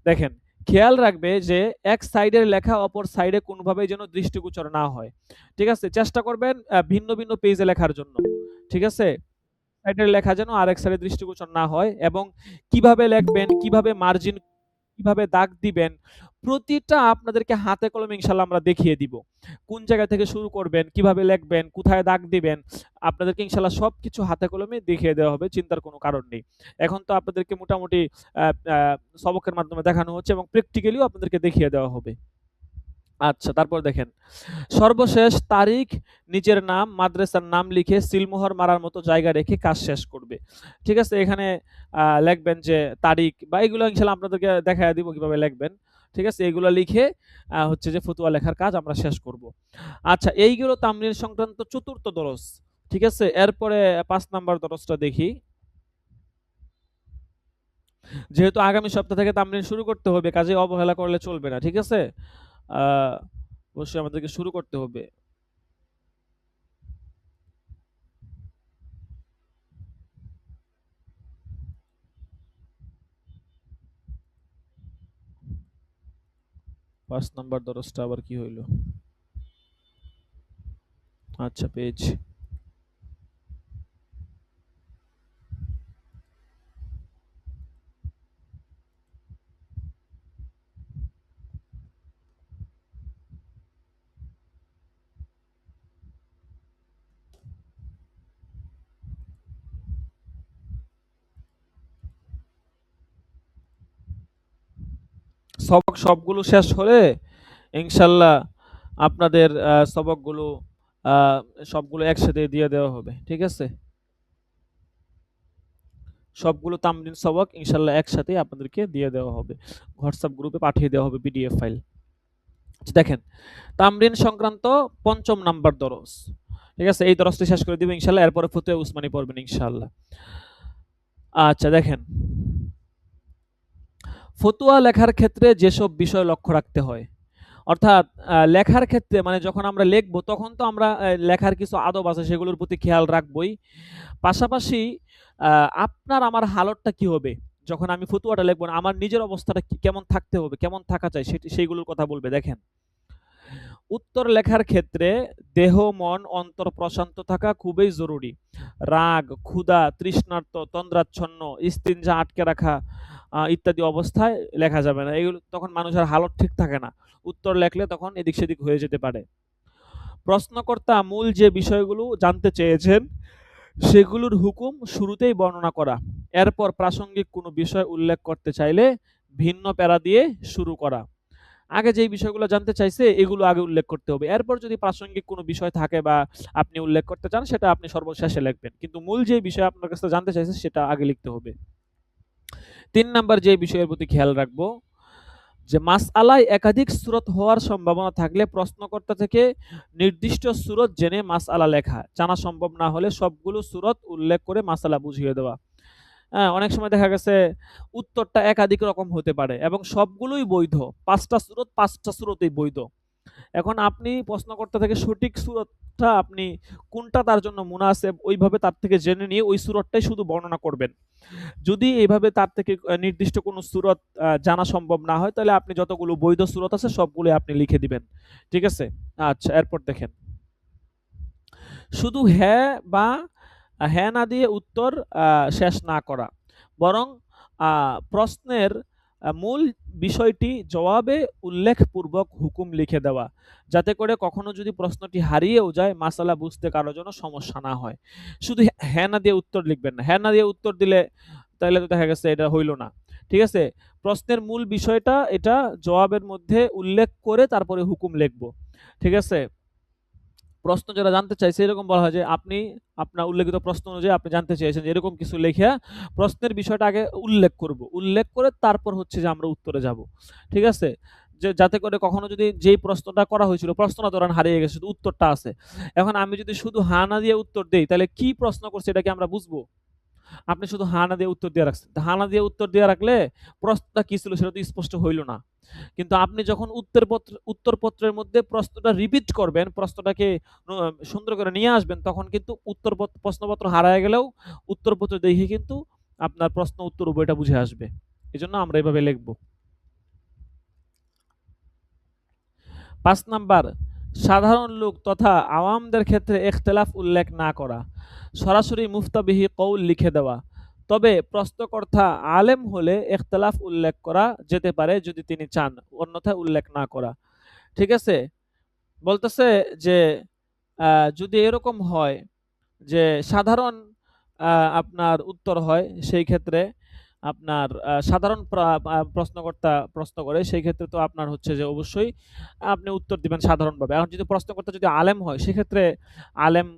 দেখেন, খেয়াল রাখবে যে এক সাইডের লেখা অপর সাইডে কোনোভাবেই যেন দৃষ্টিগোচর না হয়। ঠিক আছে? চেষ্টা করবেন ভিন্ন, ভিন্ন পেজে লেখার জন্য। ঠিক আছে? সাইডের লেখা যেন আরেক সাইডে দৃষ্টিগোচর না হয়, এবং কিভাবে লিখবেন, কিভাবে মার্জিন, কিভাবে দাগ দিবেন, প্রতিটা আপনাদেরকে হাতে কলমে ইনশাআল্লাহ আমরা দেখিয়ে দিব। কোন জায়গা থেকে শুরু করবেন, কিভাবে লিখবেন, কোথায় দাগ দিবেন, আপনাদেরকে ইনশাআল্লাহ সবকিছু হাতে কলমে দেখিয়ে দেওয়া হবে। চিন্তার কোনো কারণ নেই। এখন তো আপনাদেরকে মোটামুটি আ আ সবকের মাধ্যমে দেখানো হচ্ছে এবং প্র্যাকটিক্যালিও আপনাদেরকে দেখিয়ে দেওয়া হবে। আচ্ছা, তারপর দেখেন, সর্বশেষ তারিখ, নিজের নাম, মাদ্রাসার নাম লিখে সিলমোহর মারার মতো জায়গা রেখে কাজ শেষ করবে। ঠিক আছে? এখানে লিখবেন যে তারিখ বা এগুলো ইনশাআল্লাহ আপনাদেরকে দেখাইয়া দিব কিভাবে লিখবেন। ঠিক আছে? এগুলো লিখে হচ্ছে যে ফতোয়া লেখার কাজ আমরা শেষ করব। আচ্ছা, এইগুলো তামরীন সংক্রান্ত ৪র্থ দরস। ঠিক আছে? এরপরে ৫ নাম্বার দরসটা দেখি। যেহেতু আগামী সপ্তাহ থেকে তামরীন শুরু করতে হবে, কাজেই অবহেলা করলে চলবে না। ঠিক আছে? আ অবশ্যই আমাদেরকে শুরু করতে হবে। ৫ নাম্বার দরসটা আবার কি হইল? আচ্ছা, পেয়েছি। সবক সবগুলো শেষ হলে ইনশাল্লাহ আপনাদের সবকগুলো আ সবগুলো একসাথে দিয়ে দেওয়া হবে। ঠিক আছে? সবগুলো তামরিন সবক ইনশাল্লাহ একসাথেই আপনাদেরকে দিয়ে দেওয়া হবে। হোয়াটসঅ্যাপ গ্রুপে পাঠিয়ে দেওয়া হবে পিডিএফ ফাইল। আচ্ছা, দেখেন, তামরিন সংক্রান্ত ৫ম নাম্বার দরস। ঠিক আছে? এই দরসটি শেষ করে দিব ইনশাল্লাহ। এরপরে ফতোয়া উসমানী পড়বেন ইনশাআল্লাহ। আচ্ছা, দেখেন, ফতোয়া লেখার ক্ষেত্রে যেসব বিষয় লক্ষ্য রাখতে হয়, অর্থাৎ লেখার ক্ষেত্রে মানে যখন আমরা লিখবো তখন তো আমরা লেখার কিছু আদব আছে সেগুলোর প্রতি খেয়াল রাখবোই। পাশাপাশি আ আপনার আমার হালতটা কি হবে? যখন আমি ফতুয়াটা লিখবো না, আমার নিজের অবস্থাটা কেমন থাকতে হবে, কেমন থাকা চাই সেইগুলোর কথা বলবে। দেখেন, উত্তর লেখার ক্ষেত্রে দেহ, মন, অন্তর প্রশান্ত থাকা খুবই জরুরি। রাগ, ক্ষুধা, তৃষ্ণার্ত, তন্দ্রাচ্ছন্ন, ইস্তিনজা আটকে রাখা ইত্যাদি অবস্থায় লেখা যাবে না। এগুলো তখন মানুষের হালত ঠিক থাকে না। উত্তর লেখলে তখন এদিক সেদিক হয়ে যেতে পারে। প্রশ্নকর্তা মূল যে বিষয়গুলো জানতে চেয়েছেন সেগুলোর হুকুম শুরুতেই বর্ণনা করা। এরপর প্রাসঙ্গিক কোনো বিষয় উল্লেখ করতে চাইলে ভিন্ন প্যারা দিয়ে শুরু করা। আগে যেই বিষয়গুলো জানতে চাইছে এগুলো আগে উল্লেখ করতে হবে। এরপর যদি প্রাসঙ্গিক কোনো বিষয় থাকে বা আপনি উল্লেখ করতে চান সেটা আপনি সর্বশেষে লিখবেন। কিন্তু মূল যে বিষয় আপনার কাছে জানতে চাইছে সেটা আগে লিখতে হবে। ৩ নাম্বার যে বিষয়ের প্রতি খেয়াল রাখবো যে মাসআলায় একাধিক সূরত হওয়ার সম্ভাবনা থাকলে প্রশ্নকর্তা থেকে নির্দিষ্ট সূরত জেনে মাসআলা লেখা। জানা সম্ভব না হলে সবগুলো সূরত উল্লেখ করে মাসআলা বুঝিয়ে দেওয়া। হ্যাঁ, অনেক সময় দেখা গেছে উত্তরটা একাধিক রকম হতে পারে এবং সবগুলোই বৈধ। ৫ টা সূরত ৫ টা সূরতই বৈধ। এখন আপনি প্রশ্নকর্তা থেকে সঠিক সূরতটা আপনি কোনটা তার জন্য মুনাসেব ওইভাবে তার থেকে জেনে নিয়ে ওই সূরতটাই শুধু বর্ণনা করবেন। যদি এভাবে তার থেকে নির্দিষ্ট কোনো সূরত জানা সম্ভব না হয় তাহলে আপনি যতগুলো বৈধ সূরত আছে সবগুলোই আপনি লিখে দিবেন। ঠিক আছে? আচ্ছা, এরপর দেখেন, শুধু হ্যাঁ বা হ্যাঁ না দিয়ে উত্তর শেষ না করা। বরং প্রশ্নের মূল বিষয়টি জবাবে উল্লেখপূর্বক হুকুম লিখে দেওয়া। যাতে করে কখনো যদি প্রশ্নটি হারিয়েও যায় মাসালা বুঝতে কারো জন্য সমস্যা না হয়। শুধু হ্যাঁ না দিয়ে উত্তর লিখবেন না। হ্যাঁ না দিয়ে উত্তর দিলে তাইলে তো দেখা গেছে এটা হইল না। ঠিক আছে? প্রশ্নের মূল বিষয়টা এটা জবাবের মধ্যে উল্লেখ করে তারপরে হুকুম লিখব। ঠিক আছে? প্রশ্ন যারা জানতে চাইছে এরকম বলা হয় যে আপনি আপনার উল্লেখিত প্রশ্ন অনুযায়ী আপনি জানতে চেয়েছেন যে এরকম কিছু লেখা প্রশ্নের বিষয়টা আগে উল্লেখ করব। উল্লেখ করে তারপর হচ্ছে যে আমরা উত্তরে যাব। ঠিক আছে? যে যাতে করে কখনো যদি যেই প্রশ্নটা করা হয়েছিল প্রশ্নটা ধরেন হারিয়ে গেছে শুধু উত্তরটা আছে। এখন আমি যদি শুধু হা না দিয়ে উত্তর দেই তাহলে কি প্রশ্ন করছে এটা কি আমরা বুঝবো? আপনি শুধু হা না দিয়ে উত্তর দিয়ে রাখছেন। তো হা না দিয়ে উত্তর দিয়ে রাখলে প্রশ্নটা কি ছিল সেটা তো স্পষ্ট হইল না। কিন্তু আপনি যখন উত্তরপত্রের মধ্যে প্রশ্নটা রিপিট করবেন, প্রশ্নটাকে সুন্দর করে নিয়ে আসবেন তখন কিন্তু প্রশ্নপত্র হারায় গেলেও উত্তরপত্র দেখে কিন্তু আপনার প্রশ্ন উত্তর উভয়টা বুঝে আসবে। এজন্য আমরা এভাবে লিখব। 5 নাম্বার, সাধারণ লোক তথা আওয়ামদের ক্ষেত্রে ইখতিলাফ উল্লেখ না করা, সরাসরি মুফতাবিহি কৌল লিখে দেওয়া। তবে প্রশ্নকর্তা আলেম হলে ইখতিলাফ উল্লেখ করা যেতে পারে যদি তিনি চান, অন্যথায় উল্লেখ না করা। ঠিক আছে? বলতেছে যে যদি এরকম হয় যে সাধারণ আপনার উত্তর হয়, সেই ক্ষেত্রে আপনার সাধারণ প্রশ্নকর্তা প্রশ্ন করে, সেই ক্ষেত্রে তো আপনার হচ্ছে যে অবশ্যই আপনি উত্তর দিবেন সাধারণভাবে। এখন যদি প্রশ্নকর্তা যদি আলেম হয়, সেক্ষেত্রে আলেম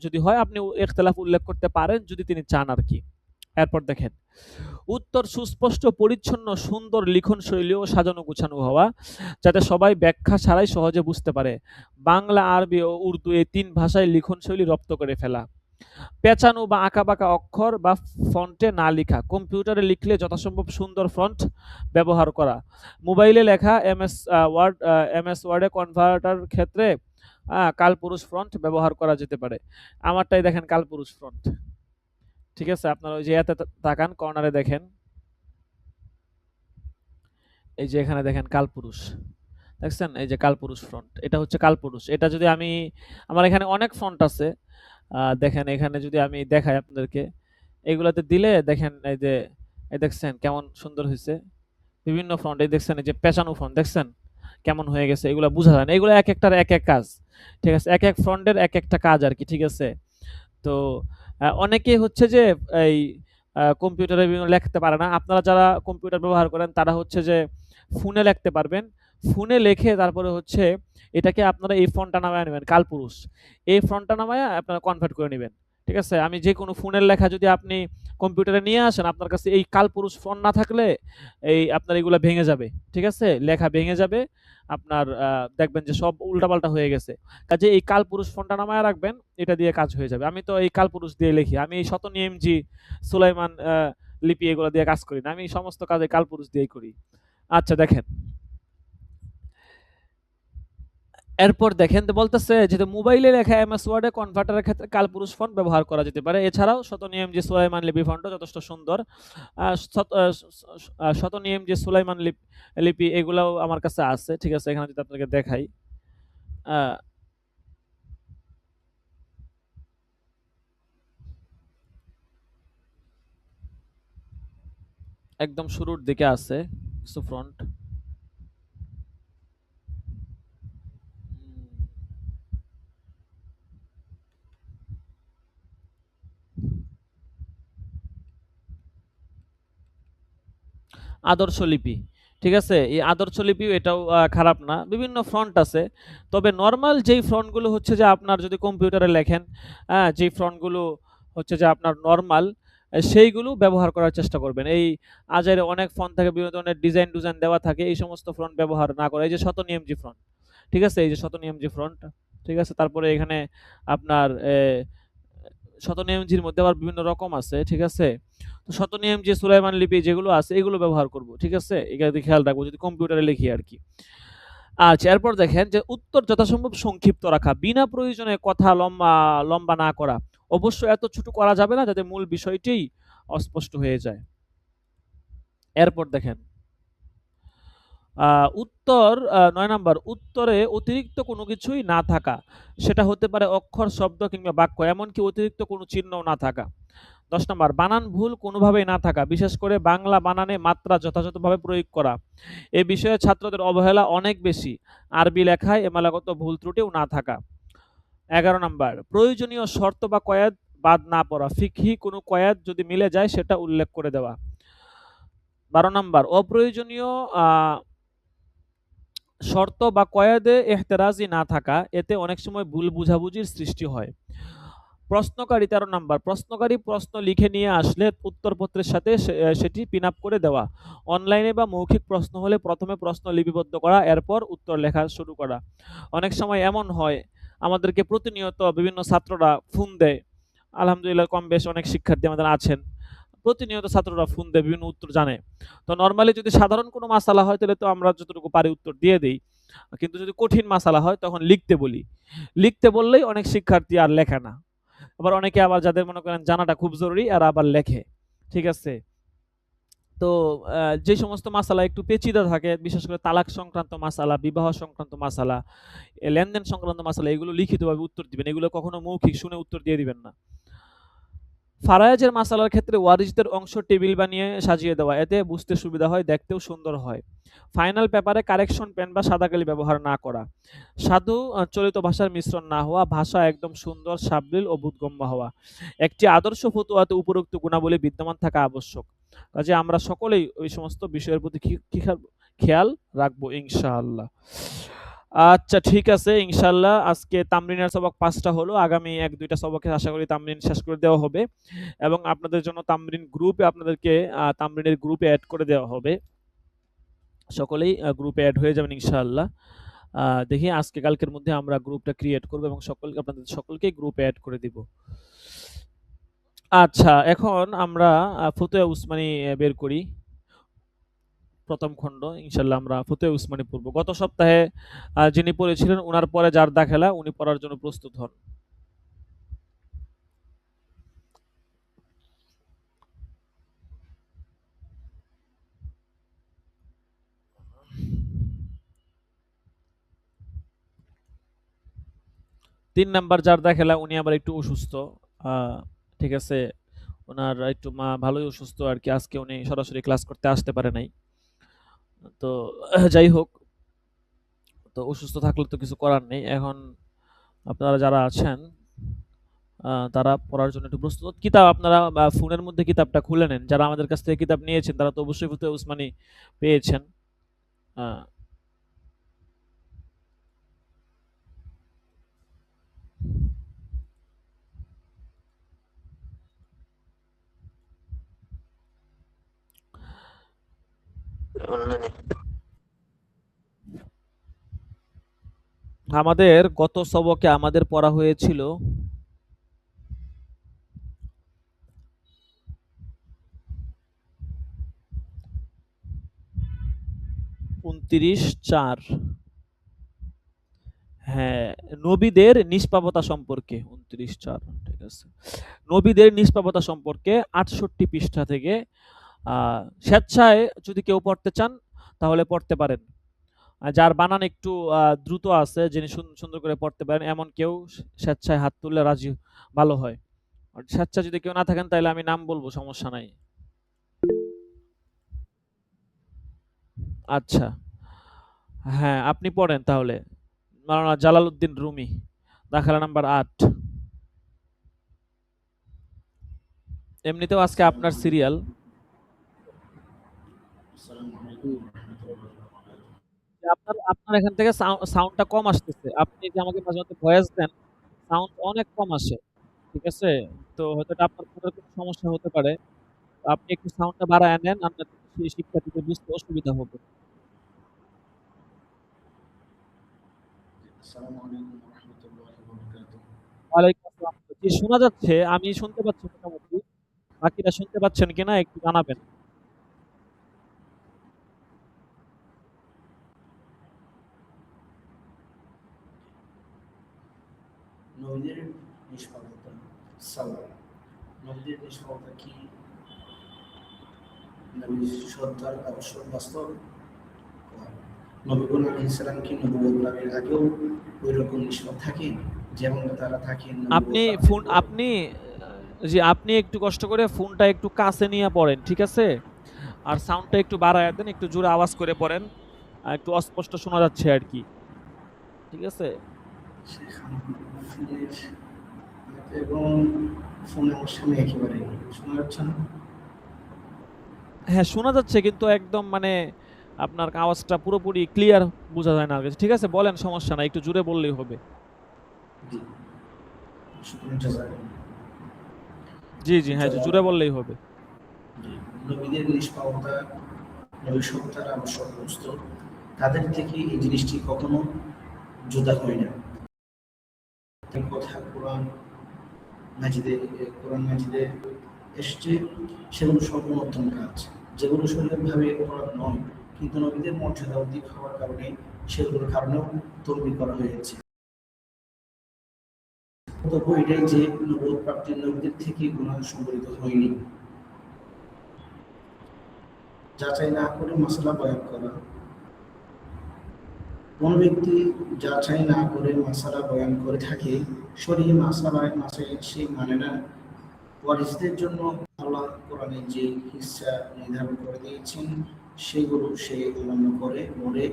যদি হয় আপনি ইখতিলাফ উল্লেখ করতে পারেন যদি তিনি চান আরকি। এরপর দেখেন, উত্তর সুস্পষ্ট, পরিচ্ছন্ন, সুন্দর লিখন শৈলী ও সাজানো গুছানো হওয়া, যাতে সবাই ব্যাখ্যা ছাড়াই সহজে বুঝতে পারে। বাংলা, আরবি ও উর্দু এই ৩ ভাষায় লিখন শৈলী রপ্ত করে ফেলা। পেঁচানো বা আঁকাবাঁকা অক্ষর বা ফন্টে না লিখা, কম্পিউটারে লিখলে যথাসম্ভব সুন্দর ফন্ট ব্যবহার করা। মোবাইলে লেখা এমএস ওয়ার্ডে কনভার্টার ক্ষেত্রে কালপুরুষ ফন্ট ব্যবহার করা যেতে পারে। আমারটাই দেখেন কালপুরুষ ফন্ট। ঠিক আছে? আপনারা ওই যে এতে তাকান, কর্নারে দেখেন। এই যে এখানে দেখেন কালপুরুষ। দেখছেন? এই যে কালপুরুষ ফন্ট। এটা হচ্ছে কালপুরুষ। এটা যদি আমি, আমার এখানে অনেক ফন্ট আছে। দেখেন এখানে যদি আমি দেখাই আপনাদেরকে, এগুলাতে দিলে দেখেন এই যে এই দেখছেন কেমন সুন্দর হইছে। বিভিন্ন ফন্ট এই দেখছেন, এই যে পেঁচানো ফন্ট দেখছেন কেমন হয়ে গেছে, এগুলা বুঝা যায় না। এগুলো একেকটার একেক কাজ। ঠিক আছে? একেক ফন্টের একেকটা কাজ আরকি। ঠিক আছে? তো অনেকেই হচ্ছে যে এই কম্পিউটারে বিভিন্ন লিখতে পারে না। আপনারা যারা কম্পিউটার ব্যবহার করেন তারা হচ্ছে যে ফোনে লিখতে পারবেন। ফোনে লিখে তারপরে হচ্ছে এটাকে আপনারা এই ফন্টটা নামায়া নিবেন, কালপুরুষ। এই ফন্টটা নামায়া আপনারা কনভার্ট করে নিবেন। ঠিক আছে? আমি যেকোনো ফোনের লেখা যদি আপনি কম্পিউটারে নিয়ে আসেন, আপনার কাছে এই কালপুরুষ ফন্ট না থাকলে এই আপনার এগুলা ভেঙে যাবে। ঠিক আছে? লেখা ভেঙে যাবে। আপনার দেখবেন যে সব উল্টাপাল্টা হয়ে গেছে। কাজেই এই কালপুরুষ ফন্টটা নামায়া রাখবেন, এটা দিয়ে কাজ হয়ে যাবে। আমি তো এই কালপুরুষ দিয়ে লিখি। আমি এই শতনিয়মজি, সুলাইমান লিপি এগুলা দিয়ে কাজ করি না। আমি সমস্ত কাজ এই কালপুরুষ দিয়েই করি। আচ্ছা দেখেন। এরপর দেখেন তো বলতেছে যে মোবাইলে লেখা এমএস ওয়ার্ডে কনভার্টারের ক্ষেত্রে কালপুরুষ ফন্ট ব্যবহার করা যেতে পারে। এছাড়াও শতনিয়মজি সুলাইমান লিপি ফন্টও যথেষ্ট সুন্দর। শতনিয়মজি সুলাইমান লিপি এগুলাও আমার কাছে আছে। ঠিক আছে? এখানে যদি আপনাকে দেখাই। আ একদম শুরুর দিকে আছে কিছু ফন্ট। আদর্শ লিপি। ঠিক আছে? এই আদর্শ লিপিও এটাও খারাপ না। বিভিন্ন ফন্ট আছে। তবে নরমাল যেই ফন্টগুলো হচ্ছে যে আপনার যদি কম্পিউটারে লেখেন, যেই ফন্টগুলো হচ্ছে যে আপনার নরমাল, সেইগুলো ব্যবহার করার চেষ্টা করবেন। এই আজাইরে অনেক ফন্ট থাকে, বিভিন্ন ধরনের ডিজাইন দেওয়া থাকে। এই সমস্ত ফন্ট ব্যবহার না করে। এই যে শতনিয়মজি ফন্ট। ঠিক আছে? এই যে শতনিয়মজি ফন্ট। ঠিক আছে? তারপরে এখানে আপনার শতনিয়মজির মধ্যে আবার বিভিন্ন রকম আছে। ঠিক আছে? তো শতনিয়মজি, সুলাইমান লিপি যেগুলো আছে এগুলো ব্যবহার করব। ঠিক আছে? এগুলা দিয়ে খেয়াল রাখবো যদি কম্পিউটারে লিখি আরকি। আচ্ছা এরপর দেখেন যে উত্তর যথাসম্ভব সংক্ষিপ্ত রাখা। বিনা প্রয়োজনে কথা লম্বা না করা। অবশ্য এত ছোট করা যাবে না যাতে মূল বিষয়টিই অস্পষ্ট হয়ে যায়। এরপর দেখেন উত্তর ৯ নাম্বার, উত্তরে অতিরিক্ত কোনো কিছুই না থাকা। সেটা হতে পারে অক্ষর, শব্দ কিংবা বাক্য, এমনকি অতিরিক্ত কোনো চিহ্নও না থাকা। ১০ নাম্বার, বানান ভুল কোনোভাবেই না থাকা, বিশেষ করে বাংলা বানানে মাত্রা যথাযথভাবে প্রয়োগ করা। এ বিষয়ে ছাত্রদের অবহেলা অনেক বেশি। আরবি লেখায় এমালাগত ভুল ত্রুটিও না থাকা। ১১ নাম্বার, প্রয়োজনীয় শর্ত বা কয়েদ বাদ না পড়া। ফিকহি কোনো কয়েদ যদি মিলে যায় সেটা উল্লেখ করে দেওয়া। ১২ নাম্বার, অপ্রয়োজনীয় আ শর্ত বা কয়েদে এহতেরাজি না থাকা, এতে অনেক সময় ভুল বুঝাবুঝির সৃষ্টি হয়। প্রশ্নকারী ১৩ নাম্বার, প্রশ্নকারী প্রশ্ন লিখে নিয়ে আসলে উত্তরপত্রের সাথে সেটি পিন আপ করে দেওয়া। অনলাইনে বা মৌখিক প্রশ্ন হলে প্রথমে প্রশ্ন লিপিবদ্ধ করা, এরপর উত্তর লেখা শুরু করা। অনেক সময় এমন হয় আমাদেরকে প্রতিনিয়ত বিভিন্ন ছাত্ররা ফোন দেয়। আলহামদুলিল্লাহ কম বেশ অনেক শিক্ষার্থী আমাদের আছেন। প্রতিনিয়ত ছাত্ররা ফোন দেয়, বিভিন্ন উত্তর জানে। তো নরমালি যদি সাধারণ কোনো মাসালা হয় তাহলে তো আমরা যতটুকু পারি উত্তর দিয়ে দেই। কিন্তু যদি কঠিন মাসালা হয় তখন লিখতে বলি। লিখতে বললেই অনেক শিক্ষার্থী আর লেখে না। আবার অনেকে আবার যাদের মনে করেন জানাটা খুব জরুরি এরা আবার লেখে। ঠিক আছে? তো যে সমস্ত মাসালা একটু পেচীদা থাকে, বিশেষ করে তালাক সংক্রান্ত মাসালা, বিবাহ সংক্রান্ত মাসালা, লেনদেন সংক্রান্ত মাসালা, এগুলো লিখিতভাবে উত্তর দিবেন। এগুলো কখনো মৌখিক শুনে উত্তর দিয়ে দিবেন না। ফারায়েজের মাসালার ক্ষেত্রে ওয়ারিসদের অংশ টেবিল বানিয়ে সাজিয়ে দেওয়া, এতে বুঝতে সুবিধা হয়, দেখতেও সুন্দর হয়। ফাইনাল পেপারে কারেকশন পেন বা সাদা কালি ব্যবহার না করা। সাধু চলিত ভাষার মিশ্রণ না হওয়া, ভাষা একদম সুন্দর, সাবলীল ও বোধগম্য হওয়া। একটি আদর্শ ফতুয়াতে উপরোক্ত গুণাবলী বিদ্যমান থাকা আবশ্যক। কাজে আমরা সকলেই ওই সমস্ত বিষয়ের প্রতি খেয়াল রাখবো ইনশাআল্লাহ। আচ্ছা, ঠিক আছে, ইনশাআল্লাহ। আজকে তামরিনের সবক ৫টা হলো। আগামী ১-২টা সবকে আশা করি তামরিন শেষ করে দেওয়া হবে এবং আপনাদের জন্য তামরিন গ্রুপে আপনাদেরকে তামরিনের গ্রুপে অ্যাড করে দেওয়া হবে। সকলেই গ্রুপে অ্যাড হয়ে যাবেন ইনশাআল্লাহ। দেখি আজকে কালকের মধ্যে আমরা গ্রুপটা ক্রিয়েট করব এবং আপনাদের সকলকেই গ্রুপে অ্যাড করে দিব। আচ্ছা, এখন আমরা ফতুয়া উসমানী বের করি। প্রথম খণ্ড ইনশাআল্লাহ আমরা ফতুয়া উসমানী পড়ব। গত সপ্তাহে যিনি পড়েছিলেন উনার পরে যার দাখিলা, উনি পড়ার জন্য প্রস্তুত হন। তিন নাম্বার যার দাখিলা, উনি আবার একটু অসুস্থ। ঠিক আছে, ওনার একটু মা ভালোই অসুস্থ আর কি। আজকে উনি সরাসরি ক্লাস করতে আসতে পারে নাই। তো যাই হোক, তো অসুস্থ থাকলে তো কিছু করার নেই। এখন আপনারা যারা আছেন তারা পড়ার জন্য একটু প্রস্তুত। কিতাব আপনারা ফোনের মধ্যে কিতাবটা খুলে নেন। যারা আমাদের কাছ থেকে কিতাব নিয়েছেন তারা তো অবশ্যই ফতুয়া উসমানী পেয়েছেন। আহ, আমাদের গত সবকে আমাদের পড়া হয়েছিল ২৯/৪। হ্যাঁ, নবীদের নিষ্পাপতা সম্পর্কে ২৯/৪, ঠিক আছে। নবীদের নিষ্পাপতা সম্পর্কে ৬৮ পৃষ্ঠা থেকে স্বেচ্ছায় যদি কেউ পড়তে চান তাহলে পড়তে পারেন। যার বানান একটু দ্রুত আছে, যিনি সুন্দর করে পড়তে পারেন, এমন কেউ স্বেচ্ছায় হাত তুললে রাজি ভালো হয়। আর স্বেচ্ছায় যদি কেউ না থাকেন তাহলে আমি নাম বলবো, সমস্যা নাই। আচ্ছা, হ্যাঁ, আপনি পড়েন তাহলে। মাওলানা জালালউদ্দিন রুমি, দাখিলা নাম্বার ৮। এমনিতেও আজকে আপনার সিরিয়াল। আপনার আপনার এখান থেকে সাউন্ডটা কম আসতেছে। আপনি যে আমাকে মাঝে মধ্যে ভয়েস দেন, সাউন্ড অনেক কম আসে। ঠিক আছে? তো হয়তো এটা আপনার ফোনের কোনো সমস্যা হতে পারে। আপনি একটু সাউন্ডটা বাড়ায় নেন, আপনার সেই শিক্ষার্থীদের বুঝতে অসুবিধা হবে। ওয়ালাইকুম আসসালাম। জি, শোনা যাচ্ছে। আমি শুনতে পাচ্ছি মোটামুটি। বাকিরা শুনতে পাচ্ছেন কিনা একটু জানাবেন। নবীদের নিষ্পাপতা সালাম। নবীদের নিষ্পাপতা কি নবীর সত্তার আবশ্যক বাস্তব? নবীগণ আলাইহিস সালাম কি নবুয়ত লাভের আগেও ওই রকম নিষ্পাপ থাকেন যেমন তারা থাকেন আপনি নবুয়ত ফোন লাভের পর? আপনি জি, আপনি একটু কষ্ট করে ফোনটা একটু কাছে নিয়ে পড়েন, ঠিক আছে? আর সাউন্ডটা একটু বাড়ায় দেন, একটু জোরে আওয়াজ করে পড়েন। একটু অস্পষ্ট শোনা যাচ্ছে আরকি। ঠিক আছে? ফোনের এবং ফোনে আমার সামনে একেবারে শোনা যাচ্ছে না। হ্যাঁ, শোনা যাচ্ছে কিন্তু একদম মানে আপনার আওয়াজটা পুরোপুরি ক্লিয়ার বোঝা যায় না আর কিছু। ঠিক আছে, বলেন, সমস্যা নাই। একটু জোরে বললেই হবে। জি, শুকরান জাযাকাল্লাহ। জি, জি, হ্যাঁ, জোরে বললেই হবে। নবীদের নিষ্পাপতা নবী সত্তার আবশ্যক বস্তু, তাদের থেকে এই জিনিসটি কখনো জুদা হয় না। কথা কোরআন মাজিদে এসছে, সেগুলো সর্বমধ্যম কাজ, যেগুলো শরীরভাবে অপরাধ নয়, কিন্তু নবীদের মর্যাদা অধিক হওয়ার কারণে সেগুলোর কারণেও তলবি করা হয়েছে। তবু এটাই যে প্রাপ্তির নবীদের থেকে গুনাহ সংঘটিত হয়নি। যাচাই না করে মাসলা বয়ান করা। কোন ব্যক্তি যাচাই না করে মাসালা বয়ান করে থাকে, শরীর মাসালায় সে মানে না। ওয়ারিসদের জন্য আল্লাহ কোরআনে যে হিস্সা নির্ধারণ করে দিয়েছেন সেগুলো সে অমান্য করে বলে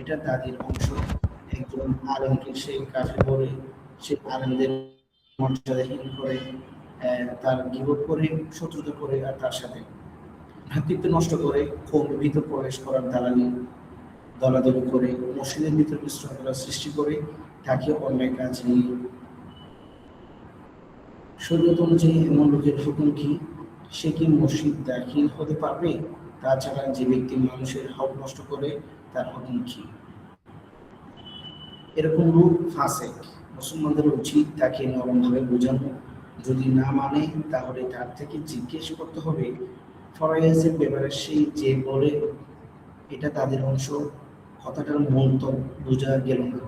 এটা তাদের অংশ। একজন আলেমকে সে কাফের বলে, সে আলেমদের মর্যাদাহীন করে, তার গীবত করে, শত্রুতা করে, আর তার সাথে ভ্রাতৃত্ব নষ্ট করে, কৌমের ভিতর প্রবেশ করার দলাদলি করে, মসজিদের ভিতর বিশৃঙ্খলা সৃষ্টি করে, তাকে অন্যায় কাজ নিয়ে। শরীয়ত অনুযায়ী এমন লোকের হুকুম কি? সে কি মসজিদ দাখিল হতে পারবে? তাছাড়া যে ব্যক্তি মানুষের হক নষ্ট করে তার হুকুম কি? এরকম লোক ফাসেক। মুসলমানদের উচিত তাকে নরমভাবে বোঝানো। যদি না মানে তাহলে তার থেকে জিজ্ঞেস করতে হবে। ফরায়েজের ব্যাপারে সে যে বলে এটা তাদের অংশ, কথাটার মূল তো বোঝা গেল না।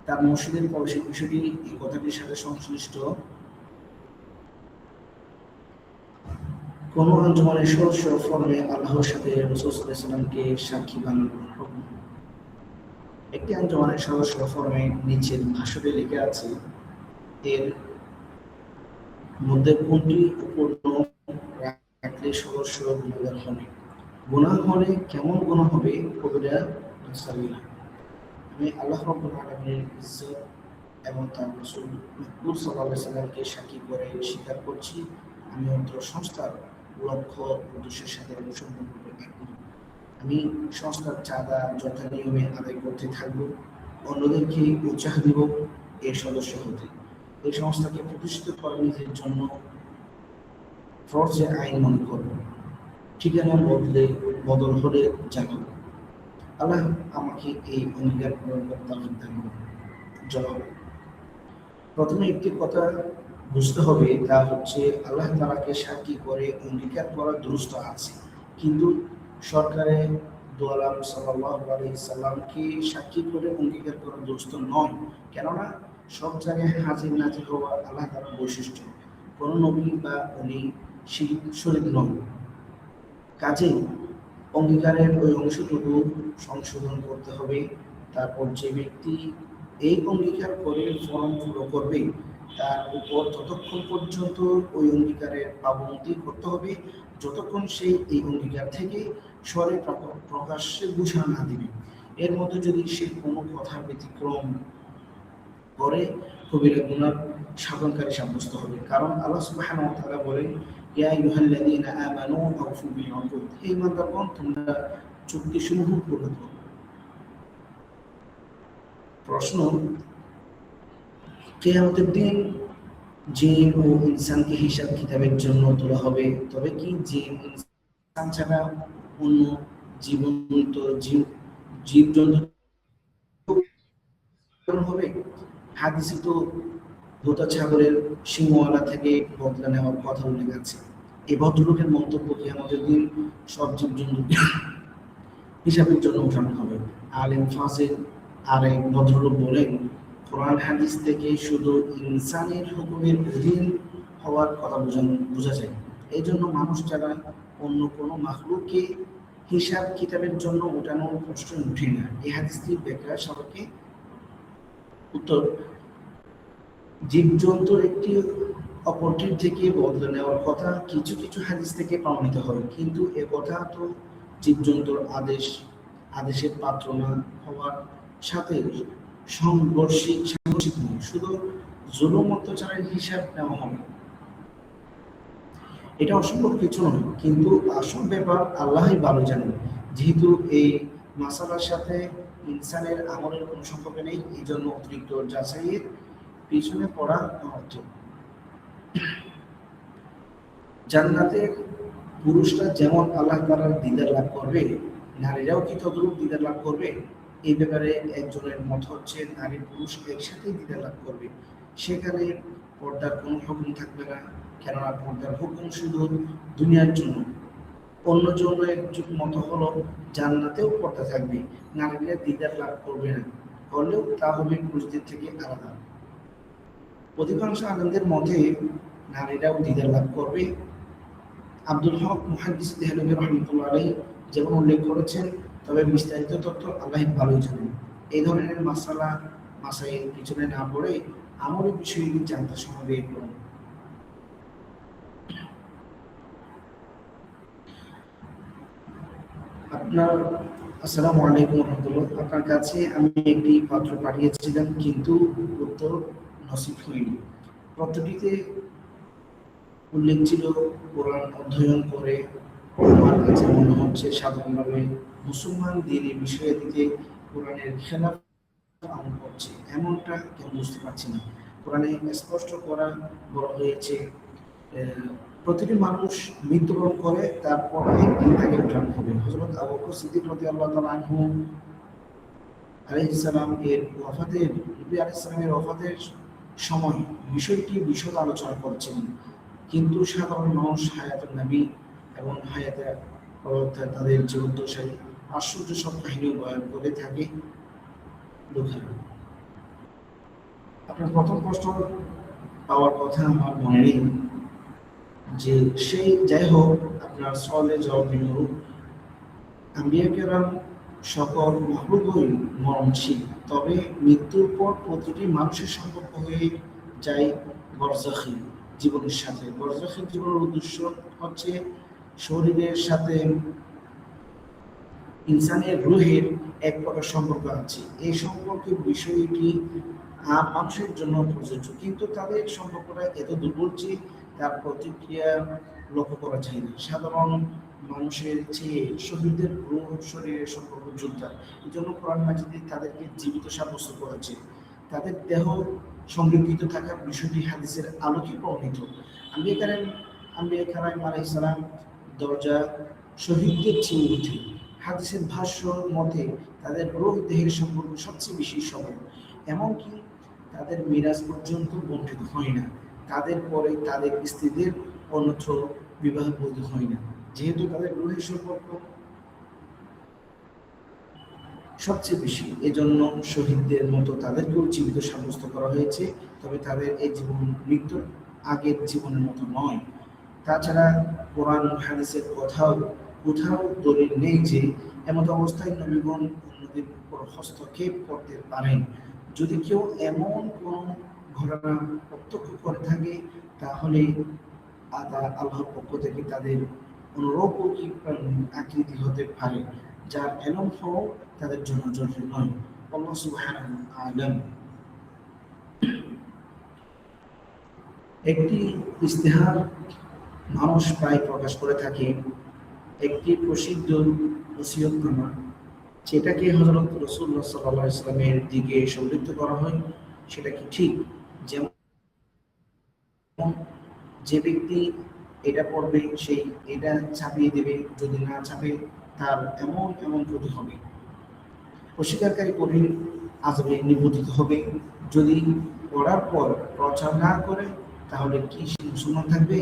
তার মসজিদের প্রবেশের বিষয়টি এই কথাটির সাথে সংশ্লিষ্ট। কোন আঞ্জুমানের সদস্য ফর্মে আল্লাহর সাথে রাসূল সাল্লাল্লাহু আলাইহি ওয়াসাল্লামকে সাক্ষী বানানোর হুকুম। একটি আঞ্জুমানের সদস্য ফর্মে নিচের ভাষণে লেখা আছে, এর মধ্যে কোনটি পূর্ণ রাখলে সদস্য গুণাগার হবে? গুনাহ হলে কেমন গুনাহ হবে? কবিরা সাবিরা। আমি আল্লাহ রাব্বুল আলামিনের ইজ্জত এবং তার রাসূল মুহাম্মদ সাল্লাল্লাহু আলাইহি ওয়াসাল্লামকে সাক্ষী করে স্বীকার করছি, আমি অত্র সংস্থার লক্ষ্য উদ্দেশ্যের সাথে অনুসন্ধানপূর্বক একমত। আমি সংস্থার চাঁদা যথা নিয়মে আদায় করতে থাকব, অন্যদেরকে উৎসাহ দিব এর সদস্য হতে। এই সংস্থাকে প্রতিষ্ঠিত করা নিজের জন্য ফরজে আইন মনে করব। ঠিকানা বদল হলে জানাবো। আল্লাহ আমাকে এই অঙ্গীকার পূরণ করতে দান করুন। জবাব, প্রথমে একটি কথা বুঝতে হবে, তা হচ্ছে আল্লাহ তাআলাকে সাক্ষী করে অঙ্গীকার করা দুরূহ আছে, কিন্তু সরকারে দু আলম সাল্লাল্লাহু আলাইহি সাল্লামকে সাক্ষী করে অঙ্গীকার করা দুরূহ নয়। কেননা সব জায়গায় হাজির নাজির হওয়া আল্লাহ তাআলার বৈশিষ্ট্য। কোন নবী বা উনি শরীক নন। কাজেই অঙ্গীকারের ওই অংশটুকু সংশোধন করতে হবে। তারপর যে ব্যক্তি এই অঙ্গীকার করে ফরম পুরো করবে তার উপর ততক্ষণ পর্যন্ত ওই অঙ্গীকারের পাবন্দি করতে হবে যতক্ষণ সে এই অঙ্গীকার থেকে স্বরে প্রকাশ্যে ঘোষণা না দিবে। এর মধ্যে যদি সে কোনো কথা ব্যতিক্রম করে কবিরা গুনার সাধনকারী সাব্যস্ত হবে। কারণ আল্লাহ সুবহানাহু ওয়া তাআলা বলেন, ইয়া আইয়ুহাল্লাযীনা আমানু আউফু বিল উকুদ, হে ঈমানদারগণ তোমরা চুক্তিসমূহ পূরণ করো। প্রশ্ন, কিয়ামতের দিন জিন ও ইনসানকে হিসাব কিতাবের জন্য তোলা হবে, তবে কি জিন ইনসান ছাড়া অন্য জীবন্ত জীবজন্তু হবে? হাদিসে তো ভূতা ছাগলের সিংহওয়ালা থেকে বদলা নেওয়ার কথা উল্লেখ আছে। এই ভদ্রলোকের মন্তব্য কি আমাদের দিন সব জীবজন্তু হিসাবের জন্য উঠানো হবে। আলেম ফাজিল আর এক ভদ্রলোক বলেন, কোরআন হাদিস থেকে শুধু ইনসানের হুকুমের অধীন হওয়ার কথা বোঝা যায়। এই জন্য মানুষ ছাড়া অন্য কোনো মাখলুককে হিসাব কিতাবের জন্য উঠানোর প্রশ্ন উঠে না। এই হাদিসটির ব্যাখ্যা সবাইকে উত্তর, জীবজন্তুর একটি অপরটির থেকে বদলে নেওয়ার কথা কিছু কিছু হাদিস থেকে প্রমাণিত হয়, কিন্তু এ কথা তো জীবজন্তুর আদেশের পাত্র না হওয়ার সাথে সাংঘর্ষিক নয়। শুধু জুলুম অত্যাচারের হিসাব নেওয়া হবে, এটা অসম্ভব কিছু নয়, কিন্তু আসল ব্যাপার আল্লাহই ভালো জানেন। যেহেতু এই মাসালার সাথে ইনসানের আমলের কোনো সম্পর্ক নেই, এই জন্য অতিরিক্ত যাচাইয়ের পিছনে পড়া অর্থ। জান্নাতে পুরুষরা যেমন আল্লাহ তাআলার দিদার লাভ করবে, নারীরাও কি তদ্রূপ দিদার লাভ করবে? এই ব্যাপারে একজনের মত হচ্ছে নারী পুরুষ একসাথে দিদার লাভ করবে, সেখানে পর্দার কোনো হুকুম থাকবে না, কেননা পর্দার হুকুম শুধু দুনিয়ার জন্য। অন্য জন্য একজন মত হলো জান্নাতেও পর্দা থাকবে, নারীরা দিদার লাভ করবে না, করলেও তা হবে পুরুষদের থেকে আলাদা। অধিকাংশ আলেমদের মতে নারীরাও দিদার লাভ করবে, আব্দুল হক মুহাদ্দিস দেহলভী রহমতুল্লাহ আলাইহি যেমন উল্লেখ করেছেন, তবে বিস্তারিত তথ্য আল্লাহ ভালোই জানেন। এই ধরনের মাসাইল পিছনে না পড়ে আমলের বিষয়গুলি জানতে সময় ব্যয় করুন। আসসালামু আলাইকুম রহমতুল্লাহ। আপনার কাছে আমি একটি পত্র পাঠিয়েছিলাম, কিন্তু উত্তর নসিব হয়নি। পত্রটিতে উল্লেখ ছিল, কোরআন অধ্যয়ন করে আমার কাছে মনে হচ্ছে সাধারণভাবে মুসলমান দিনের বিষয়ে দিকে কোরআনের খেলাফ আমল করছে, এমনটা কেউ বুঝতে পারছি না। কোরআনে স্পষ্ট করা বলা হয়েছে প্রতিটি মানুষ মৃত্যুবরণ করে, তারপর একদিন তাকে উঠানো হবে। হযরত আবু বকর সিদ্দিক রাদিয়াল্লাহু তাআলা আনহু আলাইহিস সালাম এর ওয়াফাতের নবী আলাইহিস সালামের ওয়াফাতের সময় বিষয়টি বিশদ আলোচনা করেছিলেন, কিন্তু সাধারণ মানুষ হায়াতুন নবী এবং হায়াতে তাদের জীবদ্দশায় আশ্চর্য সব কাহিনী বয়ান করে থাকে লোকেরা। আপনার প্রথম প্রশ্ন পাওয়ার কথা আমার মনে নেই, যে সেই যাই হোক, আপনার সওয়ালে জবাব দিল, আম্বিয়া কেরাম সকল মাখলুকই মরণশীল, তবে মৃত্যুর পর প্রতিটি মানুষের সম্পর্ক হয়ে যায় বরজাখী জীবনের সাথে। বরজাখী জীবনের উদ্দেশ্য হচ্ছে শরীরের সাথে ইনসানের রুহের এক প্রকার সম্পর্ক আছে। এই সম্পর্কের বিষয়টি মানুষের জন্য প্রযোজ্য, কিন্তু তাদের সম্পর্কটা এত দুর্বল যে তার প্রতিক্রিয়া লক্ষ্য করা যায় না। সাধারণ মানুষের চেয়ে শহীদদের রূহ শরীরের সম্পর্ক জোরদার। এই জন্য কোরআন মাজিদে তাদেরকে জীবিত সাব্যস্ত করেছে। তাদের দেহ সংরক্ষিত থাকার বিষয়টি হাদিসের আলোকে প্রমাণিত। আম্বিয়া কেরাম আলাইহিস সালাম দরজা শহীদদের চেয়ে উঠে। হাদিসের ভাষ্য মতে তাদের রূহ দেহের সম্পর্ক সবচেয়ে বেশি সবল, এমনকি তাদের মিরাজ পর্যন্ত বণ্টিত হয় না। তাদের পরে তাদের স্ত্রীদের অন্যত্র বিবাহ বৈধ হয় না, যেহেতু তাদের রূহের সম্পর্ক সবচেয়ে বেশি। এজন্য শহীদদের মতো তাদেরকেও জীবিত সাব্যস্ত করা হয়েছে, তবে তাদের এই জীবন মৃত্যুর আগের জীবনের মতো নয়। তাছাড়া কোরআন হাদিসের কোথাও দলিল নেই যে এমত অবস্থায় নবীগণ অন্যদের উপর হস্তক্ষেপ করতে পারেন। যদি কেউ এমন কোন ঘটনা প্রত্যক্ষ করে থাকে, তাহলে আল্লাহর পক্ষ থেকে তাদের অনুরূপ আকৃতি হতে পারে, যার এলম হওয়া তাদের জন্য জরুরি নয়। আল্লাহ সুবহানাহু ওয়া তাআলা একটি ইস্তেহার মানুষ প্রায় প্রকাশ করে থাকে, একটি প্রসিদ্ধ ওসিয়তনামা, যেটাকে হযরত রাসূলুল্লাহ সাল্লাল্লাহু আলাইহি ওয়াসাল্লামের দিকে সম্পৃক্ত করা হয়। সেটা কি ঠিক? যেমন যে ব্যক্তি এটা পড়বে সেই এটা ছাপিয়ে দেবে, যদি না ছাপে তার এমন ক্ষতি হবে। অস্বীকারী কঠিন আযাবে নিপতিত হবে। যদি পড়ার পর প্রচার না করে, তাহলে কি সে মুসলমান থাকবে?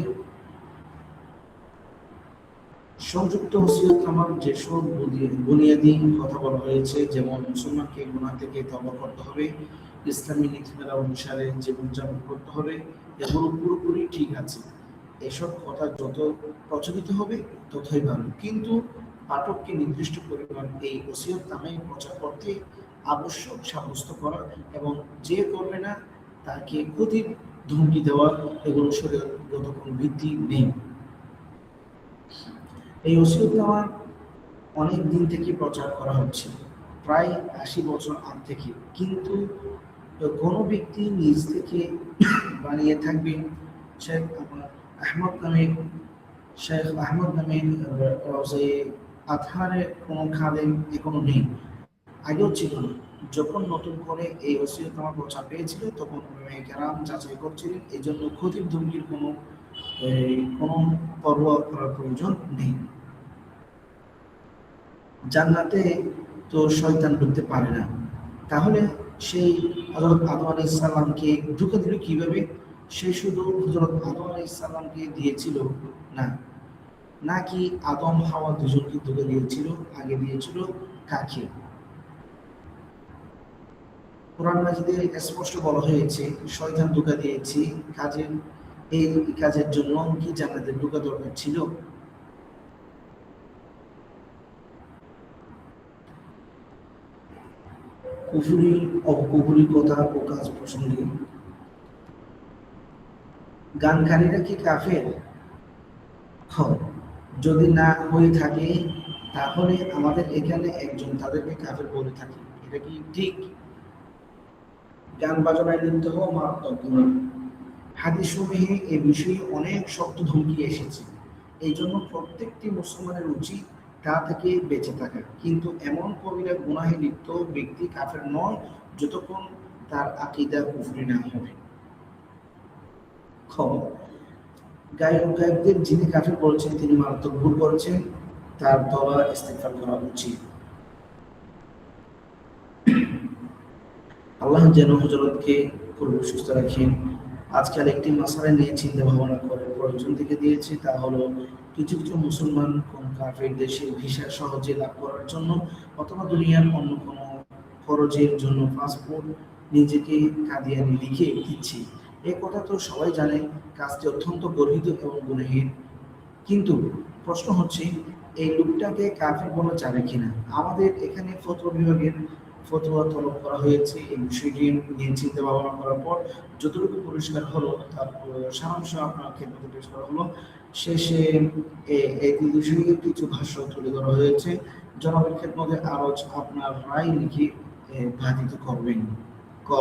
সংযুক্ত ওসিয়তনামার যেসব বুনিয়াদী কথা বলা হয়েছে, যেমন মুসলমানকে গুনাহ থেকে তওবা করতে হবে, ইসলামী নীতিমালা অনুসারে জীবনযাপন করতে হবে, এগুলো পুরোপুরি ঠিক আছে। এসব কথা যত প্রচলিত হবে ততই ভালো, কিন্তু পাঠককে নির্দিষ্ট পরিমাণ এই ওসিয়তনামায় প্রচার করতে আবশ্যক সাব্যস্ত করা এবং যে করবে না তাকে ক্ষতির ধমকি দেওয়া, এগুলো শরীয়তগত কোনো ভিত্তি নেই। এই ওসিয়তনামা অনেক দিন থেকে প্রচার করা হচ্ছে, প্রায় 80 বছর আগ থেকে, কিন্তু কোনো ব্যক্তি নিজ থেকে বানিয়ে থাকবে। শেখ আহমদ নামে রওজায়ে আতহারের কোনো খাদেম এখনো নেই, আগেও ছিল না। যখন নতুন করে এই ওসিয়তনামা প্রচার পেয়েছিল, তখন উলামায়ে কেরাম যাচাই করছিলেন, এই জন্য ক্ষতির ধমকির কোনো পরোয়া করার প্রয়োজন নেই। জান্নাতে তো শয়তান ঢুকতে পারে না, তাহলে সেই হযরত আদম আলাইহিস সালামকে ঢুকে দিল কিভাবে? সে শুধু হযরত আদম আলাইহিস সালামকে দিয়েছিল না, নাকি আদম হাওয়া দুজনকে ঢুকে দিয়েছিল? আগে দিয়েছিল কাকে? কোরআন মাজিদে স্পষ্ট বলা হয়েছে, শয়তান ধোঁকা দিয়েছি এই কাজের জন্য কি জান্নাতে ঢোকা দরকার ছিল? কুফরি অপকুফরি কথা ও কাজ প্রসঙ্গে গানকারীরা কি কাফের? খ, যদি না হয়ে থাকে তাহলে আমাদের এখানে একজন তাদেরকে কাফের বলে থাকে, এটা কি ঠিক? গান বাজনায় লিপ্ত হওয়া মারাত্মক গুনাহ। হাদিস সমূহে এ বিষয়ে অনেক শক্ত ধমকি এসেছে। এই জন্য প্রত্যেকটি মুসলমানের উচিত তা থেকে বেঁচে থাকা। কিন্তু এমন কবিরা গুনাহে লিপ্ত ব্যক্তি কাফের নয় যতক্ষণ তার আকীদা কুফরি না হবে। খ, গায়কদের যিনি কাফের বলেছেন তিনি মারাত্মক ভুল করেছেন, তার তওবা ইস্তেগফার করা উচিত। আল্লাহ যেন হযরতকে পূর্ণ সুস্থ রাখেন। আজকাল একটি মাসালা নিয়ে চিন্তা ভাবনা করে প্রয়োজন থেকে দিয়েছে, তা হলো কিছু কিছু মুসলমান কোন কাফের দেশের ভিসা সহজে লাভ করার জন্য অথবা দুনিয়ার অন্য কোনো খরচের জন্য পাসপোর্ট নিজেকে কাদিয়ানি লিখে দিচ্ছে। এ কথা তো সবাই জানে, কাজটি অত্যন্ত গর্হিত এবং গুনাহের। কিন্তু প্রশ্ন হচ্ছে এই লোকটাকে কাফের বলা যাবে কিনা। আমাদের এখানে ফতোয়া বিভাগের ফতোয়া তলব করা হয়েছে। এই বিষয়টি নিয়ে চিন্তা ভাবনা করার পর যতটুকু পরিষ্কার হলো তার সারাংশ আপনার খেদমতে পেশ করা হলো। শেষে এই বিষয়ে কিছু ভাষ্য তুলে ধরা হয়েছে। জনাবের খেদমতে আরো আপনার রায় লিখে বাধিত করবেন। ক,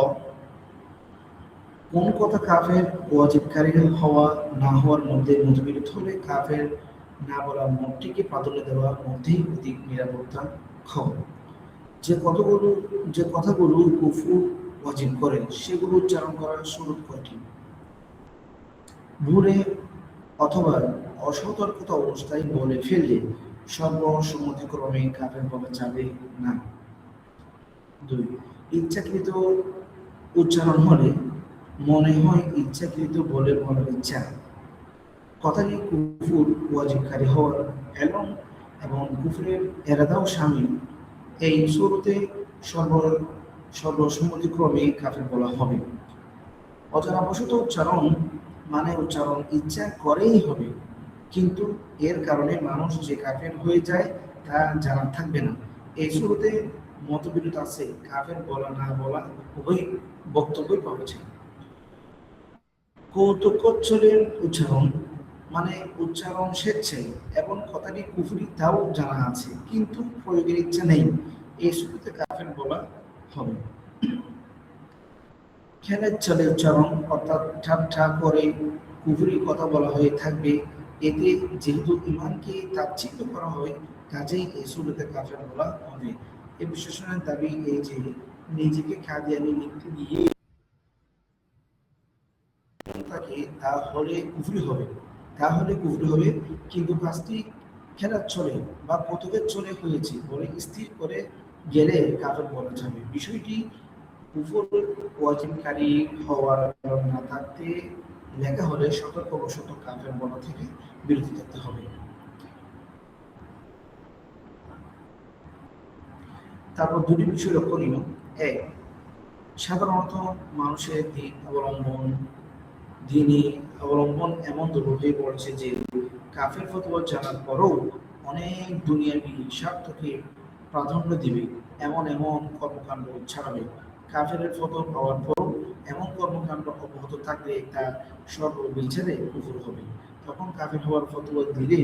কোন কথা কাফের ওয়াজিবকারী হওয়া না হওয়ার মধ্যে মতবিরোধ হলে কাফের না বলার মতটিকে প্রাধান্য দেওয়ার মধ্যেই অধিক নিরাপত্তা। খ, যে কথাগুলো কুফর ওয়াজিব করে সেগুলো উচ্চারণ করার সুরত কয়টি? ভুলে অথবা অসতর্কতা অবস্থায় বলে ফেললে সর্বসম্মতিক্রমে কাফের বলা যাবে না। 2, ইচ্ছাকৃত উচ্চারণ হলে মনে হয় ইচ্ছাকৃত বলে বলার ইচ্ছা, কথাটি কুফর ওয়াজিবকারী হওয়ার এবং কুফরের এরাদাও শামিল। এই শুরুতে সর্বসম্মতিক্রমে কাফের বলা হবে। অজানাবশত উচ্চারণ মানে উচ্চারণ ইচ্ছা করেই হবে, কিন্তু এর কারণে মানুষ যে কাফের হয়ে যায় তা জানা থাকবে না। এই শুরুতে মতবিরোধ আছে, কাফের বলা না বলা উভয় বক্তব্যই পাওয়া যায়। কৌতুকচ্ছলের উচ্চারণ মানে উচ্চারণ স্বেচ্ছায় এবং কথাটি কুফরি তাও জানা আছে, কিন্তু প্রয়োগের ইচ্ছা নেই, এই শুরুতে কাফের বলা হবে। খেলের ছলে উচ্চারণ অর্থাৎ ঠাট্টা করে কুফরি কথা বলা হয়ে থাকবে, এতে যেহেতু ইমানকে তাচ্ছিল্য করা হয় কাজেই এই শুরুতে কাফের বলা হবে। এই বিশেষণের দাবি এই যে নিজেকে কাদিয়ানি লিখতে গিয়ে তাকে তাহলে কুফরি হবে, কিন্তু কাজটি খেলার চলে বা কৌতুকের চলে হয়েছে বলে স্থির করে গেলে কাফের বলা যাবে। বিষয়টি কুফর ওয়াজিবকারী হওয়ার না থাকতে লেখা হলে সতর্কবশত কাফের বলা থেকে বিরত থাকতে হবে। তারপর দুটি বিষয় লক্ষণীয়। এক, সাধারণত মানুষের দিনই অবলম্বন এমন দুর্বল হয়ে পড়েছে যে কাফের ফতোয়া জানার পরও অনেক দুনিয়াবি স্বার্থকে প্রাধান্য দিবে, এমন কর্মকাণ্ড ছাড়াবে। কাফের ফতোয়া পাওয়ার পরও এমন কর্মকাণ্ড অব্যাহত থাকলে তা সর্ববিচারে কুফর হবে। তখন কাফের হওয়ার ফতোয়া দিলে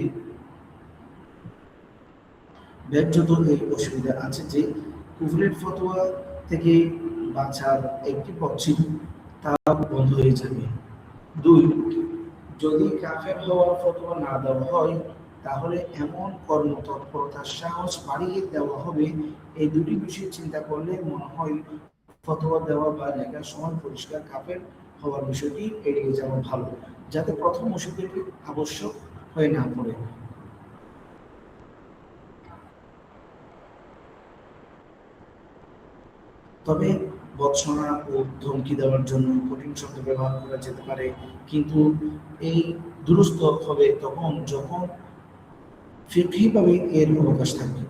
ব্যাহত এই অসুবিধা আছে যে কুফরের ফতোয়া থেকে বাঁচার একটি পথ ছিল, তা বন্ধ হয়ে যাবে। 2, যদি কাফের হওয়ার ফতোয়া না দেওয়া হয় তাহলে এমন কর্মতৎপরতার সাহস বাড়িয়ে দেওয়া হবে। এই দুটি বিষয় চিন্তা করলে মনে হয় ফতোয়া দেওয়া বা লেখার সময় পরিষ্কার কাফের হওয়ার বিষয়টি এড়িয়ে যাওয়া ভালো, যাতে প্রথম ওষুধের আবশ্যক হয়ে না পড়ে। তবে বর্জনা ও ধমকি দেওয়ার জন্য কঠিন শব্দ ব্যবহার করা যেতে পারে, কিন্তু এই দুরুস্ত হবে তখন যখন ফিকহিভাবে এর অবকাশ থাকবে।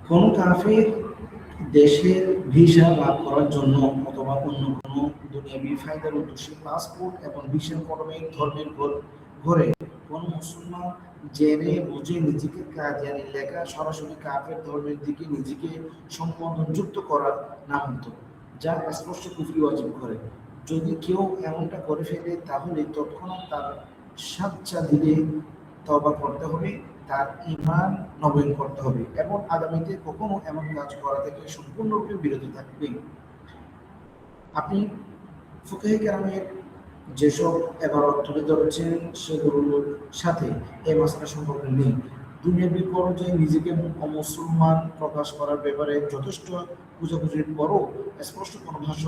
কোন কাফের দেশের ভিসা লাভ করার জন্য অথবা অন্য কোনো দুনিয়াবি ফায়দার উদ্দেশ্যে পাসপোর্ট এবং ভিসার কলমে ধর্মের ঘরে কোন মুসলমান জেনে বুঝে নিজেকে কাদিয়ানি লেখা সরাসরি কাফের ধর্মের দিকে নিজেকে সম্পর্কযুক্ত করা না হতো, যা স্পষ্ট কুফরি ওয়াজিব করে। যদি কেউ এমনটা করে ফেলে তাহলে তৎক্ষণাৎ তার সাচ্চা দিলে তওবা করতে হবে, তার ঈমান নবায়ন করতে হবে এবং আগামীতে কখনো এমন কাজ করা থেকে সম্পূর্ণরূপে বিরত থাকবে। আপনি ফুকাহে কেরামের যেসব এবারত তুলে ধরেছেন সেগুলোর সাথে এই মাসলা সম্পর্কে নেই। দুনিয়াবি পর্যায়ে নিজেকে অমুসলমান প্রকাশ করার ব্যাপারে যথেষ্ট খোঁজাখুঁজির পরও স্পষ্ট কোনো ভাষ্য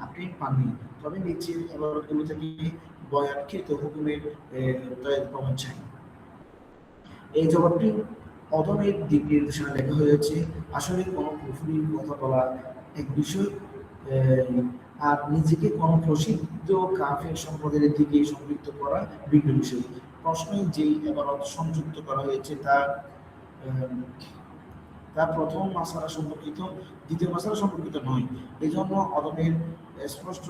আপনি পাননি। তবে নিচের এবারতগুলো থেকে বয়ানকৃত হুকুমের প্রমাণ চাই। এই জবাবটি অদমের দিক নির্দেশনা লেখা হয়েছে। আসলে কোনো কুফরির কথা বলা এক বিষয়, আর নিজেকে কোনো প্রসিদ্ধ কাফের সম্প্রদায়ের দিকে সম্পৃক্ত করা ভিন্ন বিষয়। প্রশ্নে যেই এবারত সংযুক্ত করা হয়েছে তা প্রথম মাসালা সম্পর্কিত, দ্বিতীয় মাসালা সম্পর্কিত নয়। এই জন্য অদমের স্পষ্ট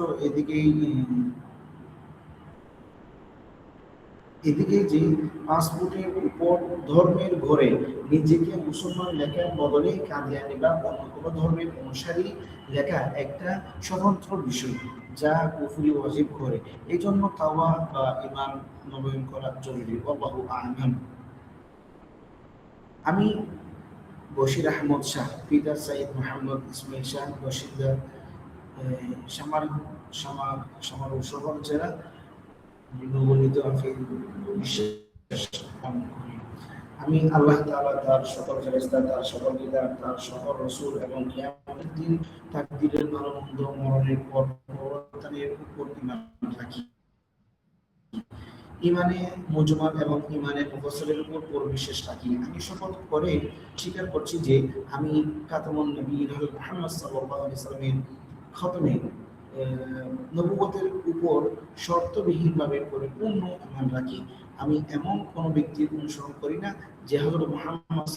এদিকে যে পাসপোর্টের উপর ধর্মের ঘরে নিজেকে মুসলমান লেখার বদলে কাদিয়ানি বা অন্য কোনো ধর্মের অনুসারী লেখা একটা স্বতন্ত্র বিষয় যা কুফরি ওয়াজিব করে। এই জন্য তাওবা বা ঈমান নবায়ন করা জরুরি। আল্লাহু আ'লাম। আমি বশির আহমদ শাহ, পিতা সাইদ মোহাম্মদ ইসমাইল শাহ, বাসিন্দা সামার শহর জেলা, আমি আল্লাহ তাআলা, তার সকল ফেরেশতা, তার সকল কিতাব, তার সকল রাসূল এবং কিয়ামতের দিন তাকদীরের ভালো মন্দ, মরণের পর পরকালের উপর ঈমান রাখি। ঈমানে মুজমাল এবং ঈমানে মুফাসসালের উপর পরিবিশেষ রাখি। আমি শপথ করে স্বীকার করছি যে আমি খাতামুন নবীয়্যিন হযরত মুহাম্মদ সাল্লাল্লাহু আলাইহি ওয়াসাল্লামের খতমে নবুয়তের উপর শর্তবিহীনভাবে পরিপূর্ণ ঈমান রাখি। আমি এমন কোনো ব্যক্তির অনুসরণ করি না যে হযরত মুহাম্মদ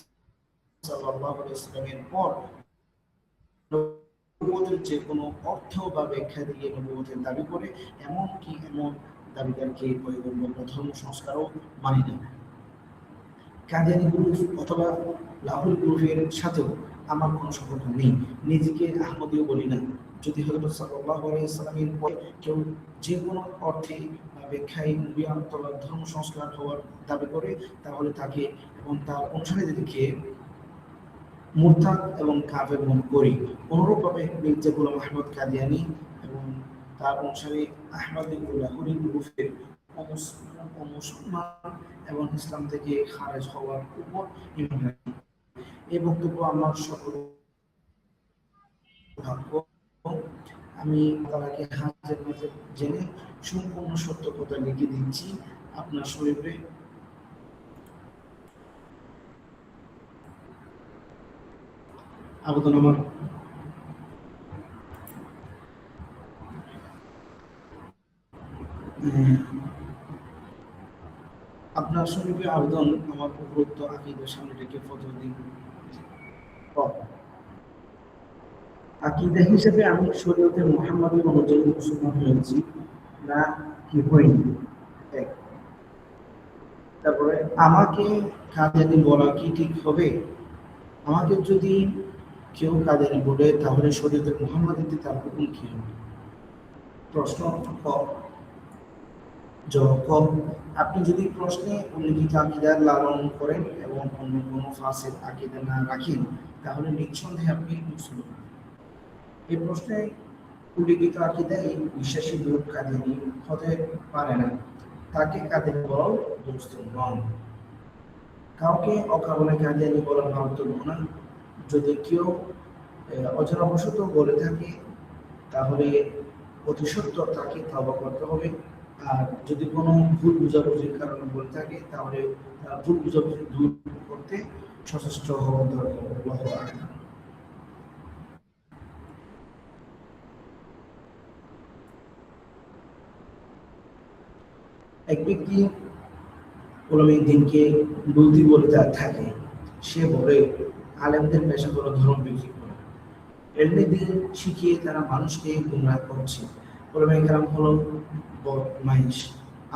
সাল্লাল্লাহু আলাইহি ওয়াসাল্লামের পর নবুয়তের যে কোনো অর্থ বা ব্যাখ্যা দিয়ে নবুয়তের দাবি করে, এমনকি এমন দাবিদারকে পয়গম্বর বা ধর্ম সংস্কারও মানি না। কাদিয়ানি গ্রুপ অথবা লাহুল গ্রুপের সাথেও আমার কোনো সম্পর্ক নেই। নিজেকে আহমদীয় বলি না। যদি হযরত সাল্লাল্লাহু আলাইহি ওয়াসাল্লামের পর কেউ যে কোনো অর্থে বা ব্যাখ্যায় নবী আন্তর্জাতিক ধর্ম সংস্কার হওয়ার দাবি করে, তাহলে তাকে এবং তার অনুসারীদেরকে মুরতাদ এবং কাফের মনে করি। অনুরূপভাবে মির্জা গোলাম আহমদ কাদিয়ানি এবং তার অনুসারী আহমদী লাহোরী গ্রুপের অমুসলমান এবং ইসলাম থেকে খারেজ হওয়ার উপর ঈমান রাখি। এই বক্তব্য আমার সকল ভাগ্য। আমি তাকে হাতের মাঝে জেনে সম্পূর্ণ সত্য কথা লিখে দিচ্ছি আপনার শরীরে। আবেদন আমার আপনার শরীরে আবেদন আমার উপরোক্ত আকীদার সামনে রেখে ফতোয়া দিন। আকীদা হিসেবে আমি শরীয়তে মুহাম্মাদী অনুযায়ী মুসলমান হয়েছি না কি হইনি। তারপরে আমাকে কাদিয়ানি বলা কি ঠিক হবে? আমাকে যদি কেউ কাদিয়ানি বলে তাহলে শরীয়তে মুহাম্মাদীতে তার হুকুম কি হবে? প্রশ্ন ক। জবাব ক। আপনি যদি প্রশ্নে উল্লিখিত আকীদা লালন করেন এবং অন্য কোনো ফাসিদ আকীদা না রাখেন, তাহলে নিঃসন্দেহে আপনি মুসলমান। এই প্রশ্নে উল্লিখিত আকীদায় বিশ্বাসী লোক কাদিয়ানি হতে পারে না, তাকে কাদিয়ানি বলাও দুরূহ নয়। কাউকে অকারণে কাদিয়ানি বলার মারাত্মক গুনাহ যদি কেউ অজানাবশত বলে থাকে, তাহলে অতি সত্বর তাকে তওবা করতে হবে। আর যদি কোনো ভুল বুঝাবুঝির কারণে বলে থাকে, তাহলে ভুল বুঝাবুঝি দূর করতে সচেষ্ট হওয়া দরকার। এক ব্যক্তি উলামায়ে দ্বীনকে বুদ্ধি বলে থাকে, সে বলে আলেমদের পেশা হলো ধর্ম বিক্রি করা। এলমে দ্বীন শিখিয়ে তারা মানুষকে গুমরাহ করছে। উলামায়ে কেরাম হলো বদমাইশ।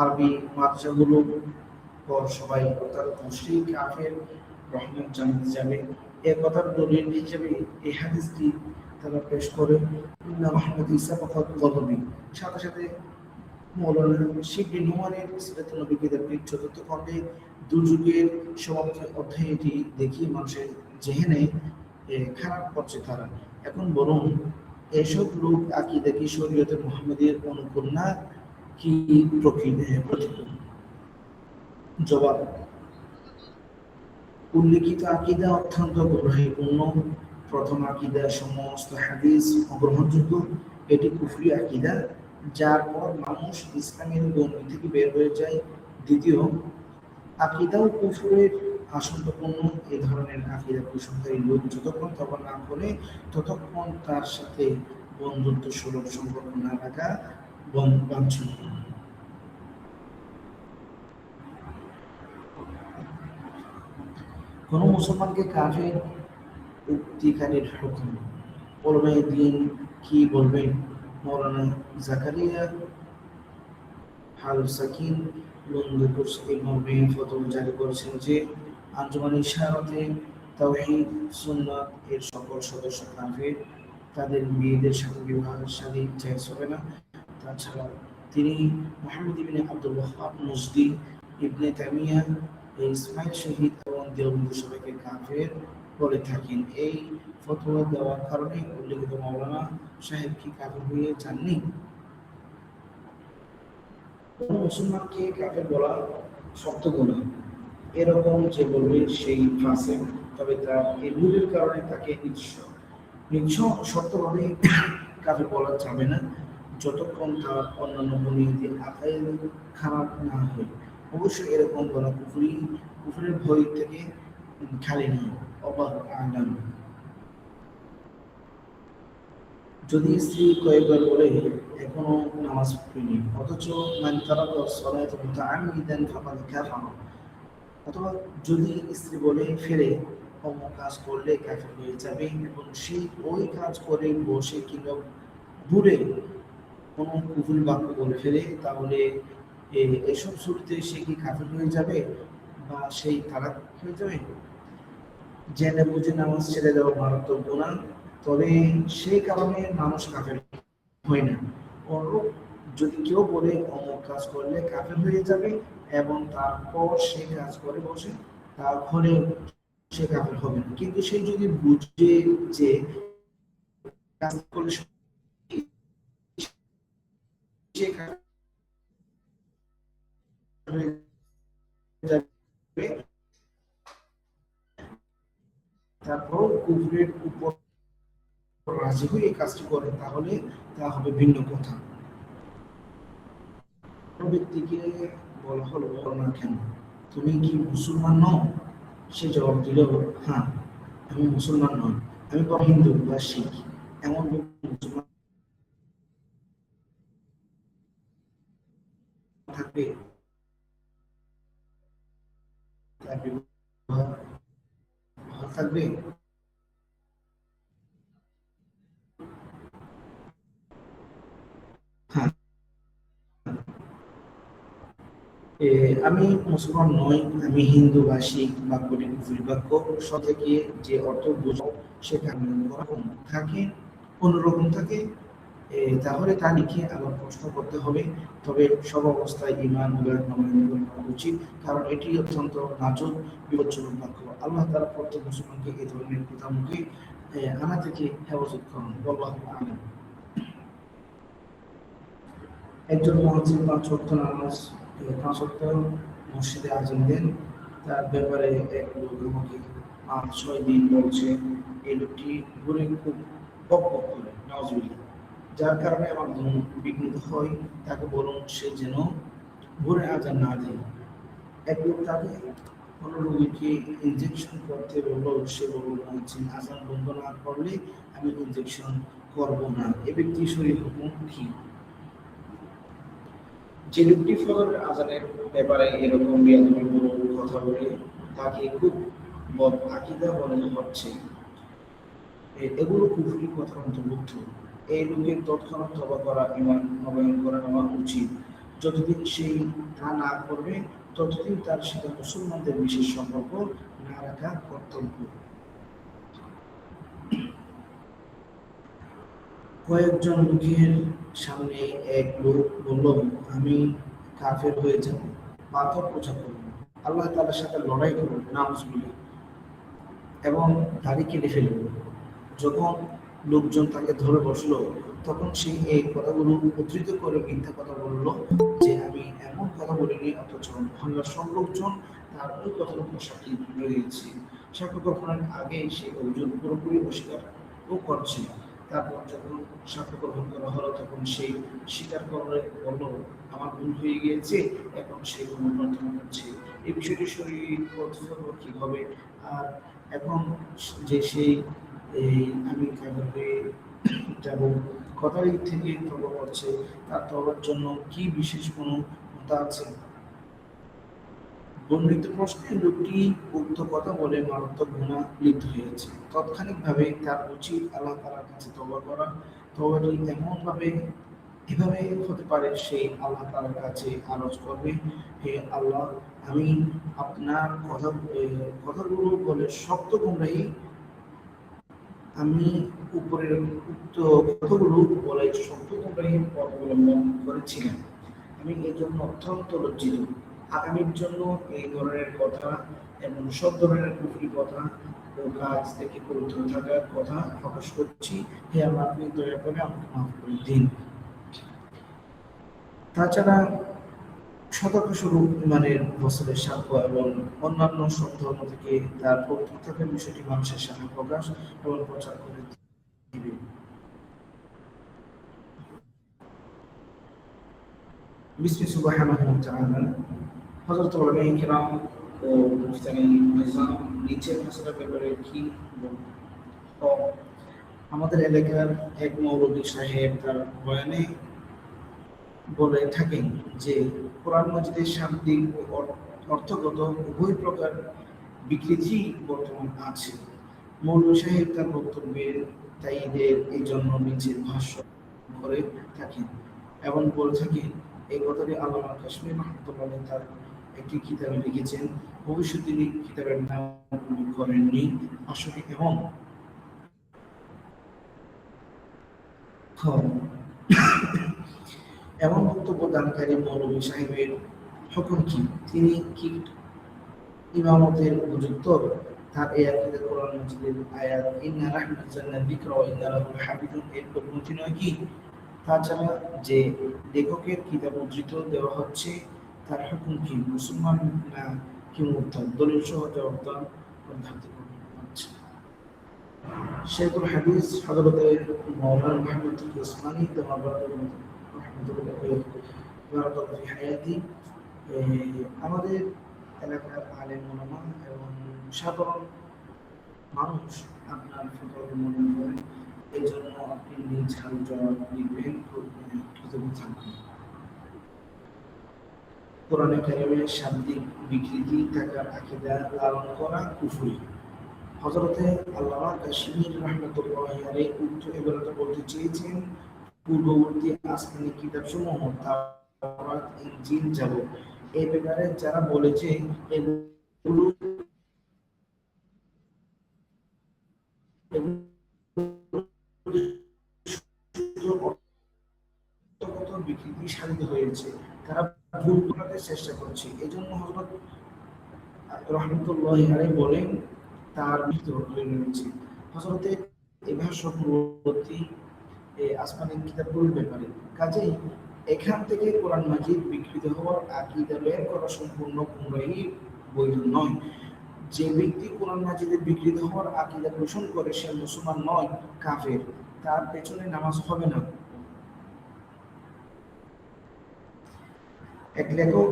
আরবি মাদ্রাসাগুলো পর সবাই অর্থাৎ মুশরিক কাফের রহমত জানতে যাবে এ কথার দলিল হিসেবে এই হাদিসটি তারা পেশ করে ইন্না মুহাম্মদ ঈসা ফাকাত গদবি সাথে সাথে মৌলানা শিবলি নোমানের সিরাতুন নবী কিতাবের চতুর্থ খণ্ডে দুর্যোগের সমাপ্তি অধ্যায়ে এটি দেখিয়ে মানুষের জেহেনে খারাপ করছে তারা। এখন বলুন এসব লোক আকীদা কি শরীয়তের মুহাম্মাদির অনুকূল না কি প্রতিকূল? জবাব, উল্লিখিত আকীদা অত্যন্ত গ্রহণীয়পূর্ণ। প্রথম আকীদা সমস্ত হাদিস অগ্রহণযোগ্য, এটি কুফরি আকীদা, যার পর মানুষ ইসলামের গণ্ডি থেকে বের হয়ে যায়। দ্বিতীয় আকীদাও কুফরের আশঙ্কাপূর্ণ। এ ধরনের আকীদা পোষণকারী লোক যতক্ষণ তবা না করে ততক্ষণ তার সাথে বন্ধুত্ব সুলভ সম্পর্ক না রাখা বাঞ্ছনীয়। কোন মুসলমানকে কাফের উক্তিকারীর হুকুম ওলামায়ে দ্বীন কি বলবেন? মৌলানা জাকারিয়া হাল সাকিন লন্ডকুস এই মর্মে ফতোয়া জারি করেছেন যে আঞ্জুমান ইশারাতে তাওহীদ সুন্নাত এর সকল সদস্য কাফের, তাদের মেয়েদের সাথে বিবাহ শাদী জায়েজ হবে না। তাছাড়া তিনি মুহাম্মদ ইবনে আব্দুল ওয়াহ্হাব নজদি, ইবনে তাইমিয়া, ইসমাইল শহীদ এবং দেওবন্দি সবাইকে কাফের বলে থাকেন। এই ফতোয়া দেওয়ার কারণে উল্লেখিত মাওলানা সাহেব কি কাফের হয়ে যাননি? কোন মুসলমানকে কাফের বলা শক্ত গুনাহ, এরকম যে বলবে সেই ফাসিক, তবে তার এই ভুলের কারণে তাকে নিঃস্ব শর্তভাবে কাফের বলা যাবে না যতক্ষণ তার অন্যান্য বুনিয়াদি আকাইদ খারাপ না হয়। অবশ্যই এরকম বলা কুফরের ভয় থেকে খালি নয়। আল্লাহু আ'লাম। যদি স্ত্রী কয়েকবার বলে এখনো নামাজ পড়িনি, অথচ মান তারাকা সালাতা মুতাআম্মিদান ফাকাদ কাফারা, অথবা যদি স্ত্রী বলে ফেরে অমুক কাজ করলে কাফের হয়ে যাবে এবং সে ওই কাজ করে বসে কিংবা ভুলে কোনো কুফরি বাক্য বলে ফেলে, তাহলে এসব শুরুতে সে কি কাফের হয়ে যাবে বা সেই তালাক হয়ে যাবে? জেনে বুঝে নামাজ ছেড়ে দেওয়া মারাত্মক গুনাহ, তবে সেই কারণে মানুষ কাফের হয় না। অনুরূপ যদি কেউ বলে অমুক কাজ করলে কাফের হয়ে যাবে এবং তারপর সে কাজ করে বসে, তারপরে সে কাফের হবে না। কিন্তু সে যদি বুঝে যে কাজ করলে সে কাফের হয়ে যাবে, তারপর কুফরের উপর রাজি হয়ে এই কাজটি করে, তাহলে তা হবে ভিন্ন কথা। ব্যক্তিকে বলা হলো না কেন তুমি কি মুসলমান নও? সে জবাব দিল হ্যাঁ আমি মুসলমান নই, আমি হিন্দু বা শিখ। এমন মুসলমান থাকবে তার বিবাহ থাকবে? হ্যাঁ, আমি মুসলমান নই, আমি হিন্দু বা শিখ বাক্যটি কুফরি বাক্য থেকে যে অর্থ বোঝাও সেটা থাকে অন্যরকম থাকে, তাহলে তা লিখে আবার প্রশ্ন করতে হবে। তবে সব অবস্থায় ঈমান করা উচিত, কারণ এটি অত্যন্ত নাজুক বিপজ্জনক বাক্য। আল্লাহ তাআলা প্রত্যেক মুসলমানকে এই ধরনের কথা মুখে আনা থেকে হেফাজত করুন। আল্লাহু আ'লাম। একজন মুয়াজ্জিন 5 ওয়াক্ত নামাজ 5 ওয়াক্ত মসজিদে আযান দেন, তার ব্যাপারে এক লোক আমাকে 5-6 দিন বলছে এই লোকটি ঘুরে খুব বক বক করে, নাউজুবিল্লাহ, যার কারণে আমার ঘুম বিঘ্নিত হয়। তাকে বলুন সে যেন ভোরে আযান না দেয়। এক লোক তাকে কোনো রোগীকে ইনজেকশন করতে বলল, সে বলল আযান বন্ধ না করলে আমি ইনজেকশন করব না। এ ব্যক্তি শরীয়ত হুকুম কি? যে লোকটি ফজরের আযানের ব্যাপারে এরকম বিয়াদবিমূলক কথা বলে তাকে খুব বদ আকীদা বলা হচ্ছে, এগুলো কুফরি কথার অন্তর্ভুক্ত। এই লোকের তৎক্ষণাৎ তওবা করা, ঈমান নবায়ন করে নেওয়া উচিত। যতদিন সেই তা না করবে ততদিন তার সাথে মুসলমানদের বিশেষ সম্পর্ক না রাখা কর্তব্য। কয়েকজন লোকের সামনে এক লোক বলল, আমি কাফের হয়ে যাব, পাথর পূজা করব, আল্লাহ তাআলার সাথে লড়াই করব, নাউজুবিল্লাহ, এবং দাড়ি কেটে ফেলব। যখন লোকজন তাকে ধরে বসলো, তখন সে এই কথাগুলো উদ্ধৃত করে মিথ্যা কথা বলল যে আমি এমন কথা বলিনি, অথচ মহল্লার সব লোকজন তার ওই কথার উপর সাক্ষী রয়েছে। সাক্ষ্য গ্রহণের আগে সে অভিযোগ পুরোপুরি অস্বীকার করছে। তারপর যখন সাক্ষ্য গ্রহণ করা হলো, তখন সে স্বীকার করে বলল, আমার ভুল হয়ে গিয়েছে, এখন সে ক্ষমা প্রার্থনা করছে। এই বিষয়টি শরীর কিভাবে? আর এখন যে সেই এই আমি কাভাবে যাব কথার দিক থেকে তবা করছে, তার তবার জন্য কি বিশেষ কোনো কথা আছে? বর্ণিত প্রশ্নে লোকটি উক্ত কথা বলে মারাত্মক গুনাহ লিপ্ত হয়েছে। তাৎক্ষণিকভাবে তার উচিত আল্লাহ তাআলার কাছে তওবা করা। তওবাটি এভাবে হতে পারে, সে আল্লাহ তাআলার কাছে আরজ করবে, হে আল্লাহ, আমি আপনার কথাগুলো বলে শক্ত গুমরাহি আমি উপরের উক্ত কথাগুলো বলে শক্ত গুমরাহির পথ অবলম্বন করেছিলাম। আমি এর জন্য অত্যন্ত লজ্জিত। আগামীর জন্য এই ধরনের কথা এবং সব ধরনের কুফরি কথা ও কাজ থেকে পবিত্র থাকার কথা প্রকাশ করছি। হে আল্লাহ, আপনি দয়া করে আমাকে মাফ করে দিন। তাছাড়া সতর্কস্বরূপ ইমানের ফসলের সাক্ষ্য এবং অন্যান্য সব ধর্ম থেকে তার পবিত্র থাকার বিষয়টি মানুষের সামনে প্রকাশ এবং প্রচার করে দিবে। বিসমি সুবহানাহু ওয়া তাআলা। হযরত উলামায়ে কিরাম ও মুফতি নিজাম নিচের মাসআলার ব্যাপারে কি বলবেন? আমাদের এলাকার এক মৌলভী সাহেব তার বয়ানে বলে থাকেন যে কোরআন মাজিদের শাব্দিক ও অর্থগত উভয় প্রকার বিকৃতি বর্তমান আছে। মৌলভী সাহেব তার বক্তব্যের তাইদের এই জন্য নিচের ভাষ্য করে থাকেন এবং বলে থাকেন, এই কথাটি আল্লামা কাশ্মীর রহমাতুল্লাহ তার একটি কিতাবে লিখেছেন। ভবিষ্যৎ তিনি কিতাবের নাম উল্লেখ করেননি আসলে এমন বক্তব্য দানকারী মৌলভী সাহেবের হুকুম কি? তিনি কি ইমামতের উপযুক্ত? তার এই আয়াতে কোরআন মাজিদের আয়াত ইন্না রাহমাতাল্লাহি যিকরা ওয়া ইন্না লাহু হাফিজুন এর পরিণতি নয় কি? তাছাড়া যে লেখকের কিতাব উদ্ধৃত দেওয়া হচ্ছে, তার হুকুম কি? মুসলমান না কি মুরতাদ? দলিল সহ জবাব দান অধ্যাত্ম হচ্ছে। শেখুল হাদিস হযরত মাওলানা মুহাম্মদ উসমানী আমাদের এলাকার আলেম ওলামা এবং সাধারণ মানুষ আপনার ফতোয়া মনে করেন, এই জন্য আপনি নিজ হাল জবাব দিবেন, কৃতজ্ঞ থাকবেন। কোরআনে কারিমের শাব্দিক বিকৃতি থাকার আকীদা লালন করা কুফরি। হযরতে আল্লামা কাশিমির রাহমাতুল্লাহি আলাইহি উক্ত ইবারত বলতে চেয়েছেন, পূর্ববর্তী আসমানি কিতাবসমূহ তাওরাত, ইনজিল, জাবুর এই ব্যাপারে যারা বলেছে এগুলো বিকৃতি সাধিত হয়েছে, তারা ভুল করার চেষ্টা করছে। এই জন্য হযরত রহমতুল্লাহি আলাইহি বলেন তার মৃত্যু হয়ে রয়েছে। হযরতে এভাবে পূর্ববর্তী আসমানি কিতাবগুলোর ব্যাপারে। কাজেই এখান থেকে কোরআন মাজিদ বিকৃত হওয়ার আকীদা বের করা সম্পূর্ণ গুমরাহি, বৈধ নয়। যে ব্যক্তি কোরআন মাজিদের বিকৃত হওয়ার আকীদা পোষণ করে সে মুসলমান নয়, কাফের। তার পেছনে নামাজ হবে না। এক লেখক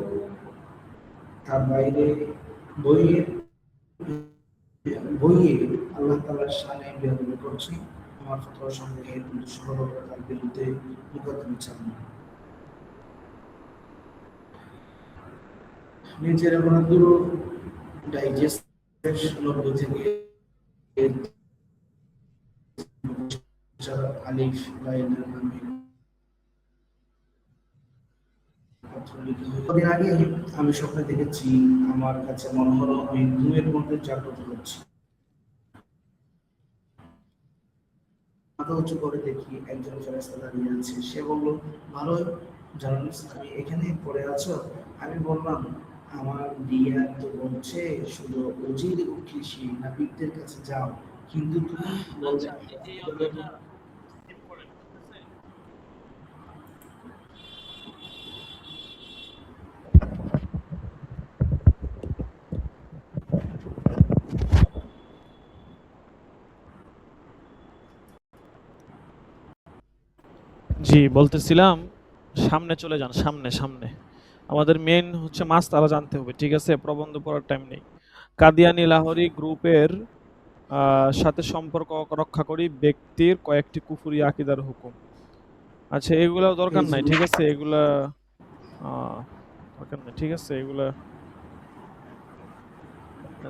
তার বাইরে বইয়ে আল্লাহ তাআলার শানে বেয়াদবি করছে। আমার ফতোয়া সংগ্রহের সহযোগিতার বিরুদ্ধে মুকদ্দমা চালানো। নিচের অনেকগুলো ডাইজেস্ট 90 থেকে আলিফ লাইনের নামে পত্র লিখা হয়েছে। কদিন আগে আমি স্বপ্নে দেখেছি আমার কাছে মনে হলো আমি ঘুমের মধ্যে জাগ্রত হচ্ছি। মাথা উঁচু করে দেখি একজন ফেরেশতা দাঁড়িয়ে আছে। সে বলল, ভালো জানালিস, আমি এখানে পড়ে আছো? আমি বললাম, আমার ডিয়ার তো বলছে শুধু উজির ও কৃষি নাবিকদের কাছে যাও, কিন্তু তুমি বললে আচ্ছা, আমি এই আফদলের অডিওটা স্কিপ করেন, ঠিক আছে? জি, বলতেছিলাম, সামনে চলে যান, সামনে সামনে। আমাদের মেইন হচ্ছে মাসআলা জানতে হবে, ঠিক আছে? প্রবন্ধ পড়ার টাইম নেই। কাদিয়ানী লাহোরী গ্রুপের সাথে সম্পর্ক রক্ষা করি ব্যক্তির কয়েকটি কুফরি আকিদার হুকুম। আচ্ছা, এগুলা দরকার এই নাই, জন্য ঠিক আছে? এগুলা আহ, দরকার নাই, ঠিক আছে? এগুলা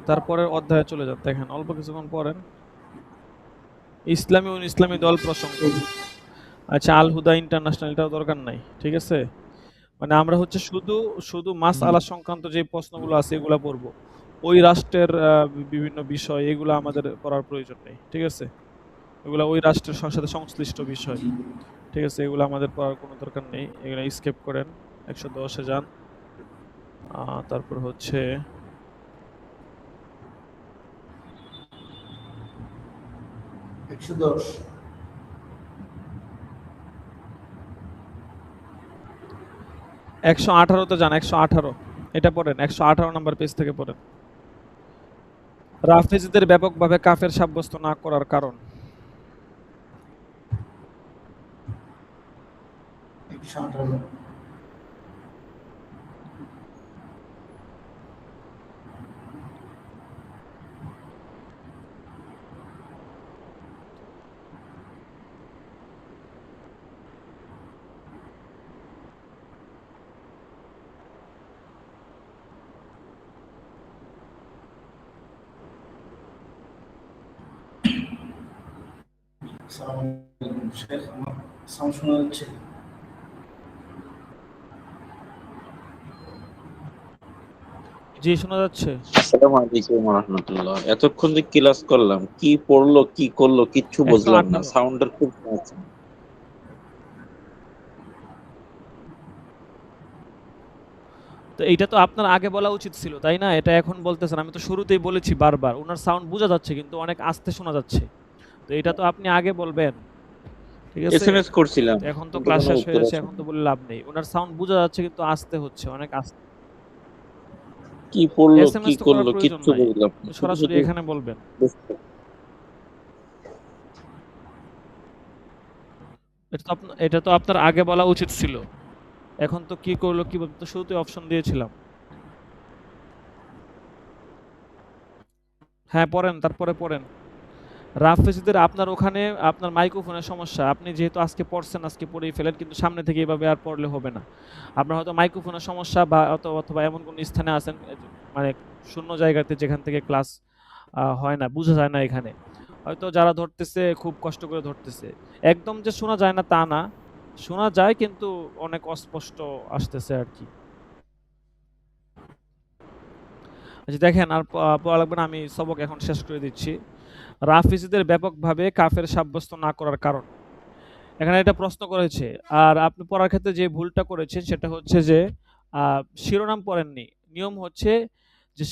তারপরের অধ্যায়ে চলে যান, দেখেন অল্প কিছুক্ষণ পড়েন। ইসলামী ও ইসলামী দল প্রসঙ্গ। এই যে আচ্ছা, আল হুদা ইন্টারন্যাশনাল, এটাও দরকার নাই, ঠিক আছে? মানে আমরা হচ্ছে শুধু শুধু মাসআলা সংক্রান্ত যে প্রশ্নগুলো আছে এগুলা পড়বো। ওই রাষ্ট্রের বিভিন্ন বিষয় এগুলো আমাদের পড়ার প্রয়োজন নেই, ঠিক আছে? এগুলা ওই রাষ্ট্রের সাথে সংশ্লিষ্ট বিষয়, জি ঠিক আছে? এগুলো আমাদের পড়ার কোনো দরকার নেই, এগুলো স্কিপ করেন। 110-এ যান। তারপর হচ্ছে 110। 118-তে যান, 118। এটা পড়েন, 118 নাম্বার পেজ থেকে পড়েন। রাফেজিদের ব্যাপকভাবে কাফের সাব্যস্ত না করার কারণ। 118। আসসালামু আলাইকুম শেখ, আমার সাউন্ড শোনা যাচ্ছে? জি, শোনা যাচ্ছে। আসসালামু আলাইকুম রহমতুল্লাহ। এতক্ষণ যে ক্লাস করলাম, কি পড়লো কি করলো কিচ্ছু বুঝলাম না, 118। সাউন্ডের খুব সমস্যা। তো এইটা তো আপনার আগে বলা উচিত ছিল, তাই না? এটা এখন বলতেছেন, আমি তো শুরুতেই বলেছি বারবার, ওনার সাউন্ড বোঝা যাচ্ছে কিন্তু অনেক আস্তে শোনা যাচ্ছে। তো এটা তো আপনি আগে বলবেন, ঠিক আছে? এসএমএস করছিলাম তো এখন তো কিন্তু ক্লাস কোনো শেষ হয়ে উত্তর যাচ্ছে, এখন তো আসেনি। বলে লাভ নেই। ওনার সাউন্ড বোঝা যাচ্ছে কিন্তু আস্তে হচ্ছে, অনেক আস্তে। কি পড়লো কি এসএমএস তো করার করলো প্রয়োজন কিচ্ছু নাই, বুঝলাম না, শুধু সরাসরি শুধু এখানে বলবেন। বুঝতে। এটা তো আপনার আগে বলা উচিত ছিল। এখন তো কি করলো কি বলতো, শুরুতে অপশন দিয়েছিলাম। হ্যাঁ, পড়েন, তারপরে পড়েন। রাফেজিদের আপনার ওখানে আপনার মাইক্রোফোনের সমস্যা। আপনি যেহেতু আজকে পড়ছেন, আজকে পড়েই ফেলেন, কিন্তু সামনে থেকে এভাবে আর পড়লে হবে না। আপনার হয়তো মাইক্রোফোনের সমস্যা বা অথবা এমন কোনো স্থানে আছেন, মানে শূন্য জায়গাতে যেখান থেকে ক্লাস হয় না, বোঝা যায় না এখানে। হয়তো যারা ধরতেছে খুব কষ্ট করে ধরতেছে। একদম যে শোনা যায় না তা না, শোনা যায় কিন্তু অনেক অস্পষ্ট আসতেছে আর কি। আচ্ছা, দেখেন আর পড়া লাগবে না, আমি সবক এখন শেষ করে দিচ্ছি। রাফেজিদের ব্যাপকভাবে কাফের সাব্যস্ত না করার কারণ। এখানে একটা প্রশ্ন করেছে, আর আপনি পড়ার ক্ষেত্রে যে ভুলটা করেছেন সেটা হচ্ছে যে শিরোনাম পড়েননি। নিয়ম হচ্ছে যে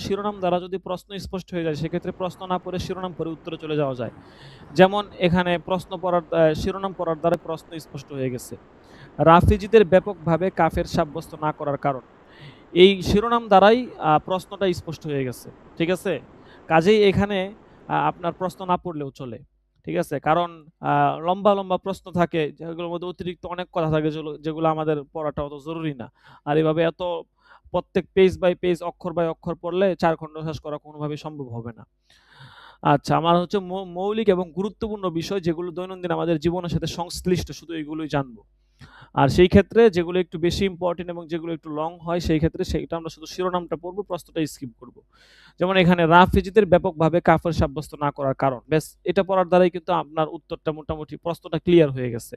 শিরোনাম দ্বারা যদি প্রশ্ন স্পষ্ট হয়ে যায়, সেক্ষেত্রে প্রশ্ন না পড়ে শিরোনাম পড়ে উত্তরে চলে যাওয়া যায়। যেমন এখানে প্রশ্ন পড়ার শিরোনাম পড়ার দ্বারা প্রশ্ন স্পষ্ট হয়ে গেছে। রাফেজিদের ব্যাপকভাবে কাফের সাব্যস্ত না করার কারণ, এই শিরোনাম দ্বারাই প্রশ্নটা স্পষ্ট হয়ে গেছে, ঠিক আছে? কাজেই এখানে আপনার প্রশ্ন না পড়লেও চলে, ঠিক আছে? কারণ লম্বা লম্বা প্রশ্ন থাকে, যেগুলোর মধ্যে অতিরিক্ত অনেক কথা থাকে, যেগুলো আমাদের পড়াটা অত জরুরি না। আর এভাবে এত প্রত্যেক পেজ বাই পেজ, অক্ষর বাই অক্ষর পড়লে 4 খণ্ড শেষ করা কোনোভাবেই সম্ভব হবে না। আচ্ছা, আমার হচ্ছে মৌলিক এবং গুরুত্বপূর্ণ বিষয় যেগুলো দৈনন্দিন আমাদের জীবনের সাথে সংশ্লিষ্ট, শুধু এগুলোই জানবো। আর সেই ক্ষেত্রে যেগুলো একটু বেশি ইম্পর্টেন্ট এবং যেগুলো একটু লং হয়, সেই ক্ষেত্রে সেটা আমরা শুধু শিরোনামটা পড়বো, প্রশ্নটা স্কিপ করব। যেমন এখানে রাফেজিদের ব্যাপকভাবে কাফের সাব্যস্ত না করার কারণ, ব্যাস এটা পড়ার দ্বারাই কিন্তু আপনার উত্তরটা মোটামুটি, প্রশ্নটা ক্লিয়ার হয়ে গেছে।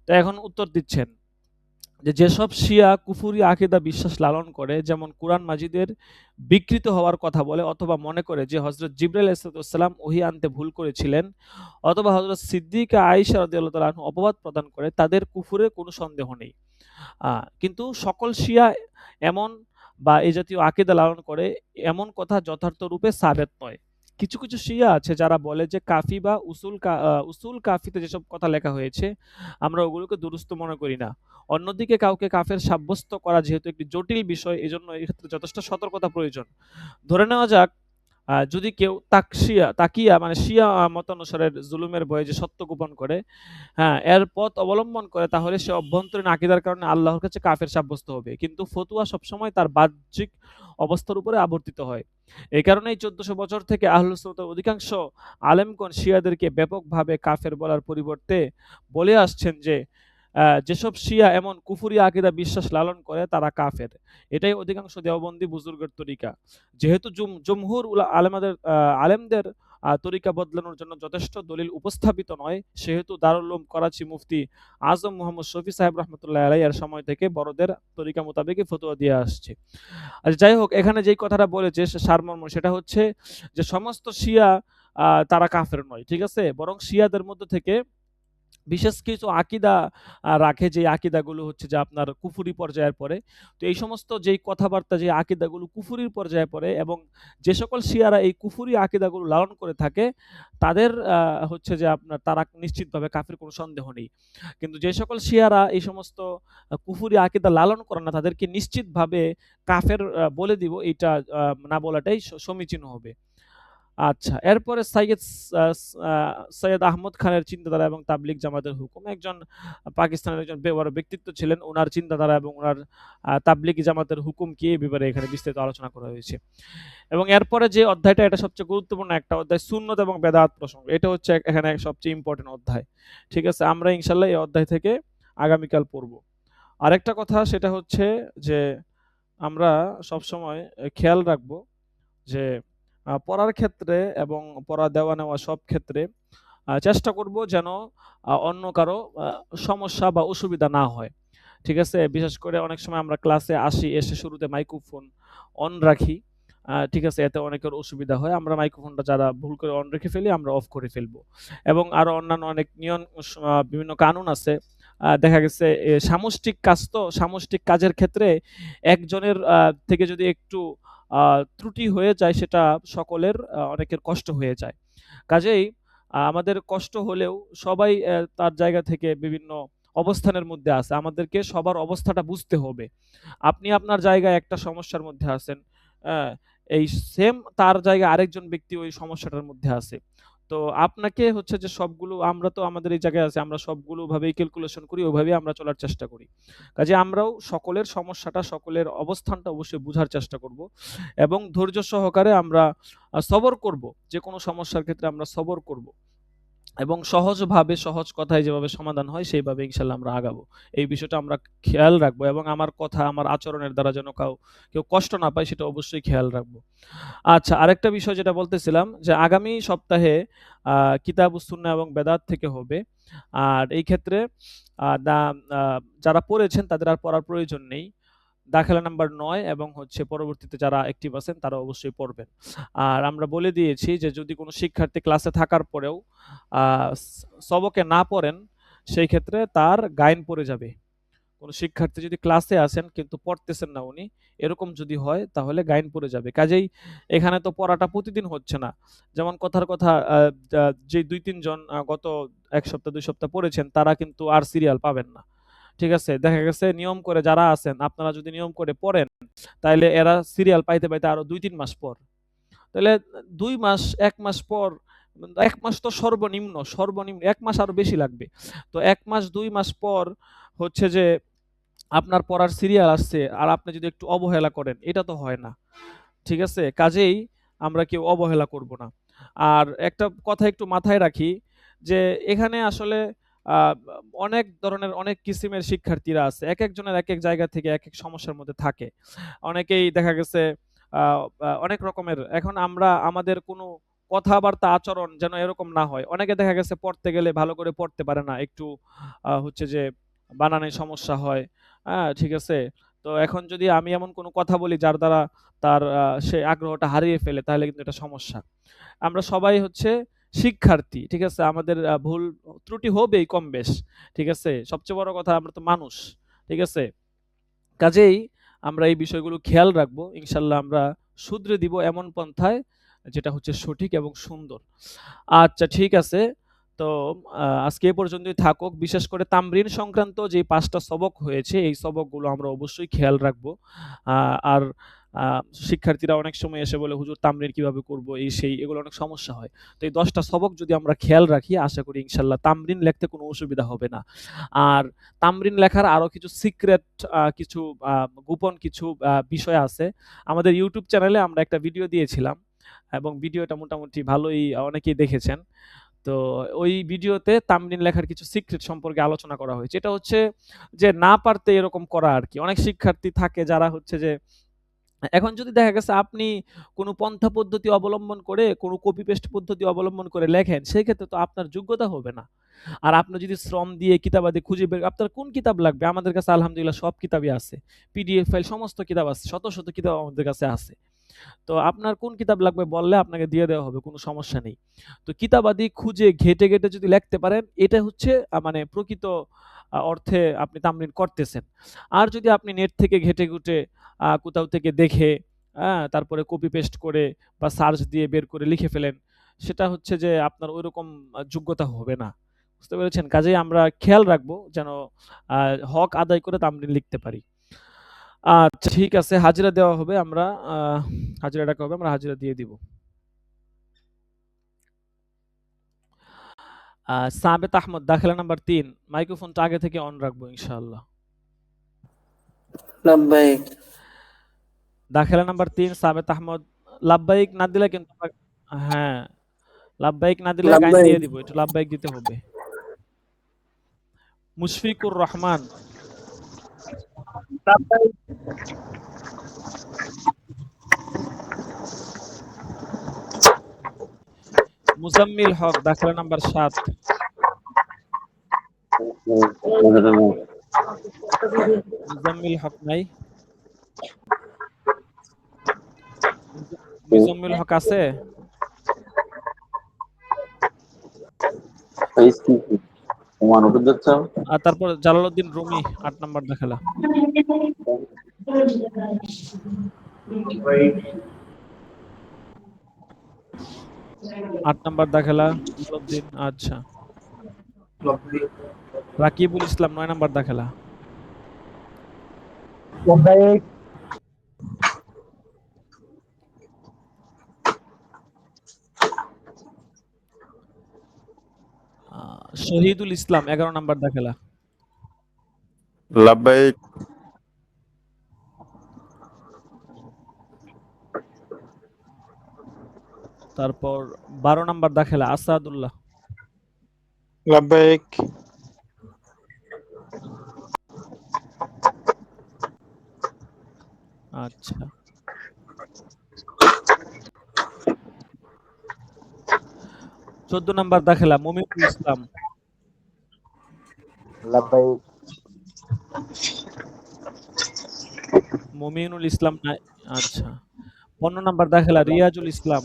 তো এখন উত্তর দিচ্ছেন। যে যেসব শিয়া কুফরি আকীদা বিশ্বাস লালন করে, যেমন কুরআন মাজিদের বিকৃত হওয়ার কথা বলে, অথবা মনে করে যে হযরত জিবরাইল আলাইহিস সালাম ওহী আনতে ভুল করেছিলেন, অথবা হযরত সিদ্দিকা আয়েশা রাদিয়াল্লাহু তাআলা আনহা অপবাদ প্রদান করে, তাদের কুফরে কোনো সন্দেহ নেই। কিন্তু সকল শিয়া এমন বা এই জাতীয় আকীদা লালন করে, এমন কথা যথার্থ রূপে সাবেত নয়। কিছু, কিছু শিয়া আছে যারা বলে যে কাফি বা উসুল কাফিতে যেসব কথা লেখা হয়েছে আমরা ওগুলোকে দুরুস্ত মনে করি না। অন্যদিকে কাউকে কাফের সাব্যস্ত করা যেহেতু একটি জটিল বিষয়, এজন্য এক্ষেত্রে যথেষ্ট সতর্কতা প্রয়োজন। ধরে নেওয়া যাক যদি কেউ তাকিয়া মানে শিয়া মতানুসারের জুলুমের ভয়ে যে সত্য গোপন করে, হ্যাঁ, এর পথ অবলম্বন করে, তাহলে সে অভ্যন্তরীণ আকীদার কারণে আল্লাহর কাছে কাফের সাব্যস্ত হবে। কিন্তু ফতোয়া সবসময় তার বাহ্যিক অবস্থার উপরে আবর্তিত হয়। এই কারণেই ১৪০০ বছর থেকে আহলুস সুন্নাতের অধিকাংশ আলেমগণ শিয়াদেরকে ব্যাপকভাবে কাফের বলার পরিবর্তে বলে আসছেন যে যেসব শিয়া এমন কুফরি আকীদা বিশ্বাস লালন করে তারা কাফের। এটাই অধিকাংশ দেওবন্দি বুজুর্গের তরিকা। যেহেতু জমহুর আলেমদের তরিকা বদলানোর জন্য যথেষ্ট দলিল উপস্থাপিত নয়, সেহেতু দারুল উলুম করাচি মুফতি আজম মোহাম্মদ শফি সাহেব রহমতুল্লাহ আলাইহি এর সময় থেকে বড়দের তরিকা মোতাবেকই ফতোয়া দিয়ে আসছে। আচ্ছা, যাই হোক, এখানে যেই কথাটা বলেছে সারমর্ম সেটা হচ্ছে যে সমস্ত শিয়া তারা কাফের নয়, ঠিক আছে? বরং শিয়াদের মধ্য থেকে বিশেষ কিছু আকীদা রাখে, যে আকীদাগুলো হচ্ছে যে আপনার কুফরি পর্যায়ের পড়ে। তো এই সমস্ত যেই কথাবার্তা, যে আকীদাগুলো কুফরির পর্যায়ে পড়ে, এবং যে সকল শিয়ারা এই কুফরি আকীদাগুলো লালন করে থাকে, তাদের হচ্ছে যে আপনার তারা নিশ্চিতভাবে কাফের, কোনো সন্দেহ নেই। কিন্তু যে সকল শিয়ারা এই সমস্ত কুফরি আকীদা লালন করে না, তাদেরকে নিশ্চিতভাবে কাফের বলে দিব, এইটা না বলাটাই সমীচীন হবে। আচ্ছা, এরপরে সৈয়দ আহমদ খানের চিন্তাধারা এবং তাবলিগ জামাতের হুকুম। একজন পাকিস্তানের একজন বড় ব্যক্তিত্ব ছিলেন। উনার চিন্তাধারা এবং উনার তাবলিগি জামাতের হুকুম কি, এই ব্যাপারে এখানে বিস্তারিত আলোচনা করা হয়েছে। এবং এরপরে যে অধ্যায়টা, এটা সবচেয়ে গুরুত্বপূর্ণ একটা অধ্যায়, সুন্নত এবং বেদাত প্রসঙ্গ। এটা হচ্ছে এখানে সবচেয়ে ইম্পর্টেন্ট অধ্যায়। ঠিক আছে? আমরা ইনশাআল্লাহ এই অধ্যায় থেকে আগামীকাল পড়ব। আরেকটা কথা সেটা হচ্ছে যে আমরা সবসময় খেয়াল রাখবো যে পড়ার ক্ষেত্রে এবং পড়া দেওয়া নেওয়া সব ক্ষেত্রে চেষ্টা করব যেন অন্য কারো সমস্যা বা অসুবিধা না হয়। ঠিক আছে? বিশেষ করে অনেক সময় আমরা ক্লাসে আসি, এসে শুরুতে মাইক্রোফোন অন রাখি। ঠিক আছে? এতে অনেকের অসুবিধা হয়। আমরা মাইক্রোফোনটা যারা ভুল করে অন রেখে ফেলি, আমরা অফ করে ফেলবো। এবং আরো অন্যান্য অনেক নিয়ম বিভিন্ন কানুন আছে। দেখা গেছে সামষ্টিক কাজ, তো সামষ্টিক কাজের ক্ষেত্রে একজনের থেকে যদি একটু ত্রুটি হয়ে যায়, সেটা সকলের অনেকের কষ্ট হয়ে যায়। কাজেই আমাদের কষ্ট হলেও সবাই তার জায়গা থেকে বিভিন্ন অবস্থানের মধ্যে আছে। আমাদেরকে সবার অবস্থাটা বুঝতে হবে। আপনি আপনার জায়গায় একটা সমস্যার মধ্যে আছেন। অ্যা এই সেম তার জায়গায় আরেকজন ব্যক্তি ওই সমস্যাটার মধ্যে আছে। তো আপনাকে হচ্ছে যে সবগুলো, আমরা তো আমাদের এই জায়গায় আছি, আমরা সবগুলো ভাবেই ক্যালকুলেশন করি, ওইভাবেই আমরা চলার চেষ্টা করি। কাজেই আমরাও সকলের সমস্যাটা, সকলের অবস্থানটা অবশ্যই বুঝার চেষ্টা করব, এবং ধৈর্য সহকারে আমরা সবর করব। যেকোনো সমস্যার ক্ষেত্রে আমরা সবর করব। এবং সহজভাবে, সহজ কথায় যেভাবে সমাধান হয় সেইভাবে ইনশাআল্লাহ আমরা আগাবো। এই বিষয়টা আমরা খেয়াল রাখবো, এবং আমার কথা, আমার আচরণের দ্বারা যেন কেউ কষ্ট না পায়, সেটা অবশ্যই খেয়াল রাখবো। আচ্ছা, আরেকটা বিষয় যেটা বলতেছিলাম, যে আগামী সপ্তাহে কিতাবুস সুন্নাহ এবং বেদাত থেকে হবে। আর এই ক্ষেত্রে আ দা আ যারা পড়েছেন তাদের আর পড়ার প্রয়োজন নেই। দাখিলা নাম্বার ৯ এবং হচ্ছে পরবর্তীতে যারা অ্যাক্টিভ আছেন তারা অবশ্যই পড়বেন। আর আমরা বলে দিয়েছি যে যদি কোনো শিক্ষার্থী ক্লাসে থাকার পরেও আ সবকে না পড়েন, সেই ক্ষেত্রে তার গায়েন পড়ে যাবে। কোনো শিক্ষার্থী যদি ক্লাসে আছেন কিন্তু পড়তেছেন না উনি, এরকম যদি হয় তাহলে গায়েন পড়ে যাবে। কাজেই এখানে তো পড়াটা প্রতিদিন হচ্ছে না। যেমন কথার কথা, যে ২-৩ জন গত ১ সপ্তাহ ২ সপ্তাহ পড়েছেন, তারা কিন্তু আর সিরিয়াল পাবেন না। ঠিক আছে? দেখা গেছে নিয়ম করে যারা আছেন, আপনারা যদি নিয়ম করে পড়েন, তাইলে এরা সিরিয়াল পাইতে, পাইতে আরো ২-৩ মাস পর। তাইলে ২ মাস, ১ মাস পর, ১ মাস তো সর্বনিম্ন ১ মাস আরো বেশি লাগবে। তো ১ মাস ২ মাস পর হচ্ছে যে আপনার পড়ার সিরিয়াল আসছে, আর আপনি যদি একটু অবহেলা করেন, এটা তো হয় না। ঠিক আছে? কাজেই আমরা কেউ অবহেলা করব না। আর একটা কথা একটু মাথায় রাখি, যে এখানে আসলে আ অনেক ধরনের, অনেক কিসিমের শিক্ষার্থীরা আছে। একেকজনের একেক জায়গা থেকে একেক সমস্যার মধ্যে থাকে। অনেকেই দেখা গেছে আ আ অনেক রকমের, এখন আমরা আমাদের কোনো কথাবার্তা, আচরণ যেন এরকম না হয়। অনেকে দেখা গেছে পড়তে গেলে ভালো করে পড়তে পারে না। একটু হচ্ছে যে বানানে সমস্যা হয়। ঠিক আছে? তো এখন যদি আমি এমন কোনো কথা বলি যার দ্বারা তার সে আগ্রহটা হারিয়ে ফেলে তাহলে কিন্তু এটা সমস্যা। আমরা সবাই হচ্ছে শিক্ষার্থী, ঠিক আছে? আমাদের ভুল ত্রুটি হবেই কম বেশ, ঠিক আছে? সবচেয়ে বড় কথা আমরা তো মানুষ, ঠিক আছে? কাজেই আমরা এই বিষয়গুলো খেয়াল রাখবো। ইনশাআল্লাহ আমরা শুধরে দিব এমন পন্থায় যেটা হচ্ছে সঠিক এবং সুন্দর। আচ্ছা ঠিক আছে। তো আজকে এ পর্যন্তই থাকুক। বিশেষ করে তামরিন সংক্রান্ত যে ৫ টা সবক হয়েছে এই সবকগুলো আমরা অবশ্যই খেয়াল রাখবো। আ আর আ শিক্ষার্থীরা অনেক সময় এসে বলে, "হুজুর তামরিন কিভাবে করব?" এই সেই এগুলো অনেক সমস্যা হয়। তো এই ১০ টা সবক যদি আমরা খেয়াল রাখি আশা করি ইনশাআল্লাহ তামরিন লিখতে কোনো অসুবিধা হবে না। আর তামরিন লেখার আরো কিছু সিক্রেট কিছু আ গোপন কিছু বিষয় আছে। আমাদের YouTube চ্যানেলে আমরা একটা ভিডিও দিয়েছিলাম এবং ভিডিওটা মোটামুটি ভালোই অনেকেই দেখেছেন। তো ওই ভিডিওতে তামরিন লেখার কিছু সিক্রেট সম্পর্কে আলোচনা করা হয়েছে। এটা হচ্ছে যে না পারতে এরকম করা আরকি। অনেক শিক্ষার্থী থাকে যারা হচ্ছে যে এখন যদি দেখা গেছে আপনি কোনো পন্থা পদ্ধতি অবলম্বন করে, কোনো কপি পেস্ট পদ্ধতি অবলম্বন করে লেখেন, সেক্ষেত্রে তো আপনার যোগ্যতা হবে না। আর আপনি যদি শ্রম দিয়ে কিতাবাদি খুঁজে বের আপনার কোন কিতাব লাগবে? আমাদের কাছে আলহামদুলিল্লাহ সব কিতাবই আছে। পিডিএফ ফাইল সমস্ত কিতাব আছে। শত, শত কিতাব আমাদের কাছে আছে। তো আপনার কোন কিতাব লাগবে বললে আপনাকে দিয়ে দেওয়া হবে, কোনো সমস্যা নেই। তো কিতাবাদি খুঁজে ঘেঁটে, ঘেঁটে যদি লেখতে পারেন, এটা হচ্ছে মানে প্রকৃত অর্থে আপনি তামরিন করতেছেন। আর যদি আপনি নেট থেকে ঘেঁটে-ঘুটে কোথাও থেকে দেখে, তারপরে কপি পেস্ট করে বা সার্চ দিয়ে বের করে লিখে ফেলেন, সেটা হচ্ছে যে আপনার ঐরকম যোগ্যতা হবে না। বুঝতে পেরেছেন? কাজেই আমরা খেয়াল রাখবো যেন আ হক আদায় করে তামরিন লিখতে পারি। আচ্ছা ঠিক আছে, হাজিরা দেওয়া হবে। আমরা হাজিরা ডাকা হবে, আমরা হাজিরা দিয়ে দিব। সাবেত আহমদ দাখিলা নাম্বার ৩। মাইক্রোফোনটা আগে থেকে অন রাখবো ইনশাআল্লাহ। লাব্বাইক দাখিলা নাম্বার ৩ সাবেত আহমদ। লাব্বাইক না দিলে কিন্তু হ্যাঁ, লাব্বাইক না দিলে গাইন লাব্বাইক দিয়ে দিব। একটু লাব্বাইক দিতে হবে। মুশফিকুর রহমান, মুজাম্মিল হক দাখিলা নাম্বার ৭। মুজাম্মিল হক নাই? মুজাম্মিল হক আছে? ওমান ওষুধ দিচ্ছ? আর তারপর জালালউদ্দিন রুমি ৮ নাম্বার দাখিলা। ৮ নাম্বার দাখিলা জালালউদ্দিন। আচ্ছা। রাকিবুল ইসলাম ৯ নাম্বার দাখিলা। আ শহীদুল ইসলাম ১১ নাম্বার দাখিলা। লাব্বাইক তারপর ১২ নাম্বার দাখিলা আসাদুল্লাহ। লাব্বাইক আচ্ছা। ১৪ নাম্বার দাখিলা মুমিনুল ইসলাম। লাব্বাইক মুমিনুল ইসলাম নাই। আচ্ছা। ১৫ নাম্বার দাখিলা রিয়াজুল ইসলাম।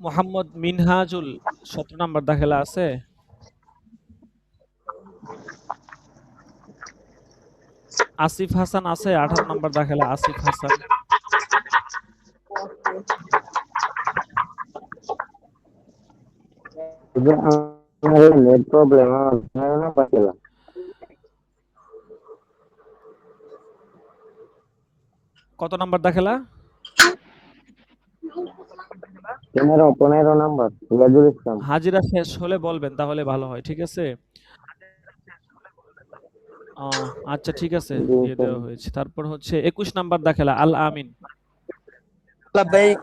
মোহাম্মদ মিনহাজুল ১৭ নাম্বার দাখিলা আছে? আসিফ হাসান আছে ১৮ নাম্বার দাখিলা আসিফ হাসান। নেট প্রবলেম না পাচ্ছিলাম। কত নাম্বার দাখিলা? ১৫ নাম্বার রিয়াজুল ইসলাম। হাজিরা শেষ হলে বলবেন তাহলে ভালো হয়, ঠিক আছে? ও আচ্ছা ঠিক আছে, দিয়ে দেওয়া হয়েছে। তারপর হচ্ছে ২১ নাম্বার দাখিলা আল আমিন। লাব্বাইক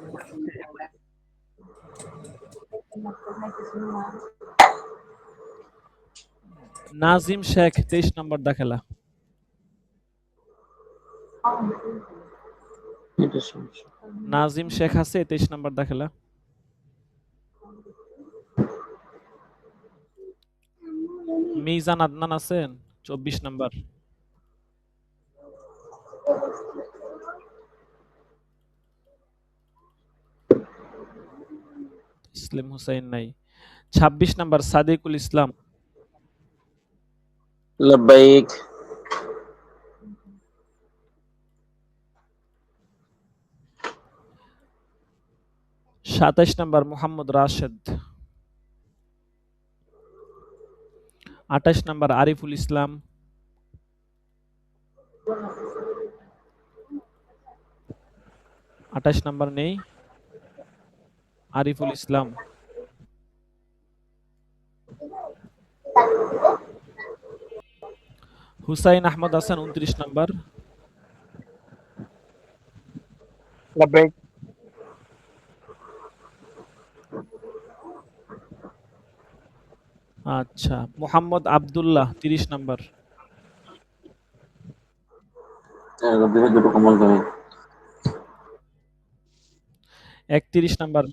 নাজিম শেখ ২৩ নাম্বার দাখিলা। এটা সমস্যা। নাজিম শেখ আছে 23 নাম্বার দাখেলা। মিজান আদনান আছেন 24 নাম্বার। ইসলাম হুসাইন নাই। 26 নাম্বার সাদিকুল ইসলাম। লাব্বাইক। 27 number Mohammad Rashed. 28 number Ariful Islam. 28 number নেই, আরিফুল ইসলাম। হুসাইন আহমদ আছেন 29 নাম্বার। لبيك আচ্ছা, মোহাম্মদ আব্দুল্লাহ 30 নাম্বার। দিনে দুটো কম্বল দেবে। 31 নাম্বার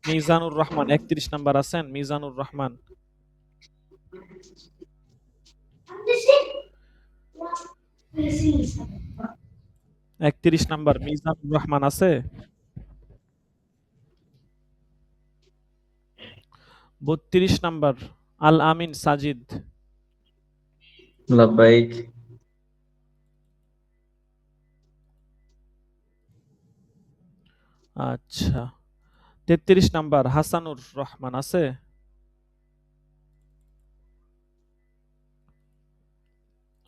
মিজানুর রহমান। 31 নাম্বার আছেন মিজানুর রহমান। 31 নাম্বার মিজানুর রহমান আছে। 32 নাম্বার আল আমিন সাজিদ। লাব্বাইক। আচ্ছা, 33 নাম্বার হাসানুর রহমান আছে।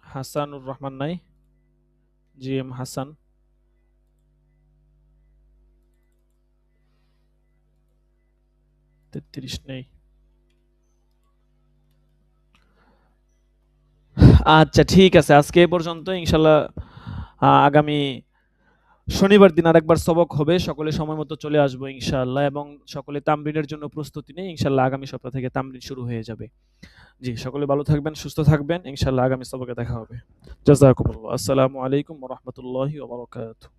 হাসানুর রহমান নাই। G M Hasan. 33 নেই। আচ্ছা ঠিক আছে, আজকে এই পর্যন্ত। ইনশাল্লাহ আগামী শনিবার দিন আরেকবার সবক হবে। সকলে সময় মতো চলে আসবো ইনশাআল্লাহ, এবং সকলে তামরিনের জন্য প্রস্তুতি নিয়ে ইনশাআল্লাহ আগামী সপ্তাহ থেকে তামরিন শুরু হয়ে যাবে। জি, সকলে ভালো থাকবেন, সুস্থ থাকবেন। ইনশাআল্লাহ আগামী সবকে দেখা হবে। জাযাকুমুল্লাহ। আসসালামু আলাইকুম ওয়া রাহমাতুল্লাহি ওয়া বারাকাতুহু।